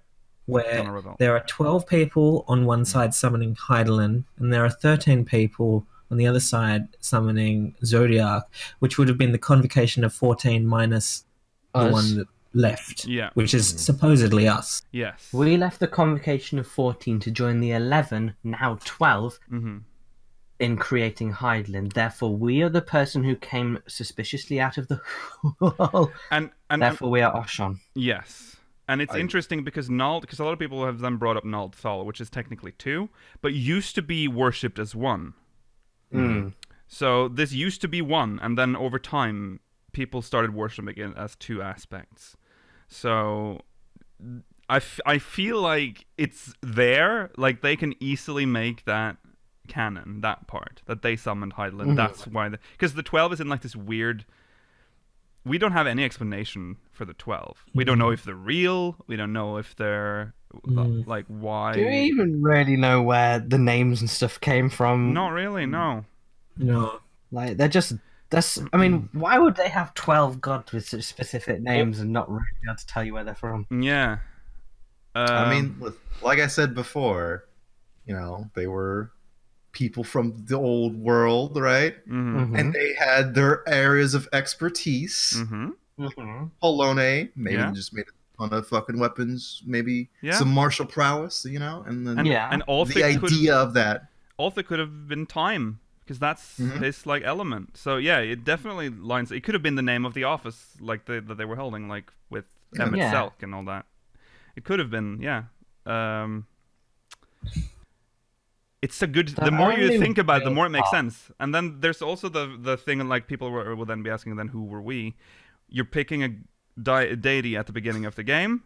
Speaker 5: where
Speaker 1: on a Revel.
Speaker 5: there are 12 people on one side summoning Hydaelyn, and there are 13 people on the other side summoning Zodiac, which would have been the convocation of 14 minus the
Speaker 3: Us.
Speaker 5: one that left,
Speaker 1: Yeah.
Speaker 5: which is supposedly us.
Speaker 1: Yes.
Speaker 3: We left the convocation of 14 to join the 11, now 12, in creating Hydaelyn. Therefore, we are the person who came suspiciously out of the hole.
Speaker 1: And
Speaker 3: Therefore, we are Oshon.
Speaker 1: yes. And it's interesting because Nald, because a lot of people have then brought up Nald Thal, which is technically 2, but used to be worshipped as 1. So this used to be 1, and then over time, people started worshipping it as 2 aspects. So I feel like it's there, like they can easily make that canon, that part, that they summoned Hydaelyn. That's why, because the 12 is in like this weird... We don't have any explanation for the 12. We don't know if they're real. We don't know if they're like why.
Speaker 3: Do we even really know where the names and stuff came from?
Speaker 1: Not really. No.
Speaker 5: No.
Speaker 3: Like, they're just... I mean, why would they have 12 gods with such specific names and not really be able to tell you where they're from?
Speaker 1: Yeah.
Speaker 4: I mean, like I said before, they were people from the old world, right? And they had their areas of expertise. Polone, maybe
Speaker 1: Yeah.
Speaker 4: just made it ton of fucking weapons, maybe
Speaker 1: Yeah.
Speaker 4: some martial prowess, you know, and then
Speaker 1: And also
Speaker 4: the idea of that.
Speaker 1: Also could have been time, because that's his like element. So yeah, it definitely lines. It could have been the name of the office, like that they were holding, like with Emmett
Speaker 3: Yeah.
Speaker 1: Selk and all that. It could have been, yeah. It's a good. The more you think about it, the more it makes sense. And then there's also the thing, like people will then be asking, then who were we? You're picking a deity at the beginning of the game.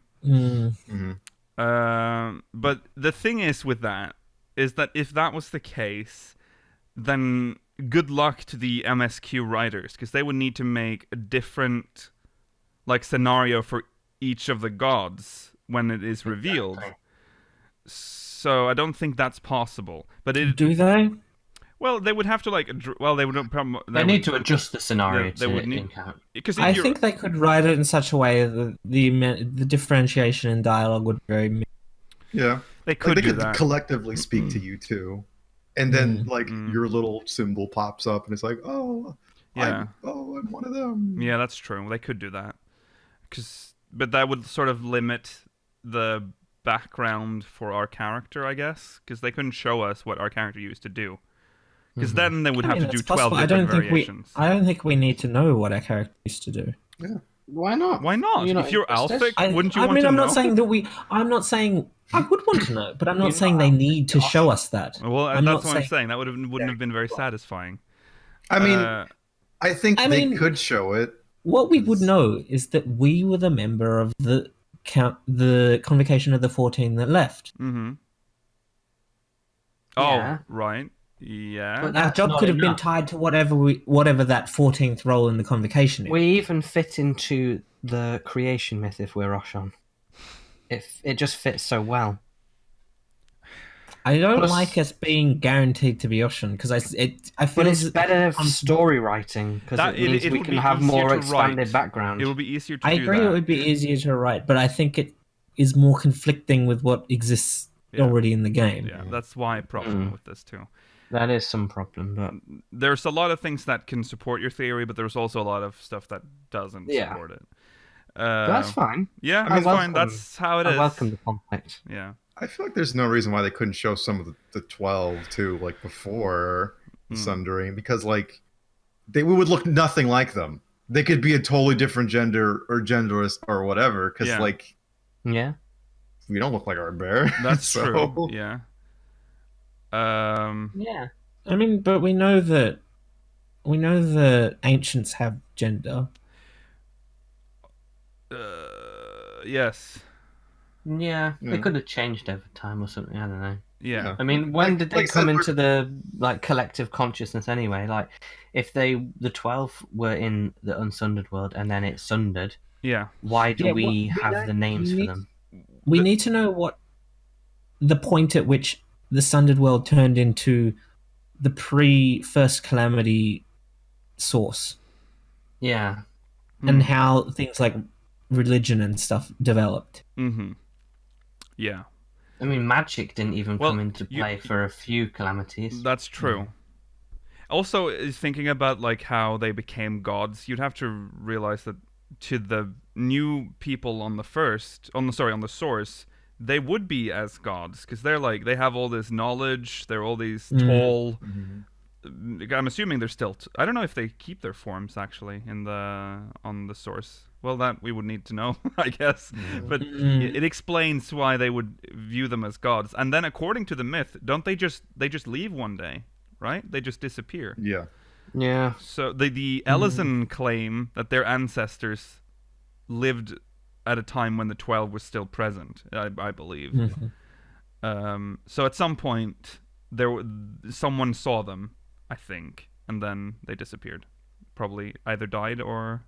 Speaker 1: But the thing is with that is that if that was the case, then good luck to the MSQ writers, because they would need to make a different like scenario for each of the gods when it is revealed. So I don't think that's possible. But
Speaker 5: Do they?
Speaker 1: Well, they would have to like. They would probably.
Speaker 3: They need to adjust the scenario
Speaker 1: they would need
Speaker 3: account.
Speaker 1: Because
Speaker 5: I think they could write it in such a way that the differentiation in dialogue would be very.
Speaker 4: Yeah,
Speaker 1: they could do that.
Speaker 4: Collectively speak to you too, and then like your little symbol pops up, and it's like, oh,
Speaker 1: yeah,
Speaker 4: I'm one of them.
Speaker 1: Yeah, that's true. They could do that, but that would sort of limit the background for our character, I guess, because they couldn't show us what our character used to do. Because then they would have to do 12 different variations.
Speaker 5: I don't think we need to know what our character used to do.
Speaker 4: Yeah.
Speaker 3: Why not?
Speaker 1: Why not? If you're Alphic, wouldn't you want to know?
Speaker 5: I mean, I'm not saying that I'm not saying I would want to know, but I'm not saying they need to show us that.
Speaker 1: Well, that's what I'm saying. That wouldn't have been very satisfying.
Speaker 4: I mean, I think they could show it.
Speaker 5: What we would know is that we were the member of the convocation of the 14 that left.
Speaker 1: Mm-hmm.
Speaker 3: Yeah.
Speaker 1: Oh, right. Yeah.
Speaker 3: But
Speaker 5: Our job could have been tied to whatever that 14th role in the convocation is.
Speaker 3: We even fit into the creation myth if we're Roshan. It just fits so well.
Speaker 5: I don't like us being guaranteed to be Roshan because I feel
Speaker 3: But it's better story writing because it means we can have more expanded background.
Speaker 1: It will be easier to
Speaker 5: I agree it would be easier to write, but I think it is more conflicting with what exists already in the game.
Speaker 1: Yeah, that's why a problem with this too.
Speaker 3: That is some problem, but
Speaker 1: there's a lot of things that can support your theory, but there's also a lot of stuff that doesn't support it.
Speaker 3: That's fine.
Speaker 1: Yeah, I mean, it's fine. That's how it is.
Speaker 3: I welcome the conflict.
Speaker 1: Yeah.
Speaker 4: I feel like there's no reason why they couldn't show some of the 12 too, like before Sundering, because like we would look nothing like them. They could be a totally different gender or genderless or whatever, because like we don't look like our bear.
Speaker 1: That's true. Yeah.
Speaker 3: Yeah.
Speaker 5: I mean, but we know that ancients have gender.
Speaker 1: Yes.
Speaker 3: Yeah, they could have changed over time or something. I don't know.
Speaker 1: Yeah.
Speaker 3: I mean, when did they come into the like collective consciousness anyway? Like, if the 12 were in the unsundered world and then it sundered, why do we have the names for them?
Speaker 5: We need to know what the point at which the sundered world turned into the pre-first calamity source.
Speaker 3: Yeah.
Speaker 5: And how things like religion and stuff developed.
Speaker 1: Mm-hmm. Yeah.
Speaker 3: I mean, magic didn't even come into play for a few calamities.
Speaker 1: That's true. Also, is thinking about like how they became gods, you'd have to realize that to the new people on the source, they would be as gods because they're like they have all this knowledge. They're all these tall. I'm assuming they're still. I don't know if they keep their forms actually on the source. Well, that we would need to know, I guess. But it explains why they would view them as gods. And then, according to the myth, don't they just leave one day, right? They just disappear.
Speaker 4: Yeah.
Speaker 3: Yeah.
Speaker 1: So the Ellison claim that their ancestors lived at a time when the 12 was still present, I believe. So at some point, someone saw them, I think, and then they disappeared. Probably either died or...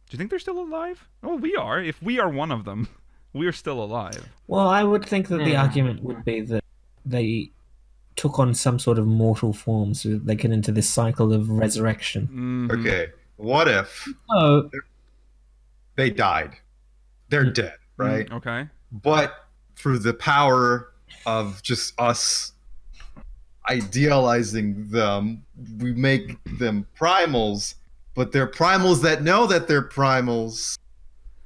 Speaker 1: Do you think they're still alive? Oh, we are. If we are one of them, we are still alive.
Speaker 5: Well, I would think that the argument would be that they took on some sort of mortal form so that they get into this cycle of resurrection.
Speaker 4: Okay, what if they died? They're dead, right?
Speaker 1: Okay.
Speaker 4: But through the power of just us idealizing them, we make them primals, but they're primals that know that they're primals.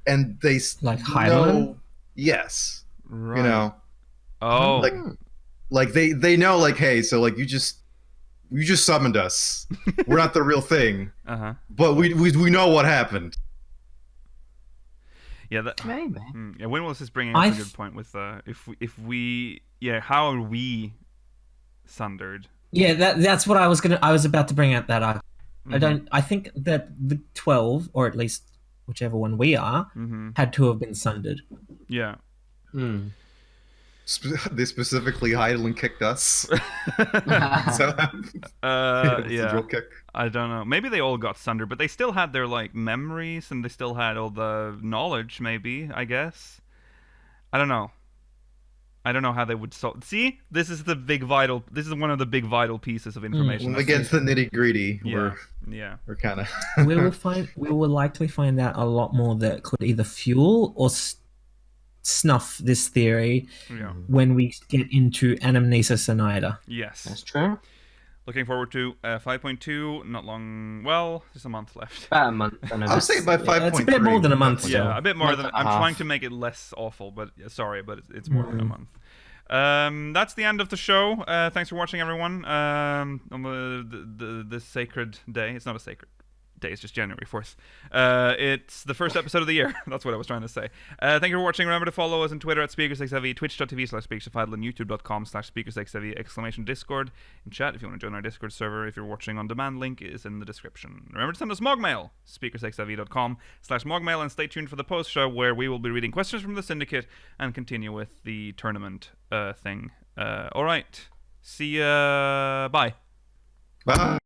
Speaker 4: and they
Speaker 5: Like
Speaker 4: know.
Speaker 5: Hydaelyn?
Speaker 4: Yes,
Speaker 1: Right.
Speaker 4: you know,
Speaker 1: Oh.
Speaker 4: like they know, like, hey, so like you just summoned us. We're not the real thing, but we know what happened.
Speaker 1: Yeah, that,
Speaker 3: Maybe.
Speaker 1: yeah, Winwillis is bringing up a good point with if we how are we sundered?
Speaker 5: Yeah, that's what I was about to bring out that argument. I think that the 12, or at least whichever one we are, had to have been sundered.
Speaker 1: Yeah.
Speaker 4: They specifically Hydaelyn kicked us. So
Speaker 1: yeah.
Speaker 4: Kick.
Speaker 1: I don't know. Maybe they all got sundered, but they still had their like memories and they still had all the knowledge. Maybe, I guess. I don't know. I don't know how they would solve. See, this is the big vital. This is one of the big vital pieces of information.
Speaker 4: When we get to the nitty gritty,
Speaker 1: we're
Speaker 4: kind of.
Speaker 5: We will likely find out a lot more that could either fuel or snuff this theory when we get into Anamnesis and Ida.
Speaker 1: Yes,
Speaker 3: that's true.
Speaker 1: Looking forward to 5.2. Not long. Well, there's a month left.
Speaker 3: About a month.
Speaker 4: I'll say by 5.3.
Speaker 5: It's a bit more than a month.
Speaker 1: Yeah, a bit more than. I'm trying to make it less awful, but sorry, but it's more than a month. That's the end of the show. Thanks for watching, everyone. On the sacred day. It's not a sacred day. It's just January 4th. It's the first episode of the year. That's what I was trying to say. Thank you for watching. Remember to follow us on Twitter at SpeakersXIV, twitch.tv/SpeakersOfHydaelyn, YouTube.com/SpeakersXIV, !Discord in chat if you want to join our Discord server. If you're watching on demand, link is in the description. Remember to send us Mogmail, SpeakersXIV.com/Mogmail, and stay tuned for the post show where we will be reading questions from the Syndicate and continue with the tournament thing. Alright. See ya. Bye.
Speaker 4: Bye.